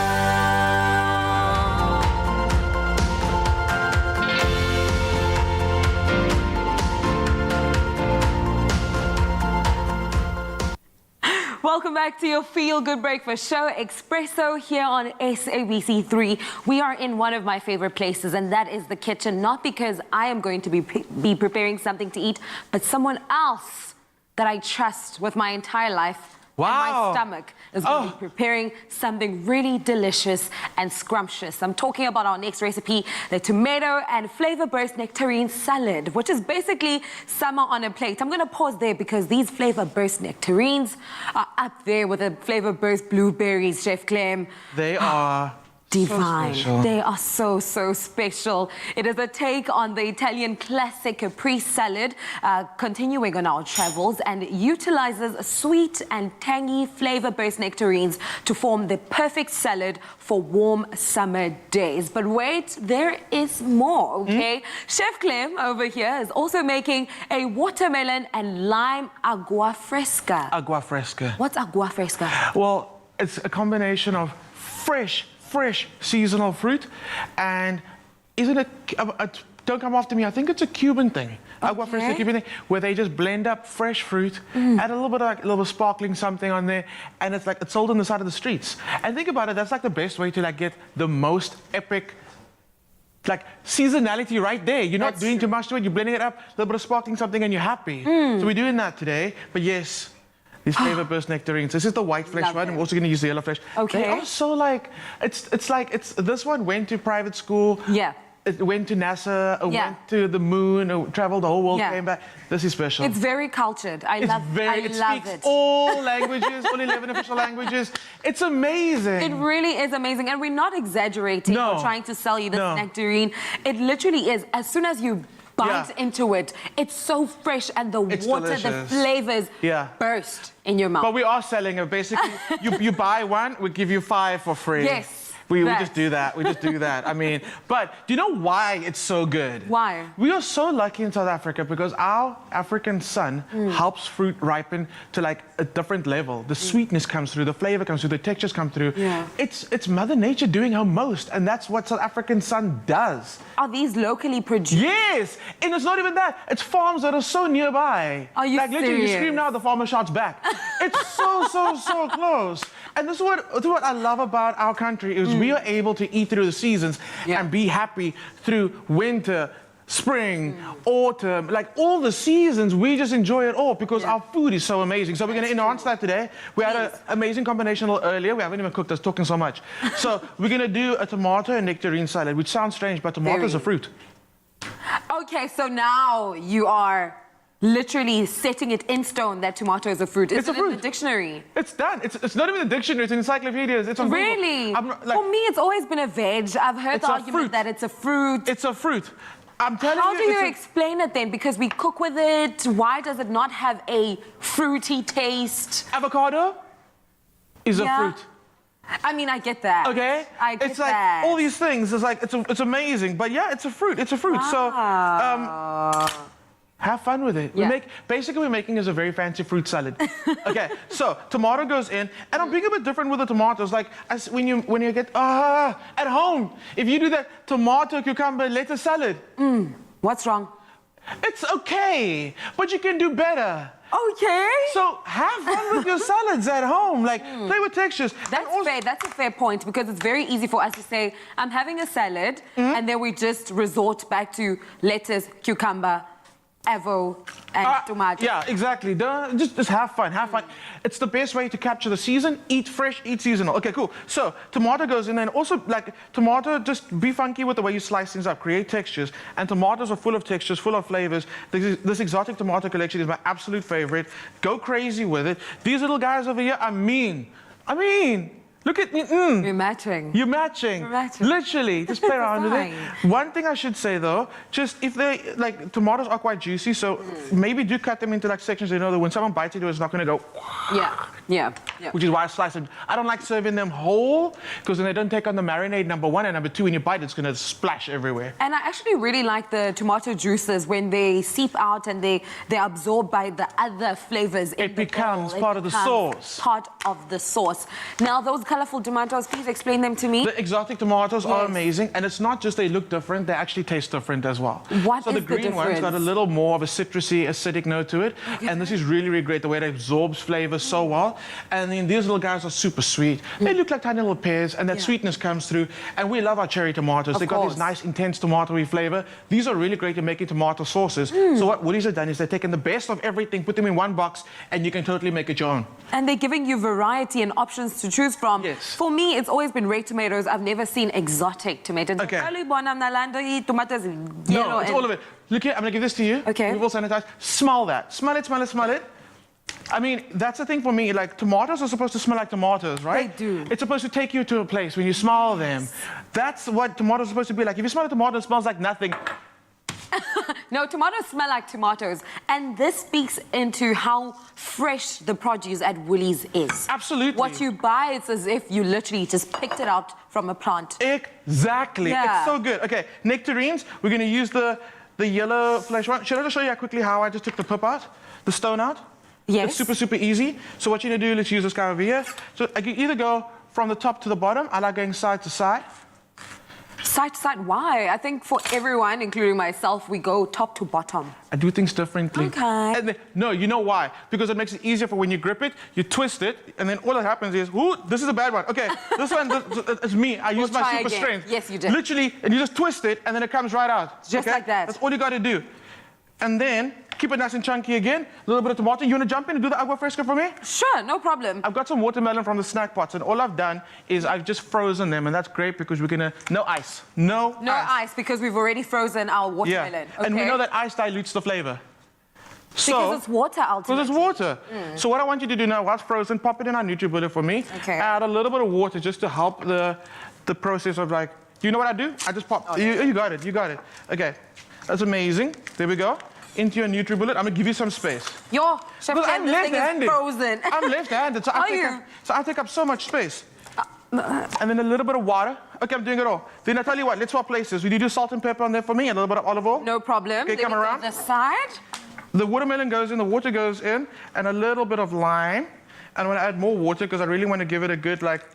Welcome back to your Feel Good Breakfast show, Expresso, here on SABC3. We are in one of my favorite places, and that is the kitchen. Not because I am going to be preparing something to eat, but someone else that I trust with my entire life. Wow. And my stomach is going to be preparing something really delicious and scrumptious. I'm talking about our next recipe, the tomato and flavor burst nectarine salad, which is basically summer on a plate. I'm going to pause there because these flavor burst nectarines are up there with the flavor burst blueberries, Chef Clem. They are divine. special. They are so, so special. It is a take on the Italian classic Capri salad, continuing on our travels, and it utilizes sweet and tangy flavor-based nectarines to form the perfect salad for warm summer days. But wait, there is more, okay? Chef Clem over here is also making a watermelon and lime agua fresca. Agua fresca. What's agua fresca? Well, it's a combination of fresh seasonal fruit, and isn't it, don't come after me, I think it's a Cuban thing. Agua fresca Cuban thing, where they just blend up fresh fruit, add a little bit of a little sparkling something on there, and it's like it's sold on the side of the streets. And think about it, that's like the best way to like get the most epic like seasonality right there. You're not doing too much to it, you're blending it up, a little bit of sparkling something, and you're happy. So we're doing that today, but yes, these flavor-burst nectarines. This is the white flesh one. I'm also going to use the yellow flesh. Okay. They are so like, it's this one went to private school. Yeah. It went to NASA, went to the moon, traveled the whole world, came back. This is special. It's very cultured. I love speaks it. all languages, all 11 official languages. It's amazing. It really is amazing. And we're not exaggerating or trying to sell you this nectarine. It literally is. As soon as you bite into it, it's so fresh, and the water, delicious. the flavors burst in your mouth. But we are selling it. Basically, you buy one, we give you 5 for free. Yes. We just do that. We just do that. I mean, but do you know why it's so good? Why? We are so lucky in South Africa because our African sun helps fruit ripen to like a different level. The sweetness comes through, the flavor comes through, the textures come through. Yeah. It's Mother Nature doing her most, and that's what South African sun does. Are these locally produced? Yes, and it's not even that. It's farms that are so nearby. Are you like literally, you serious? scream now, the farmer shouts back. It's so close. And this is what I love about our country is we are able to eat through the seasons and be happy through winter, spring, autumn, like all the seasons. We just enjoy it all because our food is so amazing. So we're going to enhance that today. We had an amazing combination a little earlier. We haven't even cooked. I was talking so much. So we're going to do a tomato and nectarine salad, which sounds strange, but tomato is a fruit. Okay, so now you are literally setting it in stone that tomato is a fruit. It's a fruit. In the dictionary? It's done. It's not even a dictionary. It's in encyclopedias. It's on really? Google. For me, it's always been a veg. I've heard the argument that it's a fruit. It's a fruit. I'm telling you. How do you explain it then? Because we cook with it. Why does it not have a fruity taste? Avocado is a fruit. I mean, I get that. Okay? I get it's like that. all these things. It's like it's amazing. But yeah, it's a fruit. It's a fruit. Wow. So have fun with it. Basically, we're making is a very fancy fruit salad. Okay, so tomato goes in, and I'm being a bit different with the tomatoes. Like when you get at home, if you do that tomato, cucumber, lettuce salad. What's wrong? It's okay, but you can do better. Okay. So have fun with your salads at home. Like play with textures. That's fair. That's a fair point because it's very easy for us to say, I'm having a salad, and then we just resort back to lettuce, cucumber, avo, and tomato. Yeah, exactly. Just have fun. Have fun. It's the best way to capture the season. Eat fresh, eat seasonal. Okay, cool. So tomato goes in, and also like tomato, just be funky with the way you slice things up, create textures. And tomatoes are full of textures, full of flavors. This exotic tomato collection is my absolute favorite. Go crazy with it. These little guys over here, I mean. Look at me. You're matching. You're matching. Literally, just play around with it. One thing I should say though, just if they like tomatoes are quite juicy, so maybe do cut them into like sections. You know that when someone bites into it, it's not going to go. Yeah. Which is why I slice them. I don't like serving them whole because then they don't take on the marinade. Number one, and number two, when you bite, it's going to splash everywhere. And I actually really like the tomato juices when they seep out and they're absorbed by the other flavors. It becomes part of the sauce. Part of the sauce. Now those colorful tomatoes, please explain them to me. The exotic tomatoes are amazing, and it's not just they look different, they actually taste different as well. What so is the green difference? one's got a little more of a citrusy, acidic note to it, and this is really, really great, the way it absorbs flavor so well. And then these little guys are super sweet. They look like tiny little pears, and that sweetness comes through, and we love our cherry tomatoes. They've got this nice, intense tomatoey flavor. These are really great at making tomato sauces. So what Woolies have done is they've taken the best of everything, put them in one box, and you can totally make it your own. And they're giving you variety and options to choose from. Yes. For me, it's always been red tomatoes. I've never seen exotic tomatoes. Okay. No, it's all of it. Look here, I'm gonna give this to you. Okay. We've all sanitized. Smell that. Smell it, smell it, smell it. I mean, that's the thing for me. Like, tomatoes are supposed to smell like tomatoes, right? They do. It's supposed to take you to a place when you smell them. That's what tomatoes are supposed to be like. If you smell a tomato, it smells like nothing. No, tomatoes smell like tomatoes. And this speaks into how fresh the produce at Woolies is. Absolutely. What you buy, it's as if you literally just picked it out from a plant. Exactly. Yeah. It's so good. Okay, nectarines. We're going to use the yellow flesh one. Should I just show you quickly how I just took the pip out? The stone out? Yes. It's super, super easy. So what you're going to do, let's use this guy over here. So I can either go from the top to the bottom. I like going side to side. Side to side, why? I think for everyone, including myself, we go top to bottom. I do things differently. Okay. And then, no, you know why? Because it makes it easier for when you grip it, you twist it, and then all that happens is, ooh, this is a bad one. Okay, this one, it's me. I use my super strength. Yes, you did. Literally, and you just twist it, and then it comes right out. Just like that. That's all you got to do. And then, keep it nice and chunky again. A little bit of tomato. You want to jump in and do the agua fresca for me? Sure, no problem. I've got some watermelon from the snack pots, and all I've done is I've just frozen them, and that's great because we're going to... No ice. No ice, because we've already frozen our watermelon. Yeah, Okay. and we know that ice dilutes the flavor. Because it's water, ultimately. Because it's water. So what I want you to do now, while it's frozen, pop it in our NutriBullet for me. Okay. Add a little bit of water just to help the process of like... You know what I do? I just pop... Oh, you got it. You got it. Okay. That's amazing. There we go. Into your NutriBullet. I'm going to give you some space. Yo, Chef Ken, this thing is frozen. I'm left-handed, so I take up so much space. And then a little bit of water. Okay, I'm doing it all. Then I tell you what, let's swap places. Will you do salt and pepper on there for me? A little bit of olive oil? No problem. Okay, come around. This side. The watermelon goes in, the water goes in, and a little bit of lime. And I'm going to add more water because I really want to give it a good, like,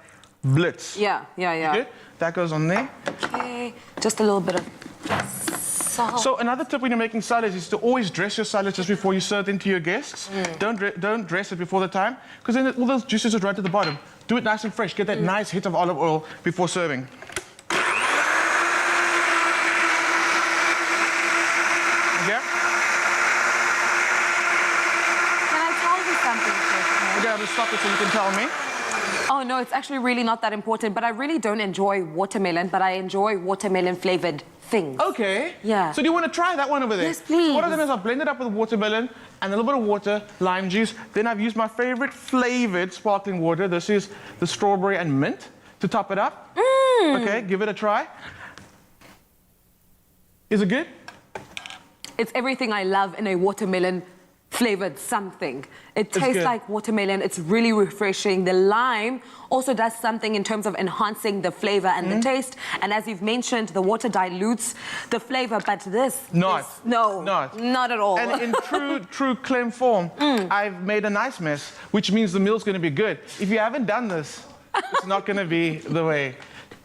blitz. Yeah. Okay, that goes on there. Okay, just a little bit of salt. So another tip when you're making salads is to always dress your salad just before you serve them to your guests. Don't dress it before the time, because then all those juices are right at the bottom. Do it nice and fresh. Get that nice hit of olive oil before serving. Okay? Can I tell you something, Chef? Okay, I'll just stop it so you can tell me. Oh, no, it's actually really not that important, but I really don't enjoy watermelon, but I enjoy watermelon-flavored things. Okay. Yeah. So do you want to try that one over there? Yes, please. What I've done is I've blended up with watermelon and a little bit of water, lime juice. Then I've used my favorite flavored sparkling water. This is the strawberry and mint to top it up. Okay, give it a try. Is it good? It's everything I love in a watermelon flavored something. It tastes good. like watermelon. It's really refreshing. The lime also does something in terms of enhancing the flavor and the taste. And as you've mentioned, the water dilutes the flavor, but this Not at all. And in true Clem form, I've made a nice mess, which means the meal's going to be good. If you haven't done this, it's not going to be the way.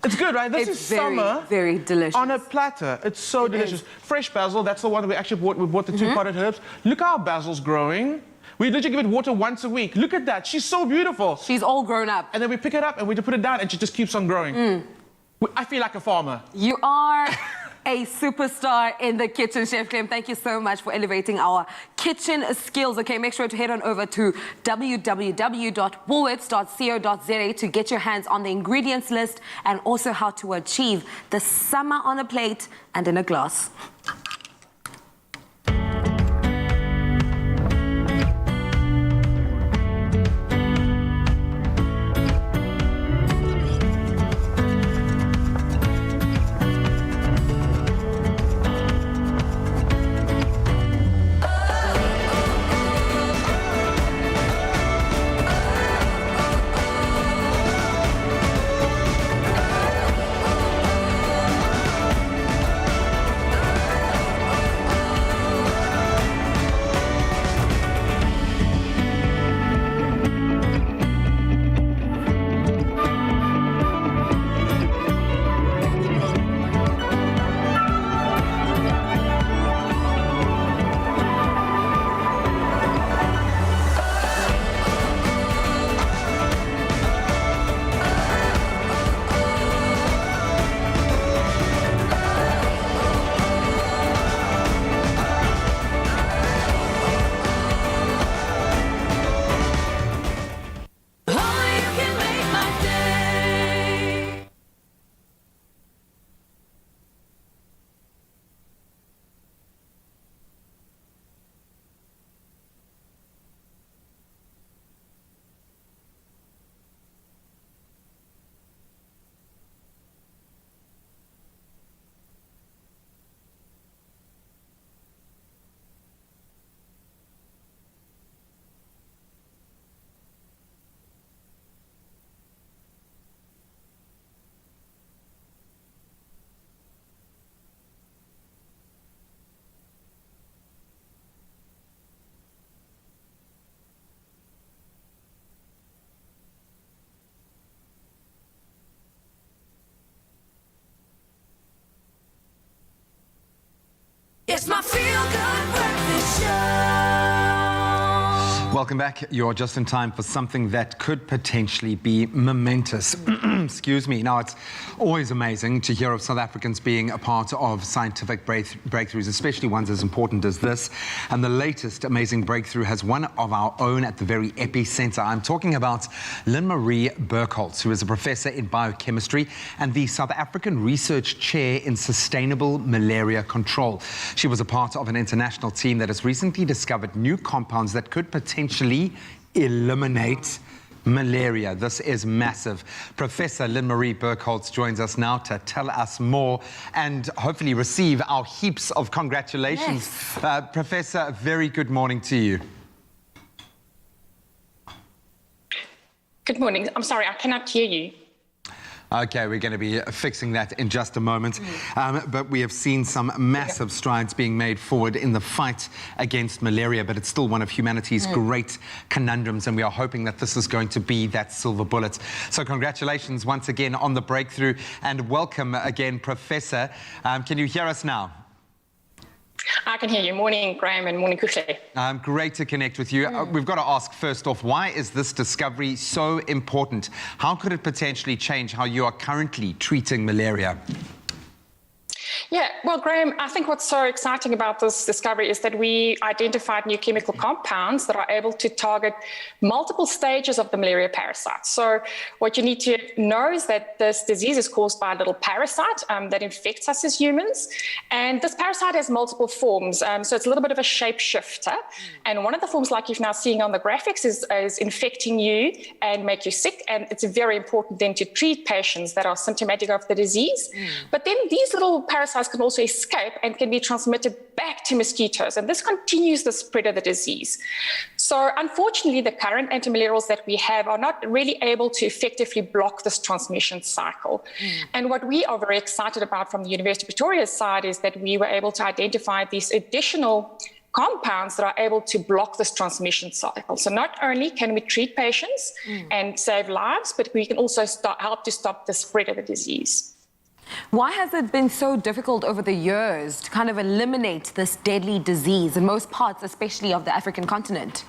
It's good, right? This is summer. Very delicious. On a platter. It's so delicious. Fresh basil, that's the one that we actually bought. We bought the two potted herbs. Look how basil's growing. We literally give it water once a week. Look at that. She's so beautiful. She's all grown up. And then we pick it up and we just put it down and she just keeps on growing. I feel like a farmer. You are a superstar in the kitchen, Chef Clem. Thank you so much for elevating our kitchen skills. Okay, make sure to head on over to www.woolworths.co.za to get your hands on the ingredients list and also how to achieve the summer on a plate and in a glass. Welcome back. You're just in time for something that could potentially be momentous. Excuse me. Now, it's always amazing to hear of South Africans being a part of scientific breakthroughs, especially ones as important as this. And the latest amazing breakthrough has one of our own at the very epicenter. I'm talking about Lynn Burkholtz, who is a professor in biochemistry and the South African Research Chair in Sustainable Malaria Control. She was a part of an international team that has recently discovered new compounds that could potentially eliminate malaria. This is massive. Professor Lynn Burkholtz joins us now to tell us more and hopefully receive our heaps of congratulations. Yes. Professor, a very good morning to you. Good morning. I'm sorry, I cannot hear you. Okay, we're going to be fixing that in just a moment. But we have seen some massive strides being made forward in the fight against malaria, but it's still one of humanity's great conundrums, and we are hoping that this is going to be that silver bullet. So congratulations once again on the breakthrough, and welcome again, Professor. Can you hear us now? I can hear you. Morning, Graham, and morning, Kushle. Great to connect with you. We've got to ask first off, why is this discovery so important? How could it potentially change how you are currently treating malaria? Yeah, well, Graham, I think what's so exciting about this discovery is that we identified new chemical compounds that are able to target multiple stages of the malaria parasite. So what you need to know is that this disease is caused by a little parasite that infects us as humans. And this parasite has multiple forms. So it's a little bit of a shapeshifter. And one of the forms, like you're now seeing on the graphics, is infecting you and make you sick. And it's very important then to treat patients that are symptomatic of the disease. But then these little parasites can also escape and can be transmitted back to mosquitoes, and this continues the spread of the disease. So unfortunately, the current antimalarials that we have are not really able to effectively block this transmission cycle. And what we are very excited about from the University of Pretoria's side is that we were able to identify these additional compounds that are able to block this transmission cycle. So not only can we treat patients and save lives, but we can also help to stop the spread of the disease. Why has it been so difficult over the years to kind of eliminate this deadly disease in most parts, especially of the African continent?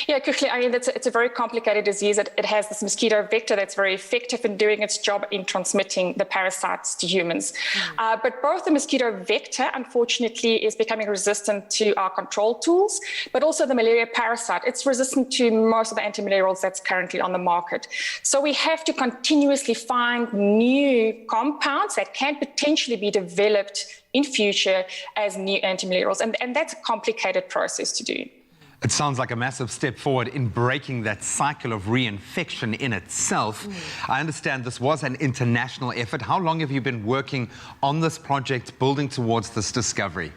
Yeah, Kushle, I mean, it's a very complicated disease. It has this mosquito vector that's very effective in doing its job in transmitting the parasites to humans. But both the mosquito vector, unfortunately, is becoming resistant to our control tools, but also the malaria parasite. It's resistant to most of the antimalarials that's currently on the market. So we have to continuously find new compounds that can potentially be developed in future as new antimalarials. And that's a complicated process to do. It sounds like a massive step forward in breaking that cycle of reinfection in itself. I understand this was an international effort. How long have you been working on this project, building towards this discovery?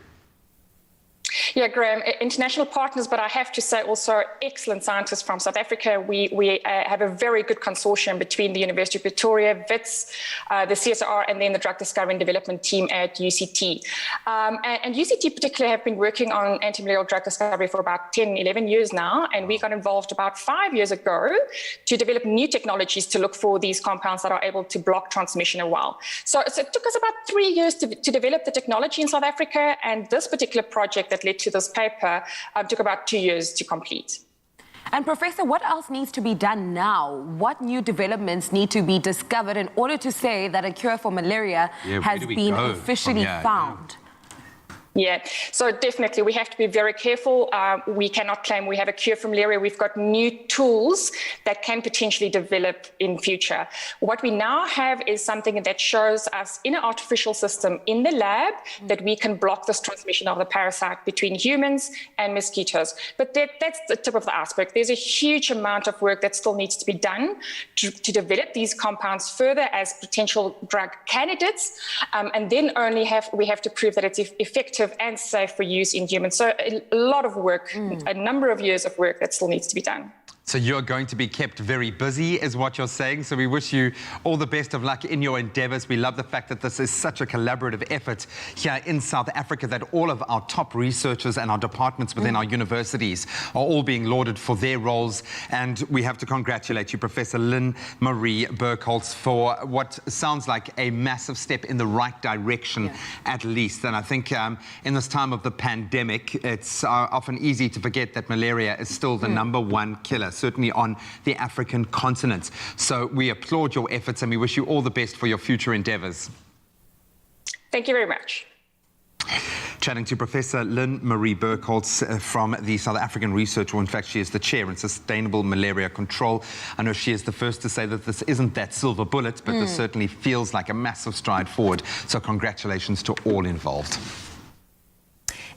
Yeah, Graham, international partners, but I have to say also excellent scientists from South Africa. We have a very good consortium between the University of Pretoria, WITS, the CSR, and then the Drug Discovery and Development team at UCT. And UCT particularly have been working on antimalarial drug discovery for about 10, 11 years now, and we got involved about 5 years ago to develop new technologies to look for these compounds that are able to block transmission as well. So it took us about 3 years to develop the technology in South Africa, and this particular project that led to this paper took about 2 years to complete. And Professor, what else needs to be done now? What new developments need to be discovered in order to say that a cure for malaria has been officially found? Yeah, so definitely we have to be very careful. We cannot claim we have a cure for malaria. We've got new tools that can potentially develop in future. What we now have is something that shows us in an artificial system in the lab that we can block this transmission of the parasite between humans and mosquitoes. But that's the tip of the iceberg. There's a huge amount of work that still needs to be done to develop these compounds further as potential drug candidates. And then only we have to prove that it's effective and safe for use in humans. So a lot of work, a number of years of work that still needs to be done. So you're going to be kept very busy, is what you're saying. So we wish you all the best of luck in your endeavors. We love the fact that this is such a collaborative effort here in South Africa, that all of our top researchers and our departments within our universities are all being lauded for their roles. And we have to congratulate you, Professor Lynn Marie Burkholtz, for what sounds like a massive step in the right direction, at least. And I think in this time of the pandemic, it's often easy to forget that malaria is still the #1 killer, certainly on the African continent. So we applaud your efforts and we wish you all the best for your future endeavors. Thank you very much. Chatting to Professor Lynn Marie Burkholtz from the South African Research, or in fact she is the chair in Sustainable Malaria Control. I know she is the first to say that this isn't that silver bullet, but this certainly feels like a massive stride forward. So congratulations to all involved.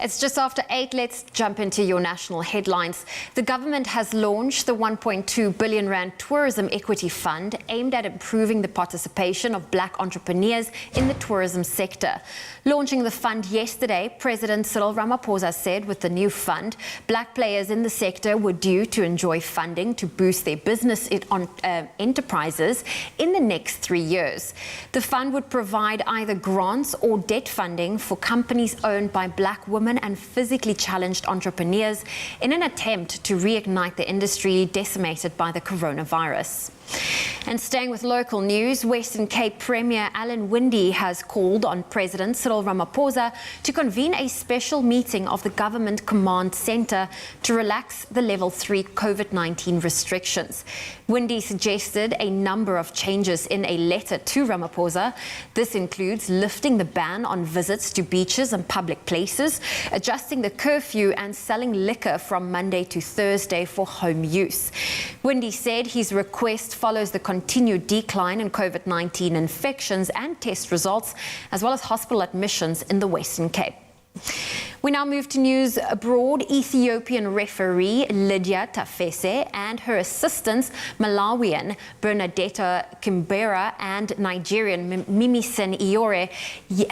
It's just after 8. Let's jump into your national headlines. The government has launched the 1.2 billion rand Tourism Equity Fund aimed at improving the participation of black entrepreneurs in the tourism sector. Launching the fund yesterday, President Cyril Ramaphosa said with the new fund, black players in the sector were due to enjoy funding to boost their business enterprises in the next 3 years. The fund would provide either grants or debt funding for companies owned by black women and physically challenged entrepreneurs in an attempt to reignite the industry decimated by the coronavirus. And staying with local news, Western Cape Premier Alan Winde has called on President Cyril Ramaphosa to convene a special meeting of the Government Command Centre to relax the Level 3 COVID-19 restrictions. Winde suggested a number of changes in a letter to Ramaphosa. This includes lifting the ban on visits to beaches and public places, adjusting the curfew and selling liquor from Monday to Thursday for home use. Winde said his request follows the continued decline in COVID-19 infections and test results, as well as hospital admissions in the Western Cape. We now move to news abroad. Ethiopian referee Lydia Tafese and her assistants, Malawian Bernadetta Kimbera and Nigerian Mimisen Iore,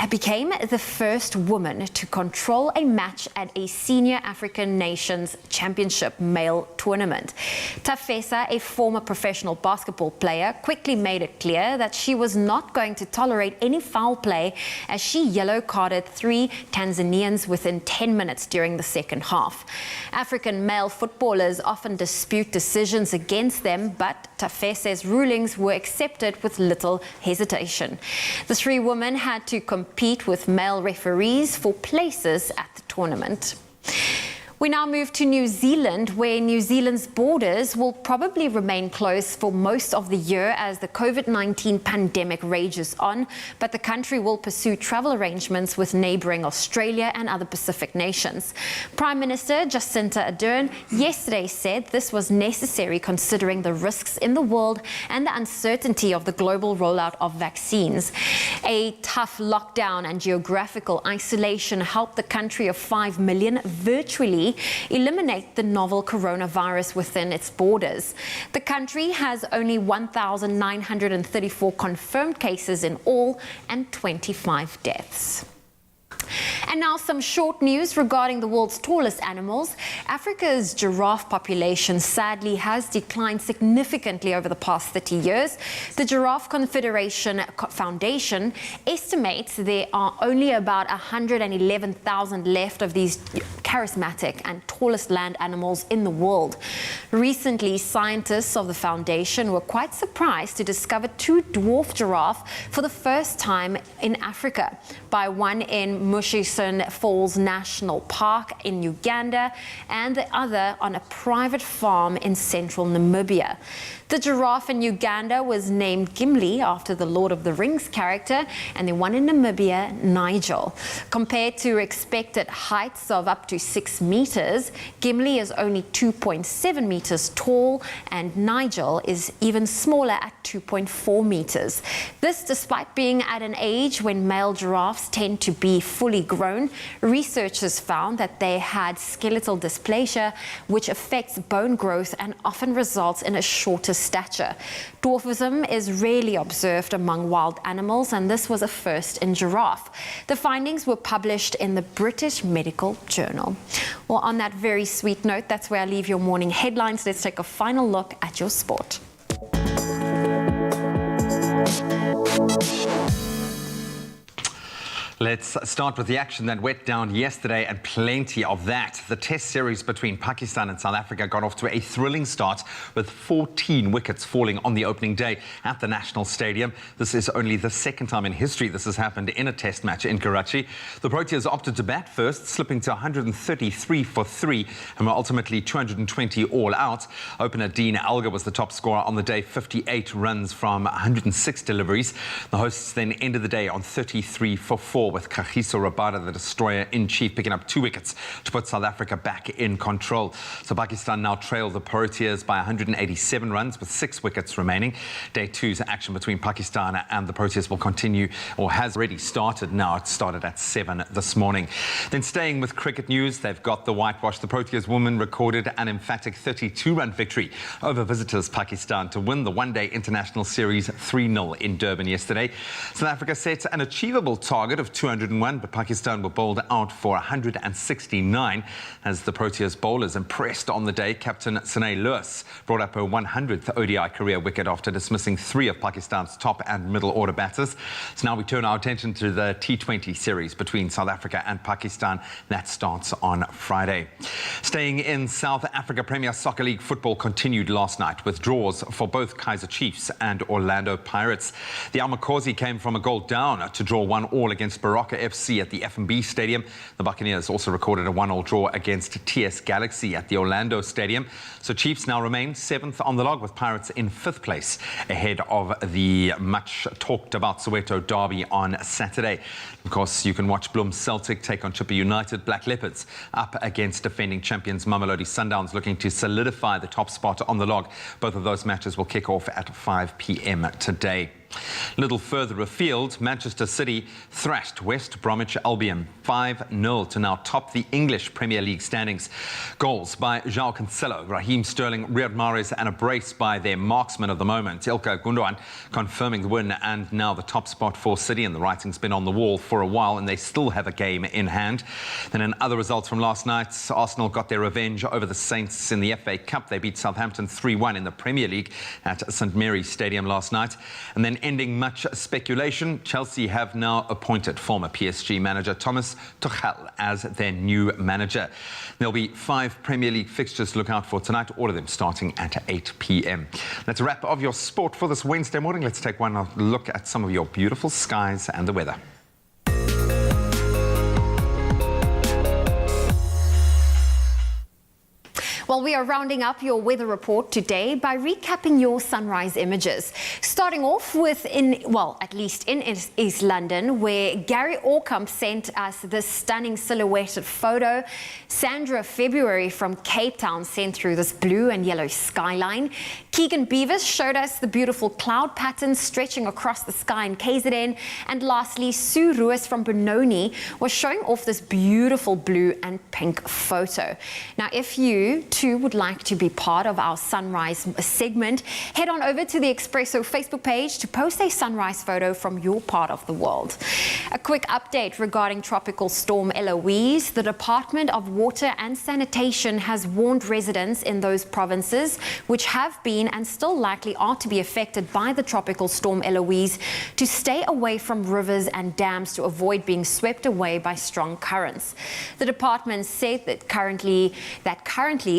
became the first woman to control a match at a Senior African Nations Championship male tournament. Tafesa, a former professional basketball player, quickly made it clear that she was not going to tolerate any foul play as she yellow-carded 3 Tanzanians within 10 minutes during the second half. African male footballers often dispute decisions against them, but Tafese's rulings were accepted with little hesitation. The 3 women had to compete with male referees for places at the tournament. We now move to New Zealand, where New Zealand's borders will probably remain closed for most of the year as the COVID-19 pandemic rages on, but the country will pursue travel arrangements with neighbouring Australia and other Pacific nations. Prime Minister Jacinda Ardern yesterday said this was necessary considering the risks in the world and the uncertainty of the global rollout of vaccines. A tough lockdown and geographical isolation helped the country of 5 million virtually eliminate the novel coronavirus within its borders. The country has only 1,934 confirmed cases in all and 25 deaths. And now some short news regarding the world's tallest animals. Africa's giraffe population sadly has declined significantly over the past 30 years. The Giraffe Confederation Foundation estimates there are only about 111,000 left of these charismatic and tallest land animals in the world. Recently, scientists of the foundation were quite surprised to discover 2 dwarf giraffes for the first time in Africa, by one in Murchison Falls National Park in Uganda and the other on a private farm in central Namibia. The giraffe in Uganda was named Gimli after the Lord of the Rings character, and the one in Namibia, Nigel. Compared to expected heights of up to 6 meters, Gimli is only 2.7 meters tall, and Nigel is even smaller at 2.4 meters. This despite being at an age when male giraffes tend to be fully grown. Researchers found that they had skeletal dysplasia, which affects bone growth and often results in a shorter stature. Dwarfism is rarely observed among wild animals, and this was a first in giraffe. The findings were published in the British Medical Journal. Wow. Well, on that very sweet note, that's where I leave your morning headlines. Let's take a final look at your sport. Let's start with the action that went down yesterday, and plenty of that. The test series between Pakistan and South Africa got off to a thrilling start with 14 wickets falling on the opening day at the National Stadium. This is only the second time in history this has happened in a test match in Karachi. The Proteas opted to bat first, slipping to 133 for 3 and were ultimately 220 all out. Opener Dean Alga was the top scorer on the day, 58 runs from 106 deliveries. The hosts then ended the day on 33 for 4 with Kagiso Rabada, the destroyer-in-chief, picking up 2 wickets to put South Africa back in control. So Pakistan now trail the Proteas by 187 runs with 6 wickets remaining. Day 2's action between Pakistan and the Proteas will continue, or has already started now. It started at 7 this morning. Then staying with cricket news, they've got the whitewash. The Proteas women recorded an emphatic 32-run victory over visitors Pakistan to win the one-day international series 3-0 in Durban yesterday. South Africa set an achievable target of 201, but Pakistan were bowled out for 169 as the Proteas bowlers impressed on the day. Captain Sanae Lewis brought up her 100th ODI career wicket after dismissing 3 of Pakistan's top and middle order batters. So now we turn our attention to the T20 series between South Africa and Pakistan. That starts on Friday. Staying in South Africa, Premier Soccer League football continued last night with draws for both Kaizer Chiefs and Orlando Pirates. The Almakosi came from a goal down to draw 1-1 against Baraka FC at the F&B Stadium. The Buccaneers also recorded a 1-1 draw against TS Galaxy at the Orlando Stadium. So Chiefs now remain 7th on the log, with Pirates in 5th place, ahead of the much talked about Soweto derby on Saturday. Of course, you can watch Bloem Celtic take on Chippa United. Black Leopards up against defending champions Mamelodi Sundowns, looking to solidify the top spot on the log. Both of those matches will kick off at 5 p.m. today. A little further afield, Manchester City thrashed West Bromwich Albion 5-0 to now top the English Premier League standings. Goals by João Cancelo, Raheem Sterling, Riyad Mahrez, and a brace by their marksman of the moment, Ilkay Gundogan, confirming the win and now the top spot for City. And the writing's been on the wall for a while, and they still have a game in hand. Then in other results from last night, Arsenal got their revenge over the Saints in the FA Cup. They beat Southampton 3-1 in the Premier League at St Mary's Stadium last night. And then ending much speculation, Chelsea have now appointed former PSG manager Thomas Tuchel as their new manager. There'll be 5 Premier League fixtures to look out for tonight, all of them starting at 8 p.m. That's a wrap of your sport for this Wednesday morning. Let's take one look at some of your beautiful skies and the weather. Well, we are rounding up your weather report today by recapping your sunrise images. Starting off with at least in East London, where Gary Orcamp sent us this stunning silhouetted photo. Sandra February from Cape Town sent through this blue and yellow skyline. Keegan Beavis showed us the beautiful cloud patterns stretching across the sky in KZN. And lastly, Sue Ruiz from Benoni was showing off this beautiful blue and pink photo. Now, if you too would like to be part of our sunrise segment, head on over to the Expresso Facebook page to post a sunrise photo from your part of the world. A quick update regarding Tropical Storm Eloise. The Department of Water and Sanitation has warned residents in those provinces which have been and still likely are to be affected by the Tropical Storm Eloise to stay away from rivers and dams to avoid being swept away by strong currents. The department said that currently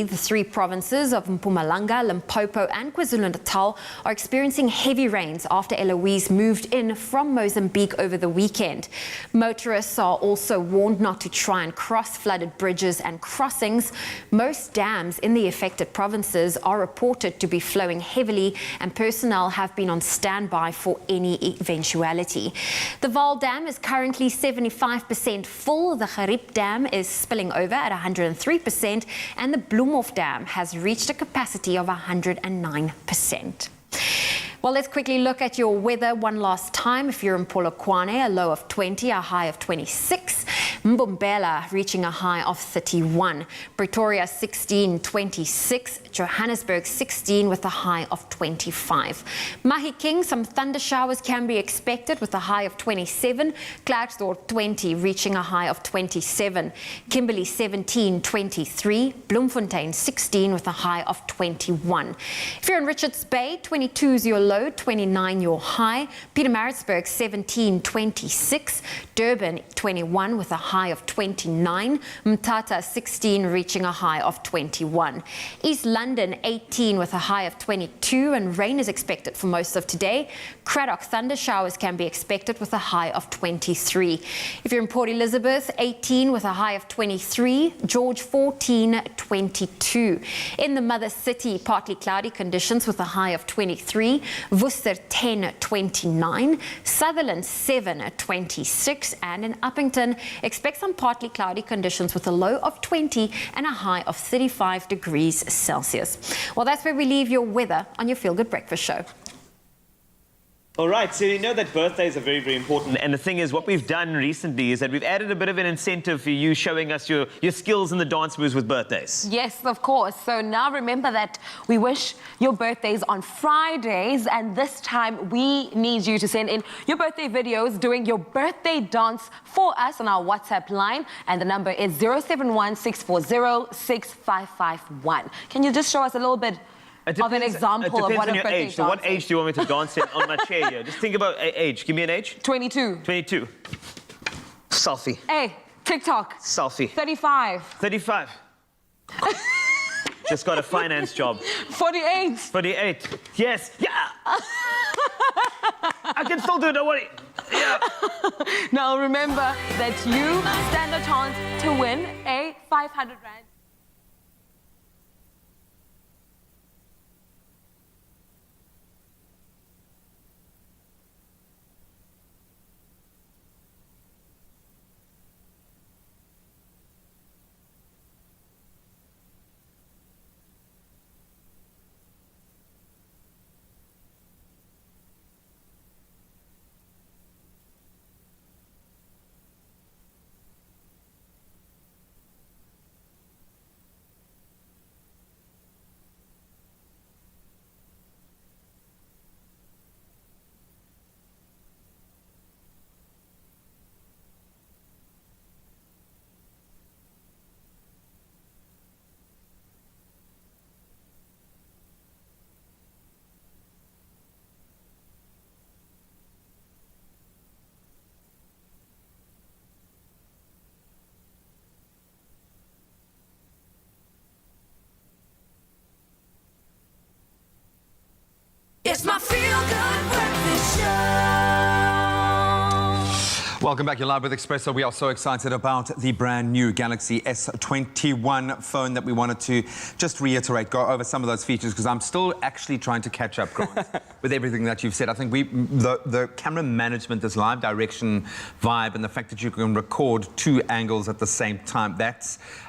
the 3 provinces of Mpumalanga, Limpopo and KwaZulu-Natal are experiencing heavy rains after Eloise moved in from Mozambique over the weekend. Motorists are also warned not to try and cross flooded bridges and crossings. Most dams in the affected provinces are reported to be flowing heavily, and personnel have been on standby for any eventuality. The Vaal Dam is currently 75% full. The Gerib Dam is spilling over at 103%, and the Bloemhof Dam has reached a capacity of 109%. Well, let's quickly look at your weather one last time. If you're in Polokwane, a low of 20, a high of 26. Mbombela reaching a high of 31. Pretoria 16, 26. Johannesburg 16 with a high of 25. Mahikeng, some thunder showers can be expected with a high of 27. Klerksdorp 20 reaching a high of 27. Kimberley 17, 23. Bloemfontein 16 with a high of 21. If you're in Richards Bay, 22 is your low, 29 your high. Pietermaritzburg 17, 26. Durban 21 with a high of 29. Mthatha 16 reaching a high of 21. East London 18 with a high of 22, and rain is expected for most of today. Cradock thunder showers can be expected with a high of 23. If you're in Port Elizabeth, 18 with a high of 23. George 14, 22. In the Mother City, partly cloudy conditions with a high of 23. Worcester 10, 29. Sutherland 7, 26. And in Uppington, expect some partly cloudy conditions with a low of 20 and a high of 35 degrees Celsius. Well, that's where we leave your weather on your Feel Good Breakfast Show. All right, so you know that birthdays are very, very important. And the thing is, what we've done recently is that we've added a bit of an incentive for you showing us your skills in the dance moves with birthdays. Yes, of course. So now remember that we wish your birthdays on Fridays, and this time we need you to send in your birthday videos doing your birthday dance for us on our WhatsApp line. And the number is 071-640-6551. Can you just show us a little bit of an example of what a birthday dance is? So what age do you want me to dance in on my chair here? Just think about age. Give me an age. 22. 22. Selfie. Hey, TikTok. Selfie. 35. 35. Just got a finance job. 48. 48. Yes. Yeah. I can still do it, don't worry. Yeah. Now remember that you stand a chance to win a 500 Rand. It's my Feel Good Breakfast Show. Welcome back. You're live with Expresso. We are so excited about the brand new Galaxy S21 phone that we wanted to just reiterate, go over some of those features, because I'm still actually trying to catch up, Grant, with everything that you've said. I think the camera management, this live direction vibe, and the fact that you can record two angles at the same time,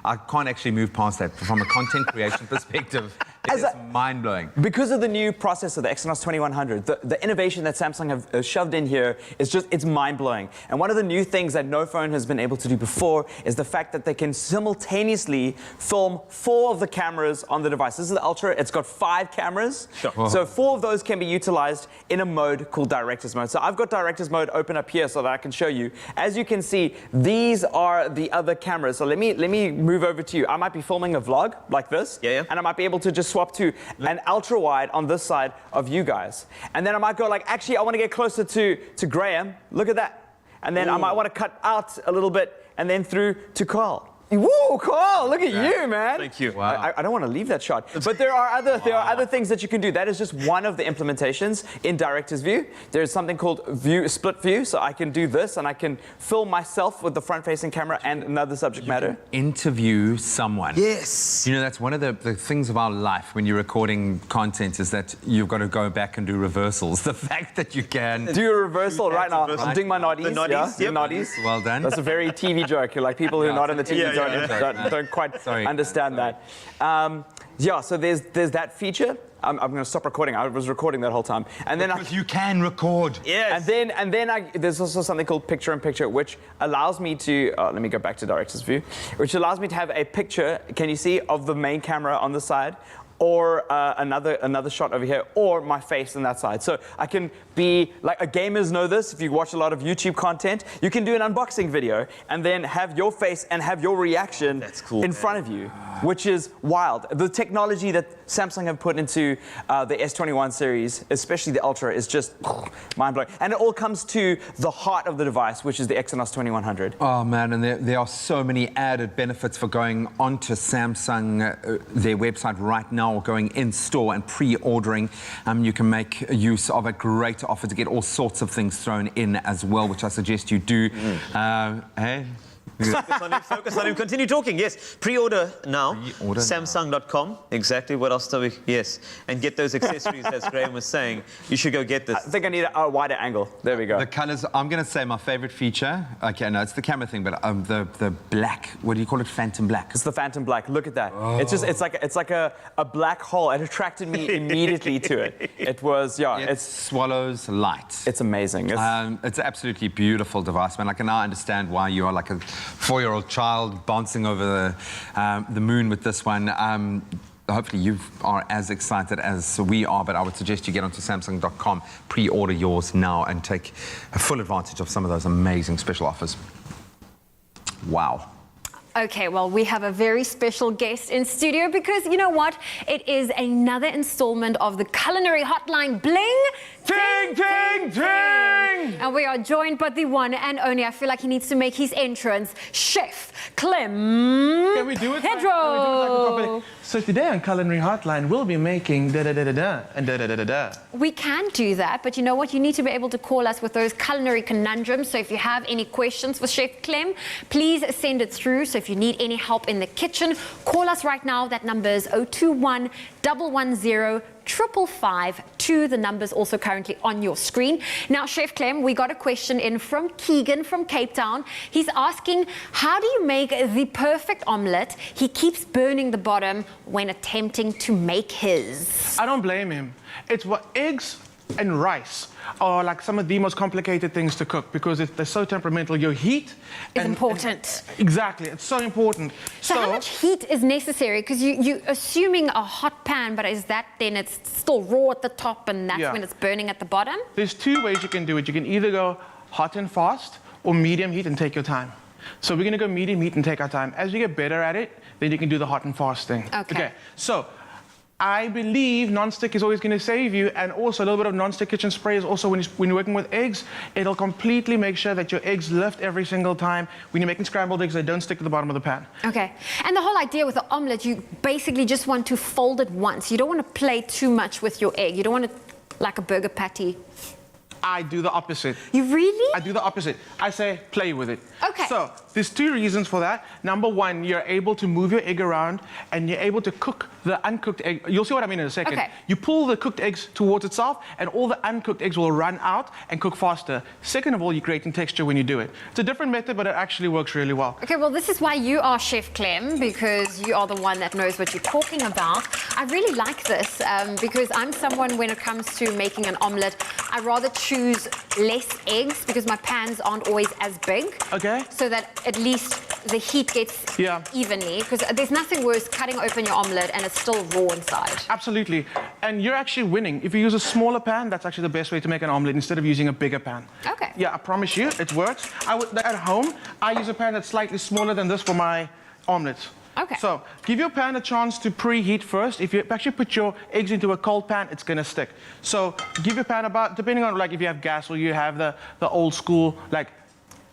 I can't actually move past that from a content creation perspective. It's mind-blowing. Because of the new processor, the Exynos 2100, the innovation that Samsung have shoved in here is it's mind-blowing. And one of the new things that no phone has been able to do before is the fact that they can simultaneously film 4 of the cameras on the device. This is the Ultra. It's got 5 cameras. Sure. So 4 of those can be utilized in a mode called Director's Mode. So I've got Director's Mode open up here so that I can show you. As you can see, these are the other cameras. So let me move over to you. I might be filming a vlog like this. Yeah. And I might be able to just swap to an ultra wide on this side of you guys. And then I might go like, actually, I want to get closer to Graham. Look at that. And then I might want to cut out a little bit and then through to Carl. Whoa, Carl, look at you, man. Thank you. Wow. I don't want to leave that shot. But there are other things that you can do. That is just one of the implementations in Director's View. There's something called split view, so I can do this and I can film myself with the front-facing camera and another subject matter. Interview someone. Yes. You know, that's one of the things of our life when you're recording content is that you've got to go back and do reversals. The fact that you can do a reversal right now. I'm doing my noddies. The noddies. Yeah, the noddies. Well done. That's a very TV joke. You're like people who are not in the TV don't quite understand that. Yeah, so there's that feature. I'm going to stop recording. I was recording that whole time, and then because you can record. Yes. And then there's also something called picture-in-picture, which allows me to. Let me go back to director's view, which allows me to have a picture. Can you see of the main camera on the side? Or another shot over here, or my face on that side. So I can be, like, gamers know this, if you watch a lot of YouTube content, you can do an unboxing video and then have your face and have your reaction in front of you, which is wild. The technology that Samsung have put into the S21 series, especially the Ultra, is just mind-blowing. And it all comes to the heart of the device, which is the Exynos 2100. Oh, man, and there are so many added benefits for going onto Samsung, their website right now, or going in-store and pre-ordering. You can make use of a great offer to get all sorts of things thrown in as well, which I suggest you do. Hey? Focus on him. Continue talking. Yes. Pre-order now. Samsung.com. Exactly. What else do we? Yes. And get those accessories, as Graham was saying. You should go get this. I think I need a wider angle. There we go. The colors. I'm going to say my favorite feature. Okay, no, it's the camera thing, but the black. What do you call it? Phantom black. It's the Phantom black. Look at that. Oh. It's like a black hole. It attracted me immediately to it. It was it swallows light. It's amazing. It's an absolutely beautiful device, man. I can now understand why you are like a 4-year-old child bouncing over the moon with this one. Hopefully you are as excited as we are, but I would suggest you get onto Samsung.com, pre-order yours now, and take full advantage of some of those amazing special offers. Wow. Okay, well, we have a very special guest in studio because, you know what? It is another installment of the Culinary Hotline Bling. Ting, ting, ting! And we are joined by the one and only, I feel like he needs to make his entrance, Chef Clem. Can we do it? Pedro. So today on Culinary Hotline, we'll be making da-da-da-da-da and da-da-da-da-da. We can do that, but you know what? You need to be able to call us with those culinary conundrums. So if you have any questions for Chef Clem, please send it through. So if you need any help in the kitchen, call us right now. That number is 021 110 555. The number's also currently on your screen. Now, Chef Clem, we got a question in from Keegan from Cape Town. He's asking, how do you make the perfect omelette? He keeps burning the bottom when attempting to make his. I don't blame him. It's what eggs and rice are like some of the most complicated things to cook because they're so temperamental. Your heat is important. Exactly, it's so important. So how much heat is necessary? Because you're assuming a hot pan, but is that then it's still raw at the top and that's when it's burning at the bottom? There's two ways you can do it. You can either go hot and fast or medium heat and take your time. So we're going to go medium heat and take our time. As you get better at it, then you can do the hot and fast thing. Okay. So I believe non-stick is always going to save you, and also a little bit of non-stick kitchen spray is also when you're working with eggs, it'll completely make sure that your eggs lift every single time. When you're making scrambled eggs, they don't stick to the bottom of the pan. Okay. And the whole idea with the omelette, you basically just want to fold it once. You don't want to play too much with your egg. You don't want it like a burger patty. I do the opposite. You really? I do the opposite. I say play with it. Okay. So there's two reasons for that. Number one, you're able to move your egg around and you're able to cook the uncooked egg. You'll see what I mean in a second. Okay. You pull the cooked eggs towards itself and all the uncooked eggs will run out and cook faster. Second of all, you're creating texture when you do it. It's a different method, but it actually works really well. Okay, well, this is why you are Chef Clem, because you are the one that knows what you're talking about. I really like this because I'm someone, when it comes to making an omelette, I rather choose less eggs because my pans aren't always as big. Okay. So that at least the heat gets evenly, because there's nothing worse cutting open your omelette and it's still raw inside. Absolutely. And you're actually winning. If you use a smaller pan, that's actually the best way to make an omelette instead of using a bigger pan. Okay. Yeah, I promise you, it works. At home, I use a pan that's slightly smaller than this for my omelets. Okay. So give your pan a chance to preheat first. If you actually put your eggs into a cold pan, it's going to stick. So give your pan about, depending on like if you have gas or you have the old school like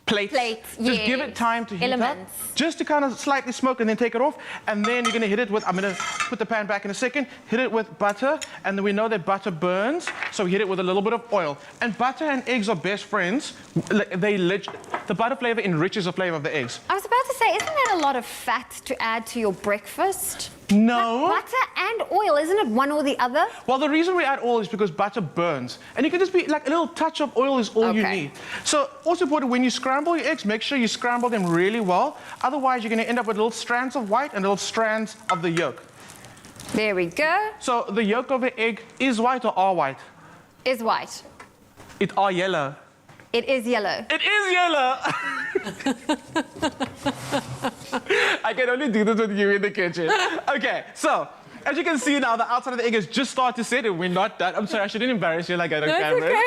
plates. Just give it time to heat up. Just to kind of slightly smoke and then take it off. And then you're going to hit it with, I'm going to put the pan back in a second, hit it with butter. And then we know that butter burns, so we hit it with a little bit of oil. And butter and eggs are best friends. The butter flavor enriches the flavor of the eggs. I was about to say, isn't that a lot of fat to add to your breakfast? No. Like butter and oil, isn't it one or the other? Well, the reason we add oil is because butter burns. And you can just be like a little touch of oil is all you need. So also important, when you scramble your eggs, make sure you scramble them really well. Otherwise, you're going to end up with little strands of white and little strands of the yolk. There we go. So the yolk of the egg is white or are white? Is white. It are yellow. It is yellow. It is yellow. I can only do this with you in the kitchen. Okay, so as you can see now, the outside of the egg has just started to set, and we're not done. I'm sorry, I shouldn't embarrass you like that on camera. Okay.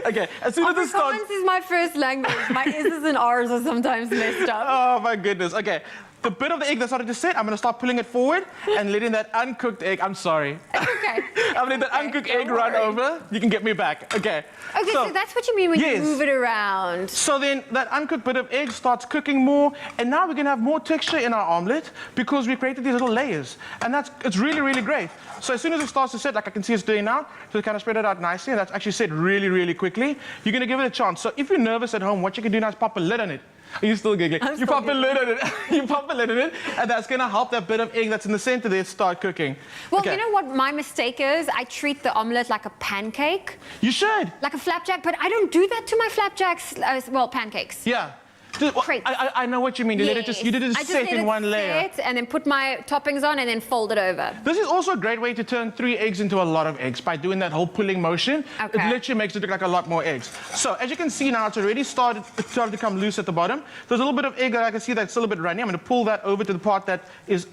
Okay, as soon as it starts. Afrikaans is my first language. My S's and R's are sometimes messed up. Oh my goodness. Okay. The bit of the egg that started to set, I'm going to start pulling it forward and letting that uncooked egg, I'm sorry. Okay. I'm letting that uncooked egg run over. You can get me back. Okay. Okay, so that's what you mean when you move it around. So then that uncooked bit of egg starts cooking more, and now we're going to have more texture in our omelet because we created these little layers. And it's really, really great. So as soon as it starts to set, like I can see it's doing now, so kind of spread it out nicely, and that's actually set really, really quickly. You're going to give it a chance. So if you're nervous at home, what you can do now is pop a lid on it. Are you still giggling? You pop a lid on it. You pop a lid on it, and that's going to help that bit of egg that's in the center there start cooking. Well, Okay. you know what my mistake is? I treat the omelette like a pancake. You should. Like a flapjack, but I don't do that to my flapjacks, well, pancakes. Yeah. I know what you mean. You did it set in one layer. Set and then put my toppings on and then fold it over. This is also a great way to turn 3 eggs into a lot of eggs by doing that whole pulling motion. Okay. It literally makes it look like a lot more eggs. So as you can see now, it's already started to come loose at the bottom. There's a little bit of egg that I can see that's still a bit runny. I'm going to pull that over to the part that is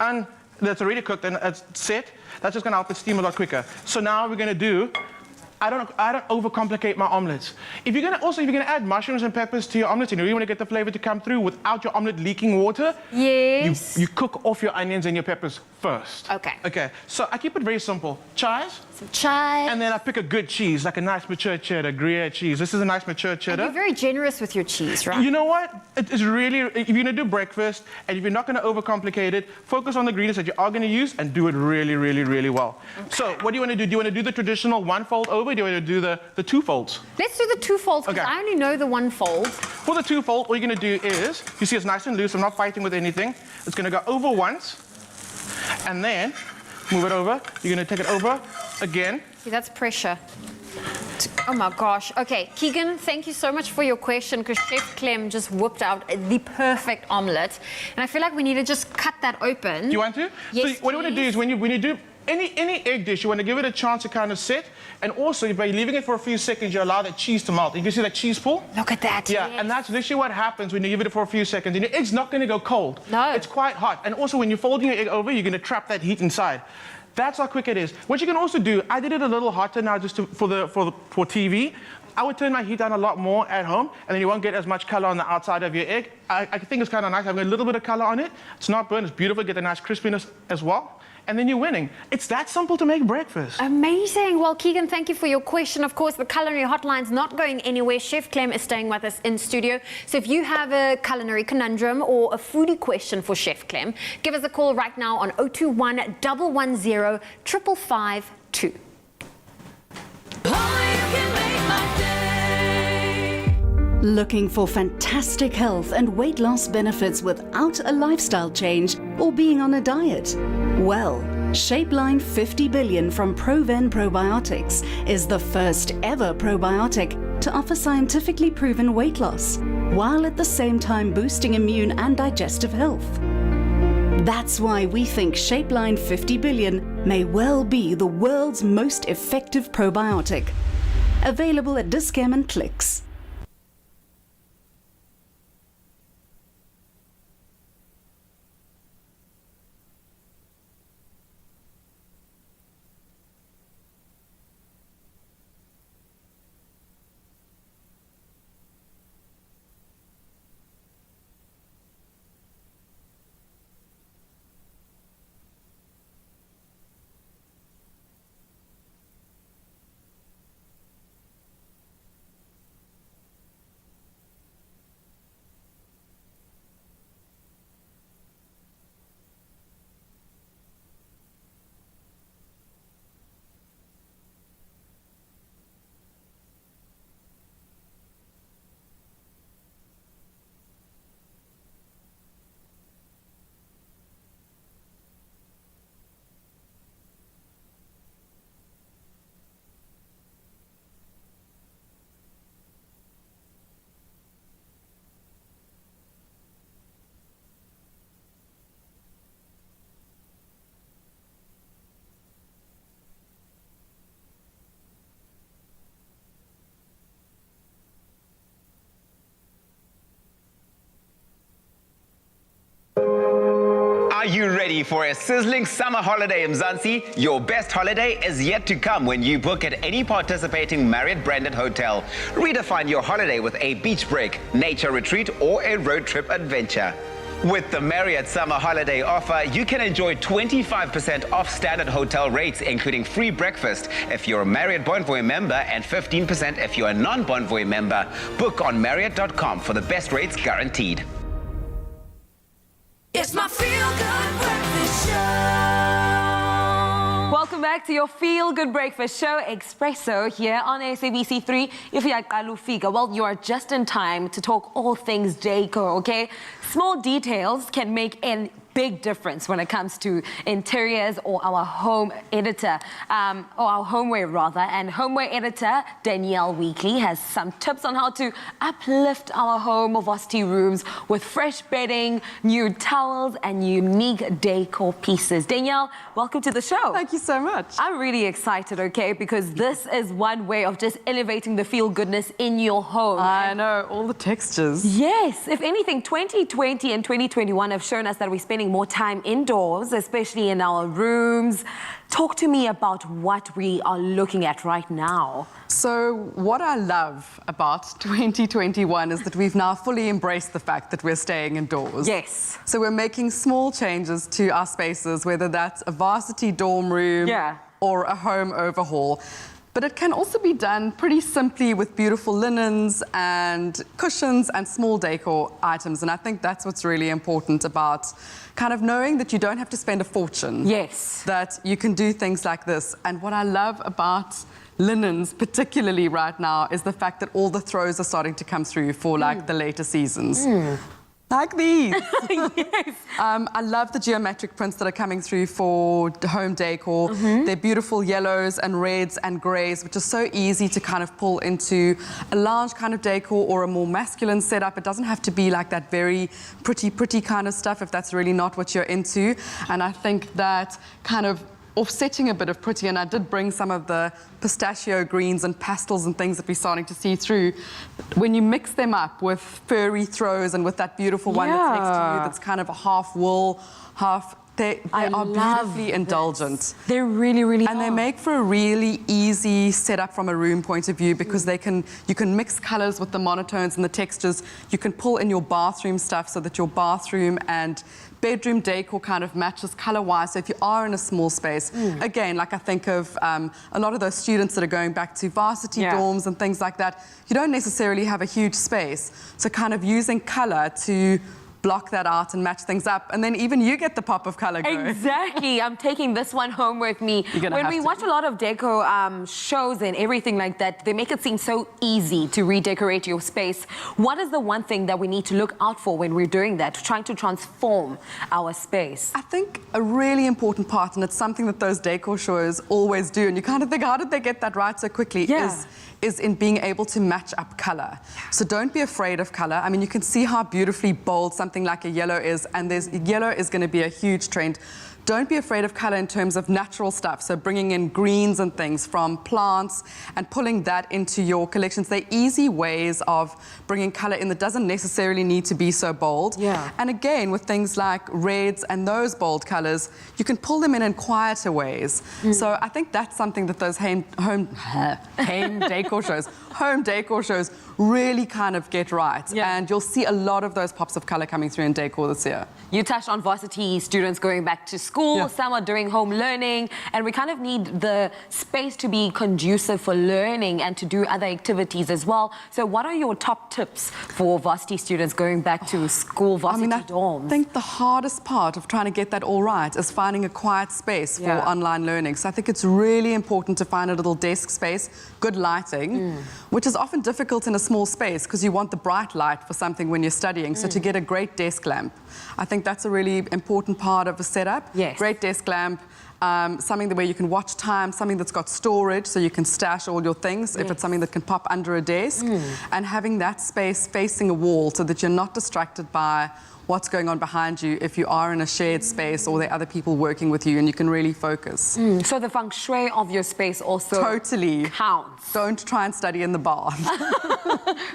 that's already cooked and it's set. That's just going to help it steam a lot quicker. So now we're going to do. I don't overcomplicate my omelets. If you're gonna add mushrooms and peppers to your omelets, and you really want to get the flavor to come through without your omelet leaking water, yes, you cook off your onions and your peppers first. Okay. Okay. So I keep it very simple. Chives. Some chives. And then I pick a good cheese, like a nice mature cheddar, Gruyere cheese. This is a nice mature cheddar. And you're very generous with your cheese, right? You know what? It is really, if you're gonna do breakfast and if you're not gonna overcomplicate it, focus on the ingredients that you are gonna use and do it really, really, really well. Okay. So what do you wanna do? Do you wanna do the traditional one fold over? Or do you wanna do the 2 folds? Let's do the 2 folds because I only know the 1 fold. For the 2 fold, all you're gonna do is, you see it's nice and loose, I'm not fighting with anything. It's gonna go over once, and then move it over. You're gonna take it over again. See, that's pressure. Oh my gosh. Okay, Keegan, thank you so much for your question because Chef Clem just whipped out the perfect omelette. And I feel like we need to just cut that open. Do you want to? Yes, so what you want to do is when you do any egg dish, you want to give it a chance to kind of set. And also, by leaving it for a few seconds, you allow that cheese to melt. You can see that cheese pull? Look at that. Yeah, yes. and that's literally what happens when you give it for a few seconds. And your egg's not going to go cold. No. It's quite hot. And also, when you're folding your egg over, you're going to trap that heat inside. That's how quick it is. What you can also do, I did it a little hotter now just for TV. I would turn my heat down a lot more at home, and then you won't get as much color on the outside of your egg. I think it's kind of nice having a little bit of color on it. It's not burnt, it's beautiful, get a nice crispiness as well. And then you're winning. It's that simple to make breakfast. Amazing. Well, Keegan, thank you for your question. Of course, the culinary hotline's not going anywhere. Chef Clem is staying with us in studio. So if you have a culinary conundrum or a foodie question for Chef Clem, give us a call right now on 021 110 5552. Looking for fantastic health and weight loss benefits without a lifestyle change or being on a diet? Well, Shapeline 50 Billion from Proven Probiotics is the first ever probiotic to offer scientifically proven weight loss, while at the same time boosting immune and digestive health. That's why we think Shapeline 50 Billion may well be the world's most effective probiotic. Available at Dis-Chem and Clicks. Are you ready for a sizzling summer holiday in Mzansi? Your best holiday is yet to come when you book at any participating Marriott-branded hotel. Redefine your holiday with a beach break, nature retreat, or a road trip adventure. With the Marriott Summer Holiday offer, you can enjoy 25% off standard hotel rates, including free breakfast if you're a Marriott Bonvoy member and 15% if you're a non-Bonvoy member. Book on Marriott.com for the best rates guaranteed. It's my feel-good breakfast show. Welcome back to your feel-good breakfast show, Expresso, here on SABC3. If you're Kalufika, well, you are just in time to talk all things decor, okay? Small details can make a big difference when it comes to interiors or our home editor, or our homeware rather. And homeware editor Danielle Weekly has some tips on how to uplift our home or varsity rooms with fresh bedding, new towels, and unique decor pieces. Danielle, welcome to the show. Thank you so much. I'm really excited, okay, because this is one way of just elevating the feel-goodness in your home. I know, all the textures. Yes, if anything, 2020 and 2021 have shown us that we're spending more time indoors, especially in our rooms. Talk to me about what we are looking at right now. So what I love about 2021 is that we've now fully embraced the fact that we're staying indoors. Yes. So we're making small changes to our spaces, whether that's a varsity dorm room or a home overhaul. But it can also be done pretty simply with beautiful linens and cushions and small decor items. And I think that's what's really important about kind of knowing that you don't have to spend a fortune. Yes. That you can do things like this. And what I love about linens, particularly right now, is the fact that all the throws are starting to come through for like the later seasons. Like these. Yes. I love the geometric prints that are coming through for home decor. They're beautiful yellows and reds and greys, which are so easy to kind of pull into a lounge kind of decor or a more masculine setup. It doesn't have to be like that very pretty kind of stuff if that's really not what you're into. And I think that kind of offsetting a bit of pretty, and I did bring some of the pistachio greens and pastels and things that we're starting to see through. When you mix them up with furry throws and with that beautiful one that's next to you that's kind of a half wool, half... They are beautifully indulgent. They're really and they make for a really easy setup from a room point of view because you can mix colors with the monotones and the textures. You can pull in your bathroom stuff so that your bathroom and bedroom decor kind of matches color-wise. So if you are in a small space, again, like I think of a lot of those students that are going back to varsity dorms and things like that, you don't necessarily have a huge space. So kind of using color to block that out and match things up, and then even you get the pop of color going. Exactly. I'm taking this one home with me. When we watch a lot of deco shows and everything like that, they make it seem so easy to redecorate your space. What is the one thing that we need to look out for when we're doing that, trying to transform our space? I think a really important part, and it's something that those decor shows always do, and you kind of think, how did they get that right so quickly, is in being able to match up color. So don't be afraid of color. I mean, you can see how beautifully bold something like a yellow is, and yellow is going to be a huge trend. Don't be afraid of color in terms of natural stuff. So bringing in greens and things from plants and pulling that into your collections. They're easy ways of bringing color in that doesn't necessarily need to be so bold. And again, with things like reds and those bold colors, you can pull them in quieter ways. So I think that's something that those home decor shows really kind of get right. And you'll see a lot of those pops of color coming through in decor this year. You touched on varsity students going back to school, some are doing home learning, and we kind of need the space to be conducive for learning and to do other activities as well. So what are your top tips for varsity students going back to school, varsity dorms? I think the hardest part of trying to get that all right is finding a quiet space for online learning. So I think it's really important to find a little desk space, good lighting, which is often difficult in a small space because you want the bright light for something when you're studying. So to get a great desk lamp, I think that's a really important part of a setup. Great desk lamp, something where you can watch time, something that's got storage so you can stash all your things if it's something that can pop under a desk, and having that space facing a wall so that you're not distracted by what's going on behind you if you are in a shared space or there are other people working with you and you can really focus. So the feng shui of your space also totally counts. Don't try and study in the bath.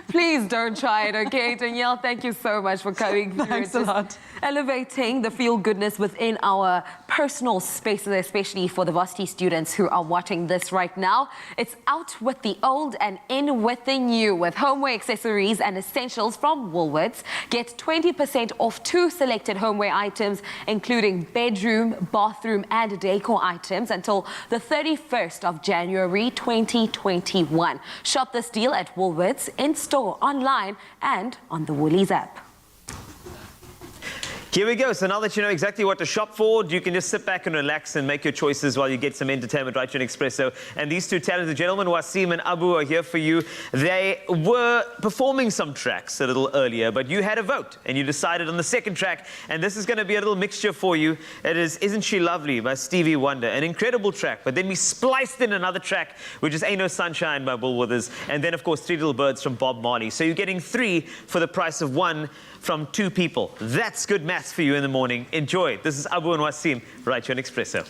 Please don't try it, okay? Danielle, thank you so much for coming through. Thanks a lot. Elevating the feel-goodness within our personal spaces, especially for the varsity students who are watching this right now. It's out with the old and in with the new with homeware accessories and essentials from Woolworths. Get 20% off 2 selected homeware items, including bedroom, bathroom, and decor items until the 31st of January 2021. Shop this deal at Woolworths, in-store, online, and on the Woolies app. Here we go. So now that you know exactly what to shop for, you can just sit back and relax and make your choices while you get some entertainment right here in Expresso. And these two talented gentlemen, Wasim and Abu, are here for you. They were performing some tracks a little earlier, but you had a vote and you decided on the second track. And this is going to be a little mixture for you. It is Isn't She Lovely by Stevie Wonder, an incredible track. But then we spliced in another track, which is Ain't No Sunshine by Bill Withers. And then, of course, Three Little Birds from Bob Marley. So you're getting 3 for the price of 1 from 2 people. That's good maths for you in the morning. Enjoy. This is Abu and Wasim right here on Expresso.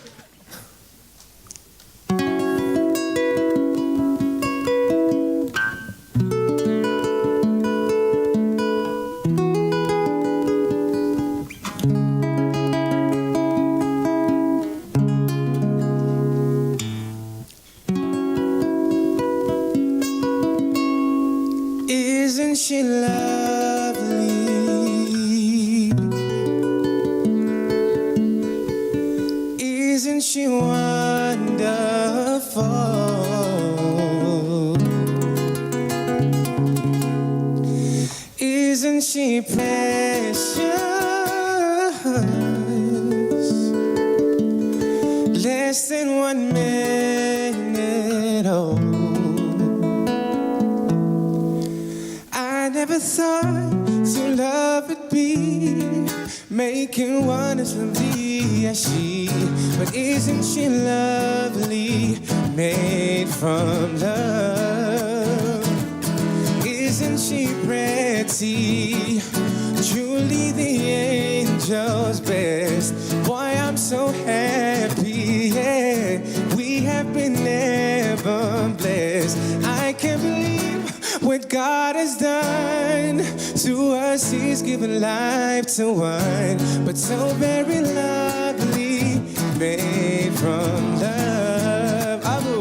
Isn't she lovely? Isn't she wonderful? Isn't she precious? Less than 1 minute old. I never thought so love would be making one as lovely as she. But isn't she lovely, made from love? Isn't she pretty, truly the angel's best? Boy, I'm so happy, yeah, we have been ever blessed. I can't believe what God has done to us. He's given life to one, but so very lovely, made from love. Abu.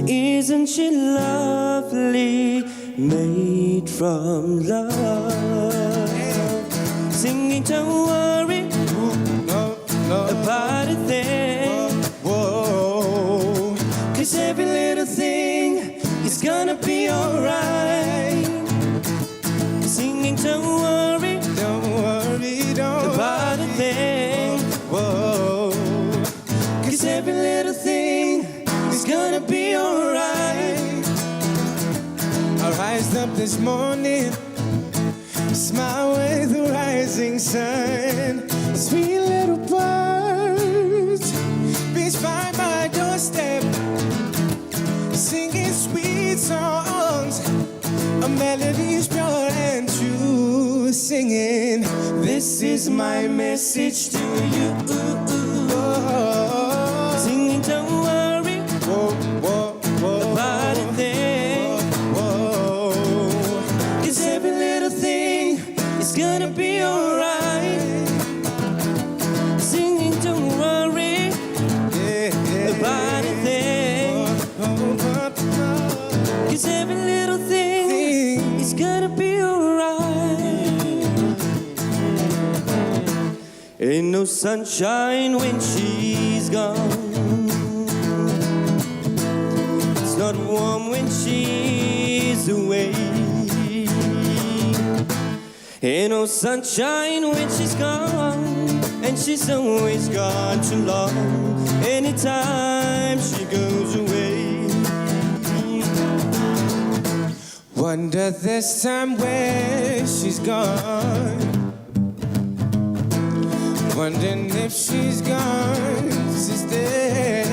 Isn't she lovely, made from love? Singing, don't worry about a thing. Whoa, 'cause every little thing is gonna be alright. Singing, don't worry about a thing. Whoa, 'cause every little thing is gonna be alright. I rised up this morning, smile with the rising sun. Sweet little birds beach by my doorstep, singing sweet songs, a melody's pure and true, singing, this is my message to you. Singing, don't worry about a thing. 'Cause every little thing is gonna be alright. Singing, don't worry about a thing. 'Cause every little thing is gonna be alright. Ain't no sunshine when she's gone. It's not warm when she's away. Ain't no sunshine when she's gone, and she's always gone too long. Anytime she goes away, wonder this time where she's gone. Wondering if she's gone to stay.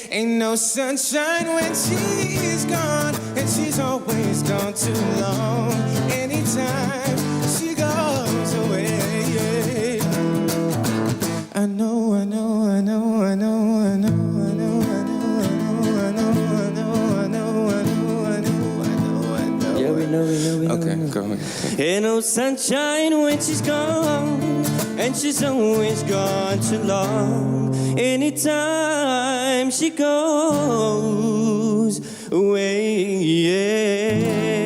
Ain't no sunshine when she's gone, and she's always gone too long. Anytime she goes away, I know, I know, I know, I know, I know, I know, I know, I know, I know, I know, I know, I know, I know, I know. Yeah, we know. Okay, go ahead. Ain't no sunshine when she's gone, and she's always gone too long. Anytime she goes away, yeah.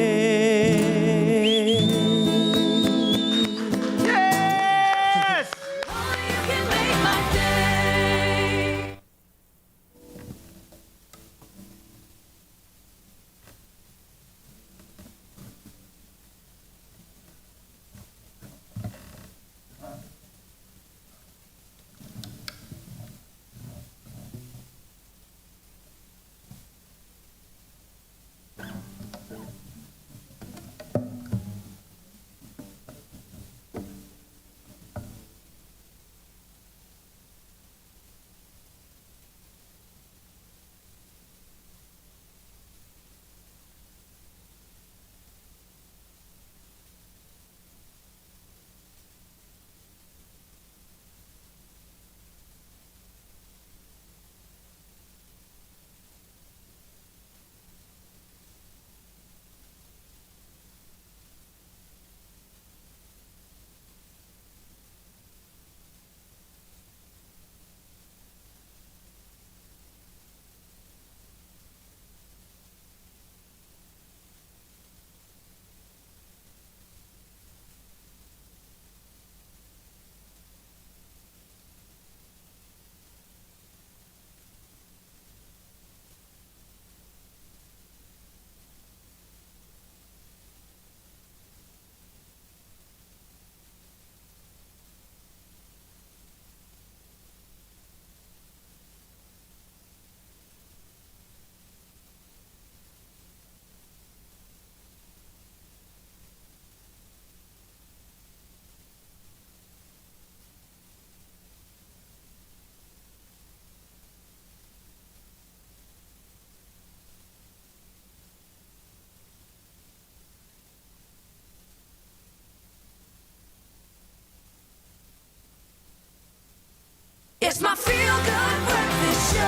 It's my feel-good breakfast show.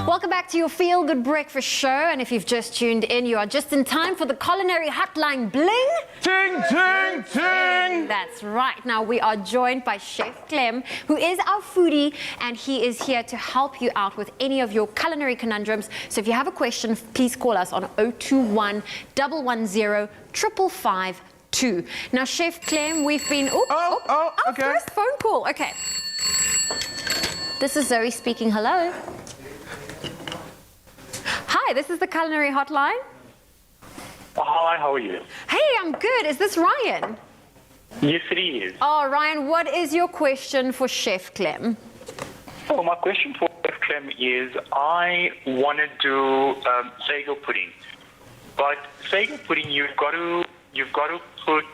Welcome back to your Feel Good Breakfast Show. And if you've just tuned in, you are just in time for the culinary hotline bling. Ting, ting, ting. That's right. Now we are joined by Chef Clem, who is our foodie, and he is here to help you out with any of your culinary conundrums. So if you have a question, please call us on 021 110 555. Now, Chef Clem, we've been... our okay. first phone call. Okay. This is Zoe speaking. Hello. Hi, this is the culinary hotline. Hi, how are you? Hey, I'm good. Is this Ryan? Yes, it is. Oh, Ryan, what is your question for Chef Clem? So my question for Chef Clem is, I want to do sago pudding, but sago pudding you've got to put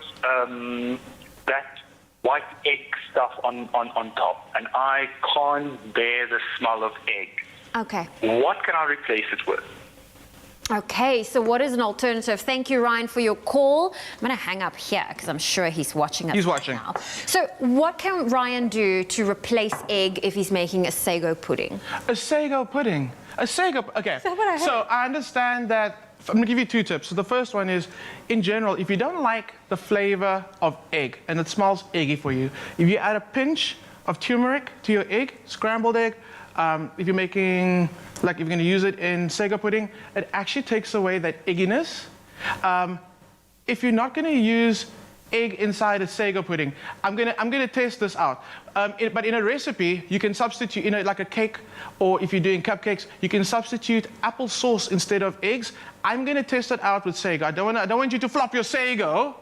that white egg stuff on top, and I can't bear the smell of egg. Okay. What can I replace it with? Okay, so what is an alternative? Thank you, Ryan, for your call. I'm going to hang up here because I'm sure he's watching us. He's watching. Now. So what can Ryan do to replace egg if he's making a sago pudding? A sago pudding. A sago. Okay. So I understand that. I'm going to give you two tips. So the first one is, in general, if you don't like the flavor of egg and it smells eggy for you, if you add a pinch of turmeric to your egg, scrambled egg, if you're making, like if you're going to use it in sago pudding, it actually takes away that egginess. If you're not going to use egg inside a sago pudding. I'm gonna test this out. But in a recipe, you can substitute, like a cake, or if you're doing cupcakes, you can substitute apple sauce instead of eggs. I'm gonna test it out with sago. I don't want you to flop your sago,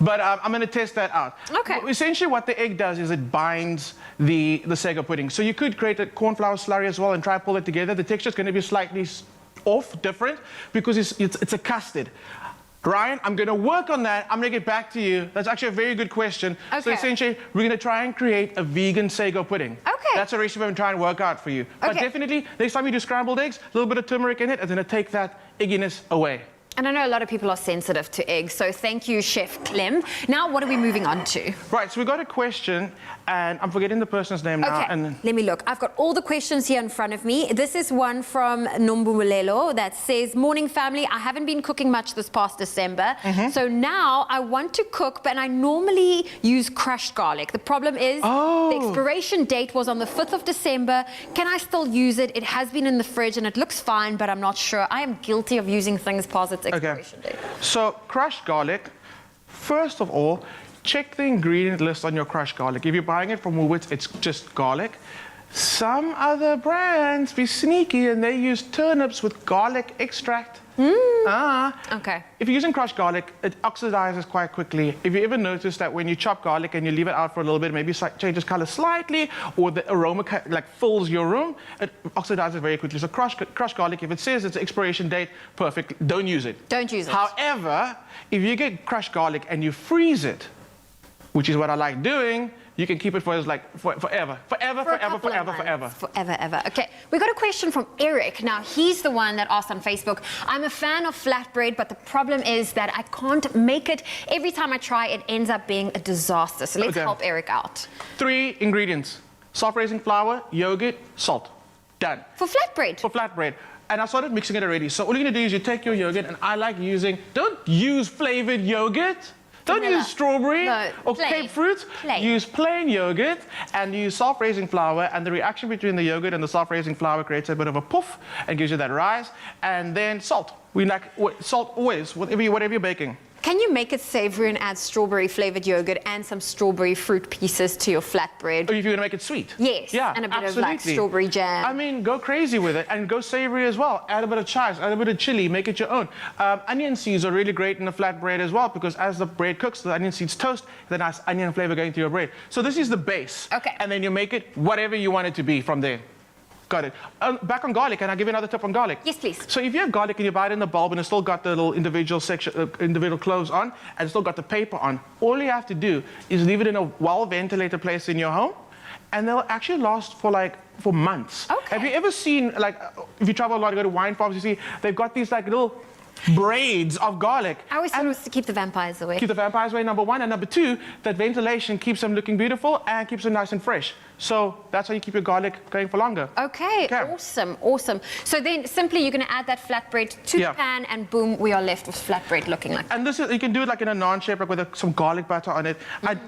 but I'm gonna test that out. Okay. Essentially, what the egg does is it binds the sago pudding. So you could create a corn flour slurry as well and try to pull it together. The texture is gonna be slightly off, different, because it's a custard. Ryan, I'm going to work on that. I'm going to get back to you. That's actually a very good question. Okay. So essentially, we're going to try and create a vegan sago pudding. Okay. That's a recipe I'm going to try and work out for you. But definitely, next time you do scrambled eggs, a little bit of turmeric in it, it's going to take that egginess away. And I know a lot of people are sensitive to eggs, so thank you, Chef Clem. Now, what are we moving on to? Right, so we got a question, and I'm forgetting the person's name now. Okay, let me look. I've got all the questions here in front of me. This is one from Nombulelo that says, morning family, I haven't been cooking much this past December, so now I want to cook, but I normally use crushed garlic. The problem is the expiration date was on the 5th of December. Can I still use it? It has been in the fridge and it looks fine, but I'm not sure. I am guilty of using things past its expiration date. So crushed garlic, first of all, check the ingredient list on your crushed garlic. If you're buying it from Woolworths, it's just garlic. Some other brands be sneaky and they use turnips with garlic extract. Okay. If you're using crushed garlic, it oxidizes quite quickly. If you ever notice that when you chop garlic and you leave it out for a little bit, maybe changes color slightly, or the aroma fills your room, it oxidizes very quickly. So crushed garlic, if it says it's expiration date, perfect. Don't use it. Don't use it. However, if you get crushed garlic and you freeze it, which is what I like doing, you can keep it for forever. Forever, ever. Okay, we got a question from Eric. Now, he's the one that asked on Facebook, I'm a fan of flatbread, but the problem is that I can't make it. Every time I try, it ends up being a disaster. So let's help Eric out. 3 ingredients: self-raising flour, yogurt, salt. Done. For flatbread? For flatbread. And I started mixing it already. So all you're gonna do is you take your yogurt, and I like using, don't use flavored yogurt. Don't use strawberry or Cape fruit. Use plain yogurt and use self-raising flour, and the reaction between the yogurt and the self-raising flour creates a bit of a puff and gives you that rise. And then salt. We like salt always, whatever you're baking. Can you make it savory and add strawberry flavored yogurt and some strawberry fruit pieces to your flatbread? Or if you're gonna make it sweet. Yes, yeah, and a bit absolutely. of like strawberry jam. I mean, go crazy with it and go savory as well. Add a bit of chives, add a bit of chili, make it your own. Onion seeds are really great in the flatbread as well, because as the bread cooks, the onion seeds toast, the nice onion flavor going through your bread. So this is the base. Okay. And then you make it whatever you want it to be from there. Got it. Back on garlic, and I'll give you another tip on garlic. Yes, please. So if you have garlic and you buy it in the bulb and it's still got the little individual cloves on, and it's still got the paper on, all you have to do is leave it in a well-ventilated place in your home, and they'll actually last for months. Okay. Have you ever seen, if you travel a lot, you go to wine farms, you see they've got these little braids of garlic. I always thought it was to keep the vampires away. Keep the vampires away, number one. And number two, that ventilation keeps them looking beautiful and keeps them nice and fresh. So that's how you keep your garlic going for longer. Okay, awesome. So then simply you're going to add that flatbread to the pan, and boom, we are left with flatbread looking like that. And this is, you can do it in a naan shape, with some garlic butter on it.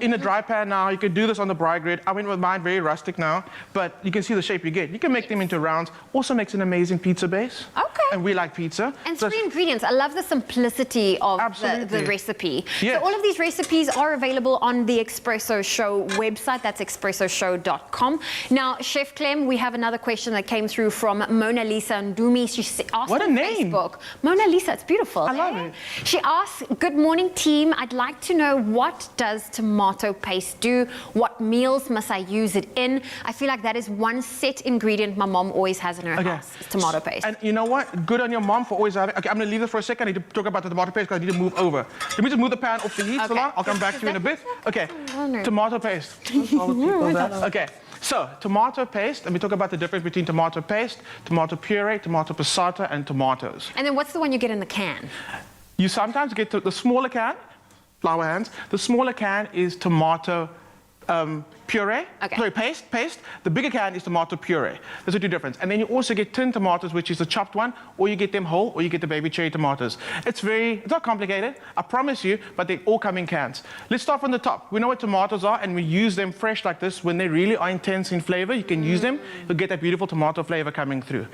In a dry pan now, you can do this on the braai grid. I mean, with mine very rustic now, but you can see the shape you get. You can make them into rounds. Also makes an amazing pizza base. Okay. And we like pizza. And 3 ingredients. I love the simplicity of the recipe. Yes. So all of these recipes are available on the Expresso Show website. That's expressoshow.com. Now, Chef Clem, we have another question that came through from Mona Lisa Ndumi. She asked on Facebook. Mona Lisa, it's beautiful. I love it. She asked, good morning, team. I'd like to know, what does tomato paste do? What meals must I use it in? I feel like that is one set ingredient my mom always has in her house, is tomato paste. And you know what? Good on your mom for always having. Okay, I'm going to leave this for a second. I need to talk about the tomato paste because I need to move over. Let me just move the pan off the heat so long. I'll come back to you in a bit. Okay, tomato paste. Okay. So, tomato paste, let me talk about the difference between tomato paste, tomato puree, tomato passata, and tomatoes. And then what's the one you get in the can? You sometimes get the smaller can, flour hands. The smaller can is tomato puree, sorry, paste. The bigger can is tomato puree. There's a 2 difference. And then you also get tin tomatoes, which is the chopped one, or you get them whole, or you get the baby cherry tomatoes. It's not complicated, I promise you, but they all come in cans. Let's start from the top. We know what tomatoes are, and we use them fresh like this. When they really are intense in flavor, you can use them. You'll get that beautiful tomato flavor coming through.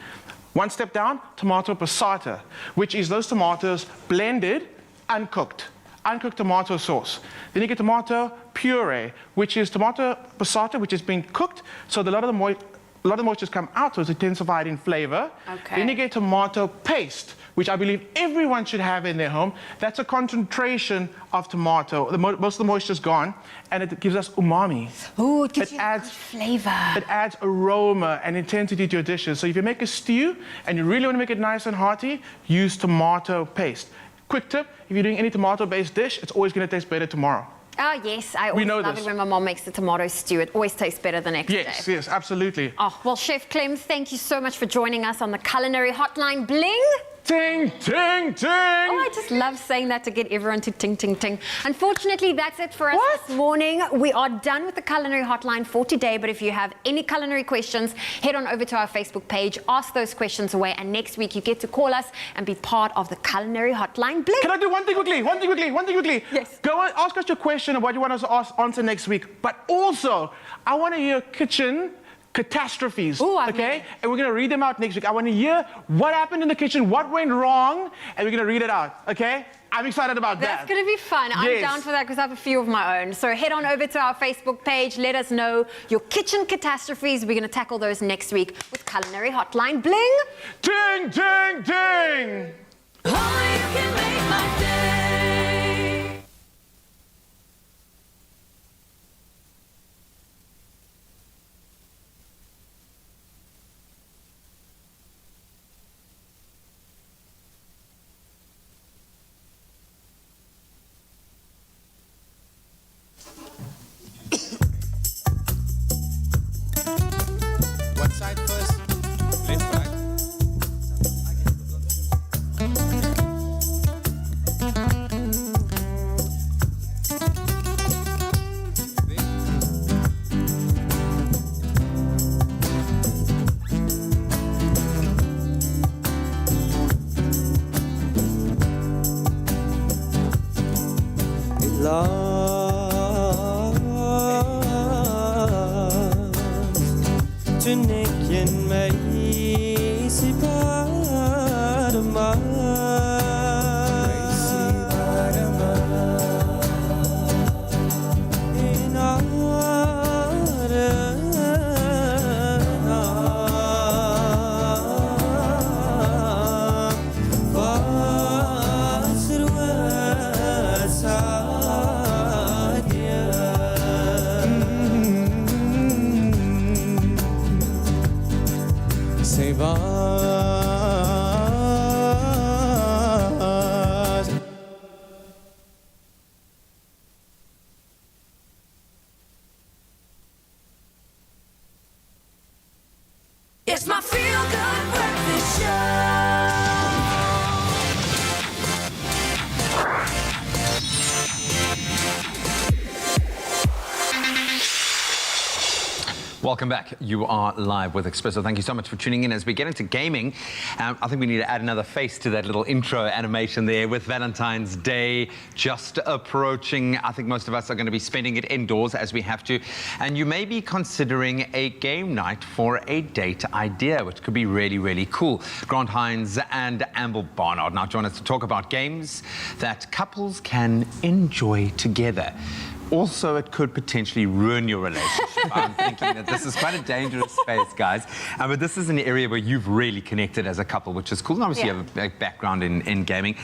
One step down, tomato passata, which is those tomatoes blended, uncooked. uncooked tomato sauce. Then you get tomato puree, which is tomato passata, which has been cooked, so a lot of the moisture come out, so it's intensified in flavor. Okay. Then you get tomato paste, which I believe everyone should have in their home. That's a concentration of tomato. Most of the moisture is gone, and it gives us umami. Ooh, it gives you a good flavor. It adds aroma and intensity to your dishes. So if you make a stew and you really want to make it nice and hearty, use tomato paste. Quick tip, if you're doing any tomato-based dish, it's always going to taste better tomorrow. Oh, yes. I always love it when my mom makes the tomato stew. It always tastes better the next day. Yes, absolutely. Oh, well, Chef Clem, thank you so much for joining us on the Culinary Hotline. Bling! Ting, ting, ting! Oh, I just love saying that to get everyone to ting, ting, ting. Unfortunately, that's it for us this morning. We are done with the Culinary Hotline for today, but if you have any culinary questions, head on over to our Facebook page, ask those questions away, and next week you get to call us and be part of the Culinary Hotline. Bling! Can I do one thing quickly? Yes. Go on, ask us your question of what you want us to answer next week, but also, I want to hear kitchen catastrophes, okay? And we're going to read them out next week. I want to hear what happened in the kitchen, what went wrong, and we're going to read it out, okay? I'm excited about that. That's going to be fun. I'm down for that because I have a few of my own. So head on over to our Facebook page. Let us know your kitchen catastrophes. We're going to tackle those next week with Culinary Hotline. Bling! Ding, ding, ding! Oh, you can make my day. What side first? Left, right? to nekken meg si parma It's my feel-good breakfast show. Welcome back. You are live with Expresso. Thank you so much for tuning in. As we get into gaming, I think we need to add another face to that little intro animation there with Valentine's Day just approaching. I think most of us are going to be spending it indoors as we have to. And you may be considering a game night for a date idea, which could be really, really cool. Grant Hines and Amber Barnard now join us to talk about games that couples can enjoy together. Also, it could potentially ruin your relationship. I'm thinking that this is quite a dangerous space, guys. But this is an area where you've really connected as a couple, which is cool. And obviously, you have a background in gaming.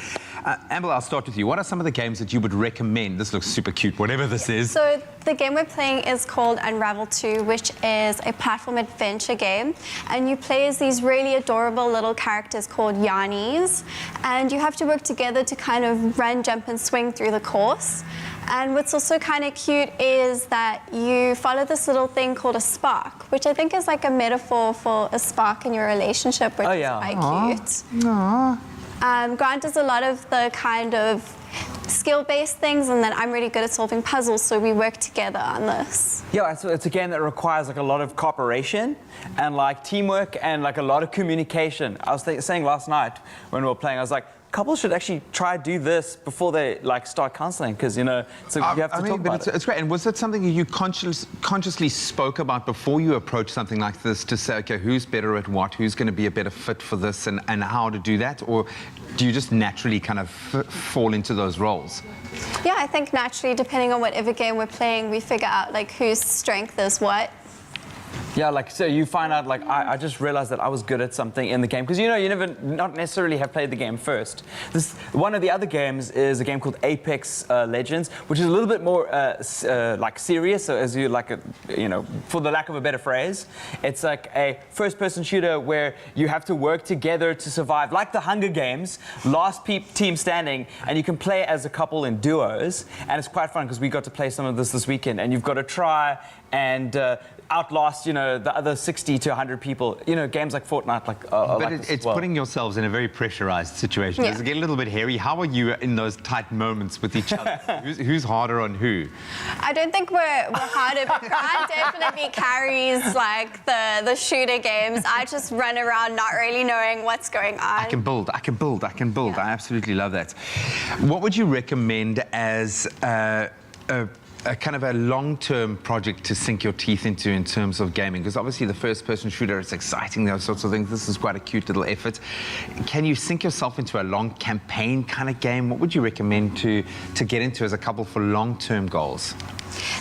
Amber, I'll start with you. What are some of the games that you would recommend? This looks super cute, whatever this is. So the game we're playing is called Unravel 2, which is a platform adventure game. And you play as these really adorable little characters called Yannis. And you have to work together to kind of run, jump, and swing through the course. And what's also kind of cute is that you follow this little thing called a spark, which I think is like a metaphor for a spark in your relationship, which is quite cute. Grant does a lot of the kind of skill-based things, and then I'm really good at solving puzzles, so we work together on this. Yeah, it's a game that requires like a lot of cooperation and like teamwork and like a lot of communication. I was saying last night when we were playing, I was like, couples should actually try to do this before they like start counseling, because you know, so you have to talk about it. It's great. And was it something you consciously spoke about before you approached something like this to say, okay, who's better at what, who's going to be a better fit for this, and how to do that? Or do you just naturally kind of fall into those roles? Yeah, I think naturally, depending on whatever game we're playing, we figure out like whose strength is what. Yeah, like, so you find out, like, I just realized that I was good at something in the game. Because, you know, you not necessarily have played the game first. One of the other games is a game called Apex Legends, which is a little bit more, like, serious. So as you, like, you know, for the lack of a better phrase, it's like a first-person shooter where you have to work together to survive, like the Hunger Games, last team standing, and you can play as a couple in duos. And it's quite fun, because we got to play some of this weekend. And you've got to try and outlast, you know, the other 60 to 100 people. You know, games like Fortnite, like. But it's putting yourselves in a very pressurized situation. Yeah. Does it get a little bit hairy? How are you in those tight moments with each other? who's harder on who? I don't think we're harder. Grant definitely carries like the shooter games. I just run around not really knowing what's going on. I can build. Yeah. I absolutely love that. What would you recommend as a kind of a long-term project to sink your teeth into in terms of gaming? Because obviously the first-person shooter, it's exciting, those sorts of things. This is quite a cute little effort. Can you sink yourself into a long campaign kind of game? What would you recommend to get into as a couple for long-term goals?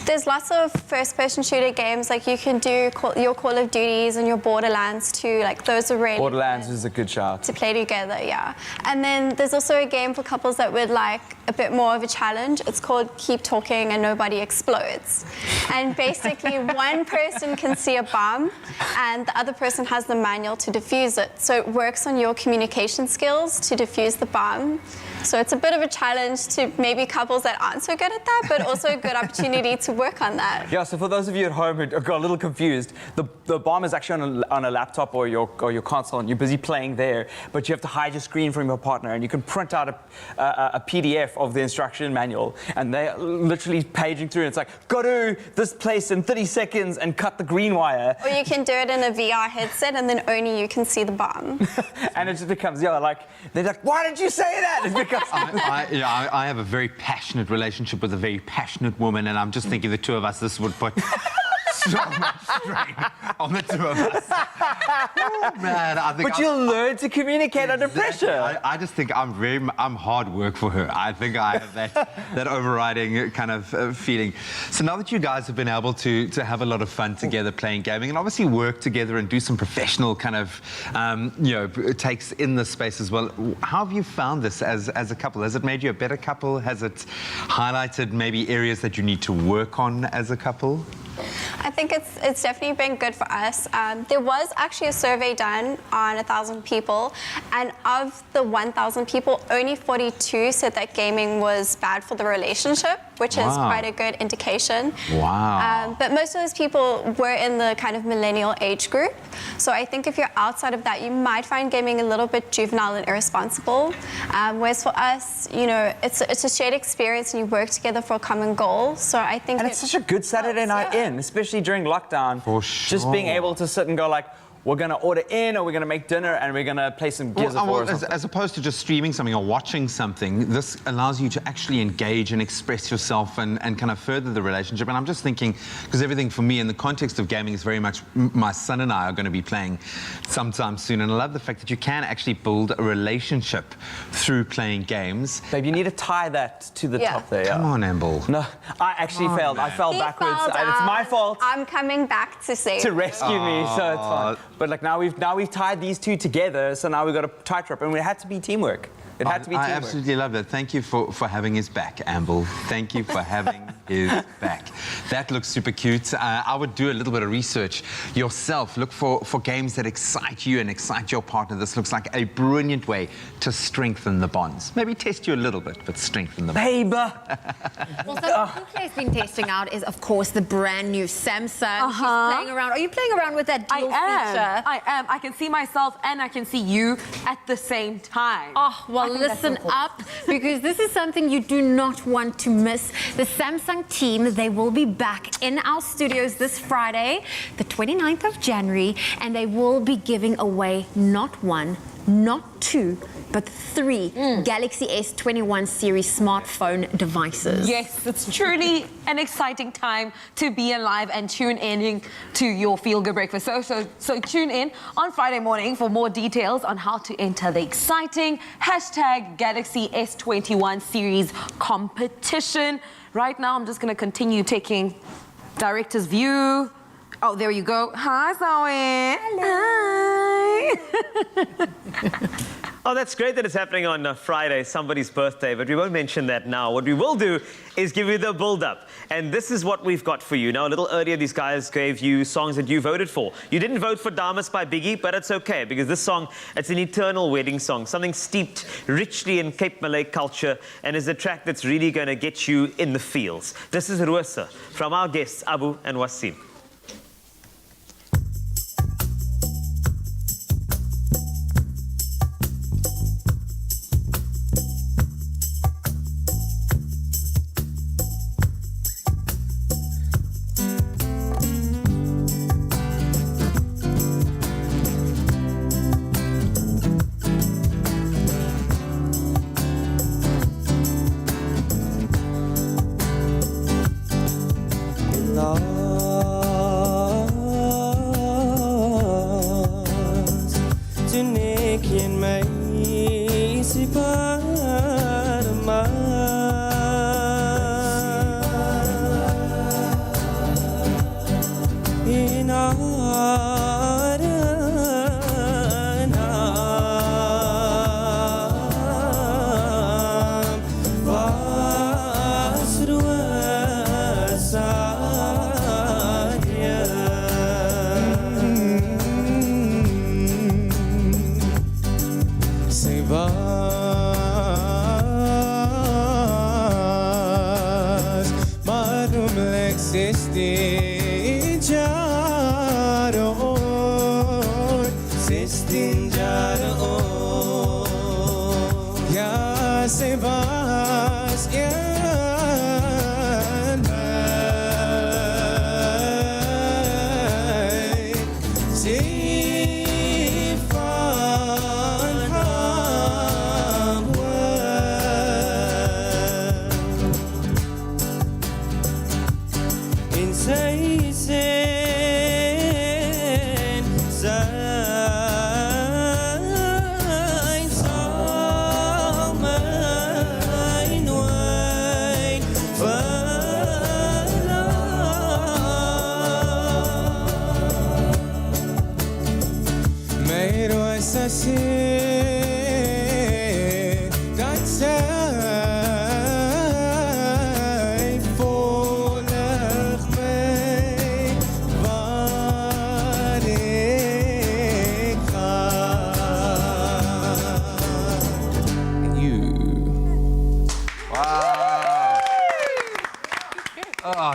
There's lots of first-person shooter games, like you can do your Call of Duties and your Borderlands too. Like those are really Borderlands is a good shout. To play together, yeah. And then there's also a game for couples that would like a bit more of a challenge. It's called Keep Talking and Nobody Explodes. And basically one person can see a bomb and the other person has the manual to defuse it. So it works on your communication skills to defuse the bomb. So it's a bit of a challenge to maybe couples that aren't so good at that, but also a good opportunity to work on that. Yeah, so for those of you at home who got a little confused, the bomb is actually on a laptop or your console, and you're busy playing there, but you have to hide your screen from your partner, and you can print out a PDF of the instruction manual, and they're literally paging through, and it's like, go to this place in 30 seconds and cut the green wire. Or you can do it in a VR headset, and then only you can see the bomb. And it just becomes, yeah, like, they're like, why did you say that? It becomes I have a very passionate relationship with a very passionate woman, and I'm just thinking the two of us, this would put so much strain on the two of us. Oh, man, I think you'll learn to communicate under pressure. I just think I'm hard work for her. I think I have that overriding kind of feeling. So now that you guys have been able to have a lot of fun together playing gaming, and obviously work together and do some professional kind of you know, takes in this space as well, how have you found this as a couple? Has it made you a better couple? Has it highlighted maybe areas that you need to work on as a couple? I think it's definitely been good for us. There was actually a survey done on 1,000 people, and of the 1,000 people, only 42 said that gaming was bad for the relationship, which is quite a good indication. Wow. But most of those people were in the kind of millennial age group. So I think if you're outside of that, you might find gaming a little bit juvenile and irresponsible. Whereas for us, you know, it's a shared experience and you work together for a common goal. So I think it's such a good Saturday night in, especially during lockdown. For sure. Just being able to sit and go like, we're going to order in, or we're going to make dinner, and we're going to play some Gears of War or something. As opposed to just streaming something or watching something, this allows you to actually engage and express yourself and kind of further the relationship. And I'm just thinking, because everything for me in the context of gaming is very much, my son and I are going to be playing sometime soon, and I love the fact that you can actually build a relationship through playing games. Babe, you need to tie that to the top there. Come on, Amble. No, I actually failed. Man. I fell backwards. Fell down. It's my fault. I'm coming back to save to rescue me, so it's fine. But like now we've tied these two together, so now we've got a tightrope, and it had to be teamwork. It had to be teamwork. I absolutely love that. Thank you for having his back, Amble. Thank you for having his back. That looks super cute. I would do a little bit of research yourself. Look for games that excite you and excite your partner. This looks like a brilliant way to strengthen the bonds. Maybe test you a little bit, but strengthen them. Babe! Well, something Claire's been testing out is, of course, the brand new Samsung. She's playing around. Are you playing around with that dual feature? I am. I can see myself and I can see you at the same time. Oh, well, listen up, because this is something you do not want to miss. The Samsung team, they will be back in our studios this Friday, the 29th of January, and they will be giving away not one, not 2, but 3 Galaxy S21 series smartphone devices. Yes, it's truly an exciting time to be alive and tune in to your Feel Good Breakfast. So tune in on Friday morning for more details on how to enter the exciting #Galaxy S21 series competition. Right now, I'm just going to continue taking director's view. Oh, there you go. Hi, Zoe. Hi. Oh, that's great that it's happening on Friday, somebody's birthday, but we won't mention that now. What we will do is give you the build-up, and this is what we've got for you. Now, a little earlier, these guys gave you songs that you voted for. You didn't vote for Damas by Biggie, but it's okay, because this song, it's an eternal wedding song, something steeped richly in Cape Malay culture, and is a track that's really going to get you in the feels. This is Rosa from our guests, Abu and Wasim.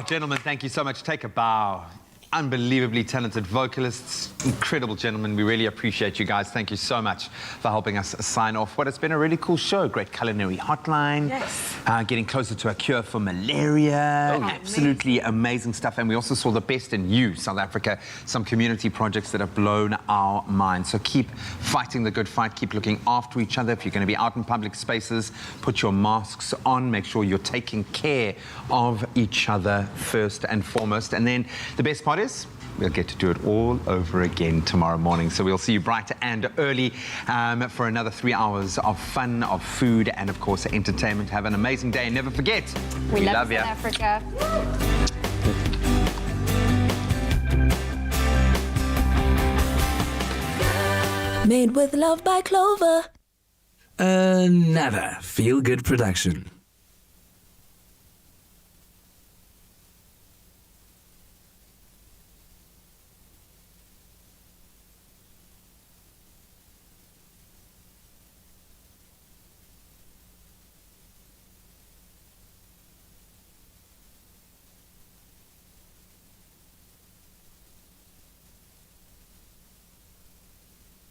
Gentlemen, thank you so much. Take a bow. Unbelievably talented vocalists, incredible gentlemen. We really appreciate you guys. Thank you so much for helping us sign off what has been a really cool show. Great culinary hotline, getting closer to a cure for malaria. Absolutely amazing stuff. And we also saw the best in you, South Africa, some community projects that have blown our minds. So keep fighting the good fight, keep looking after each other. If you're going to be out in public spaces, put your masks on, make sure you're taking care of each other first and foremost. And then the best part is we'll get to do it all over again tomorrow morning. So we'll see you bright and early for another 3 hours of fun, of food, and of course entertainment. Have an amazing day, and never forget, we love you. South Africa. Made with love by Clover. Another feel-good production.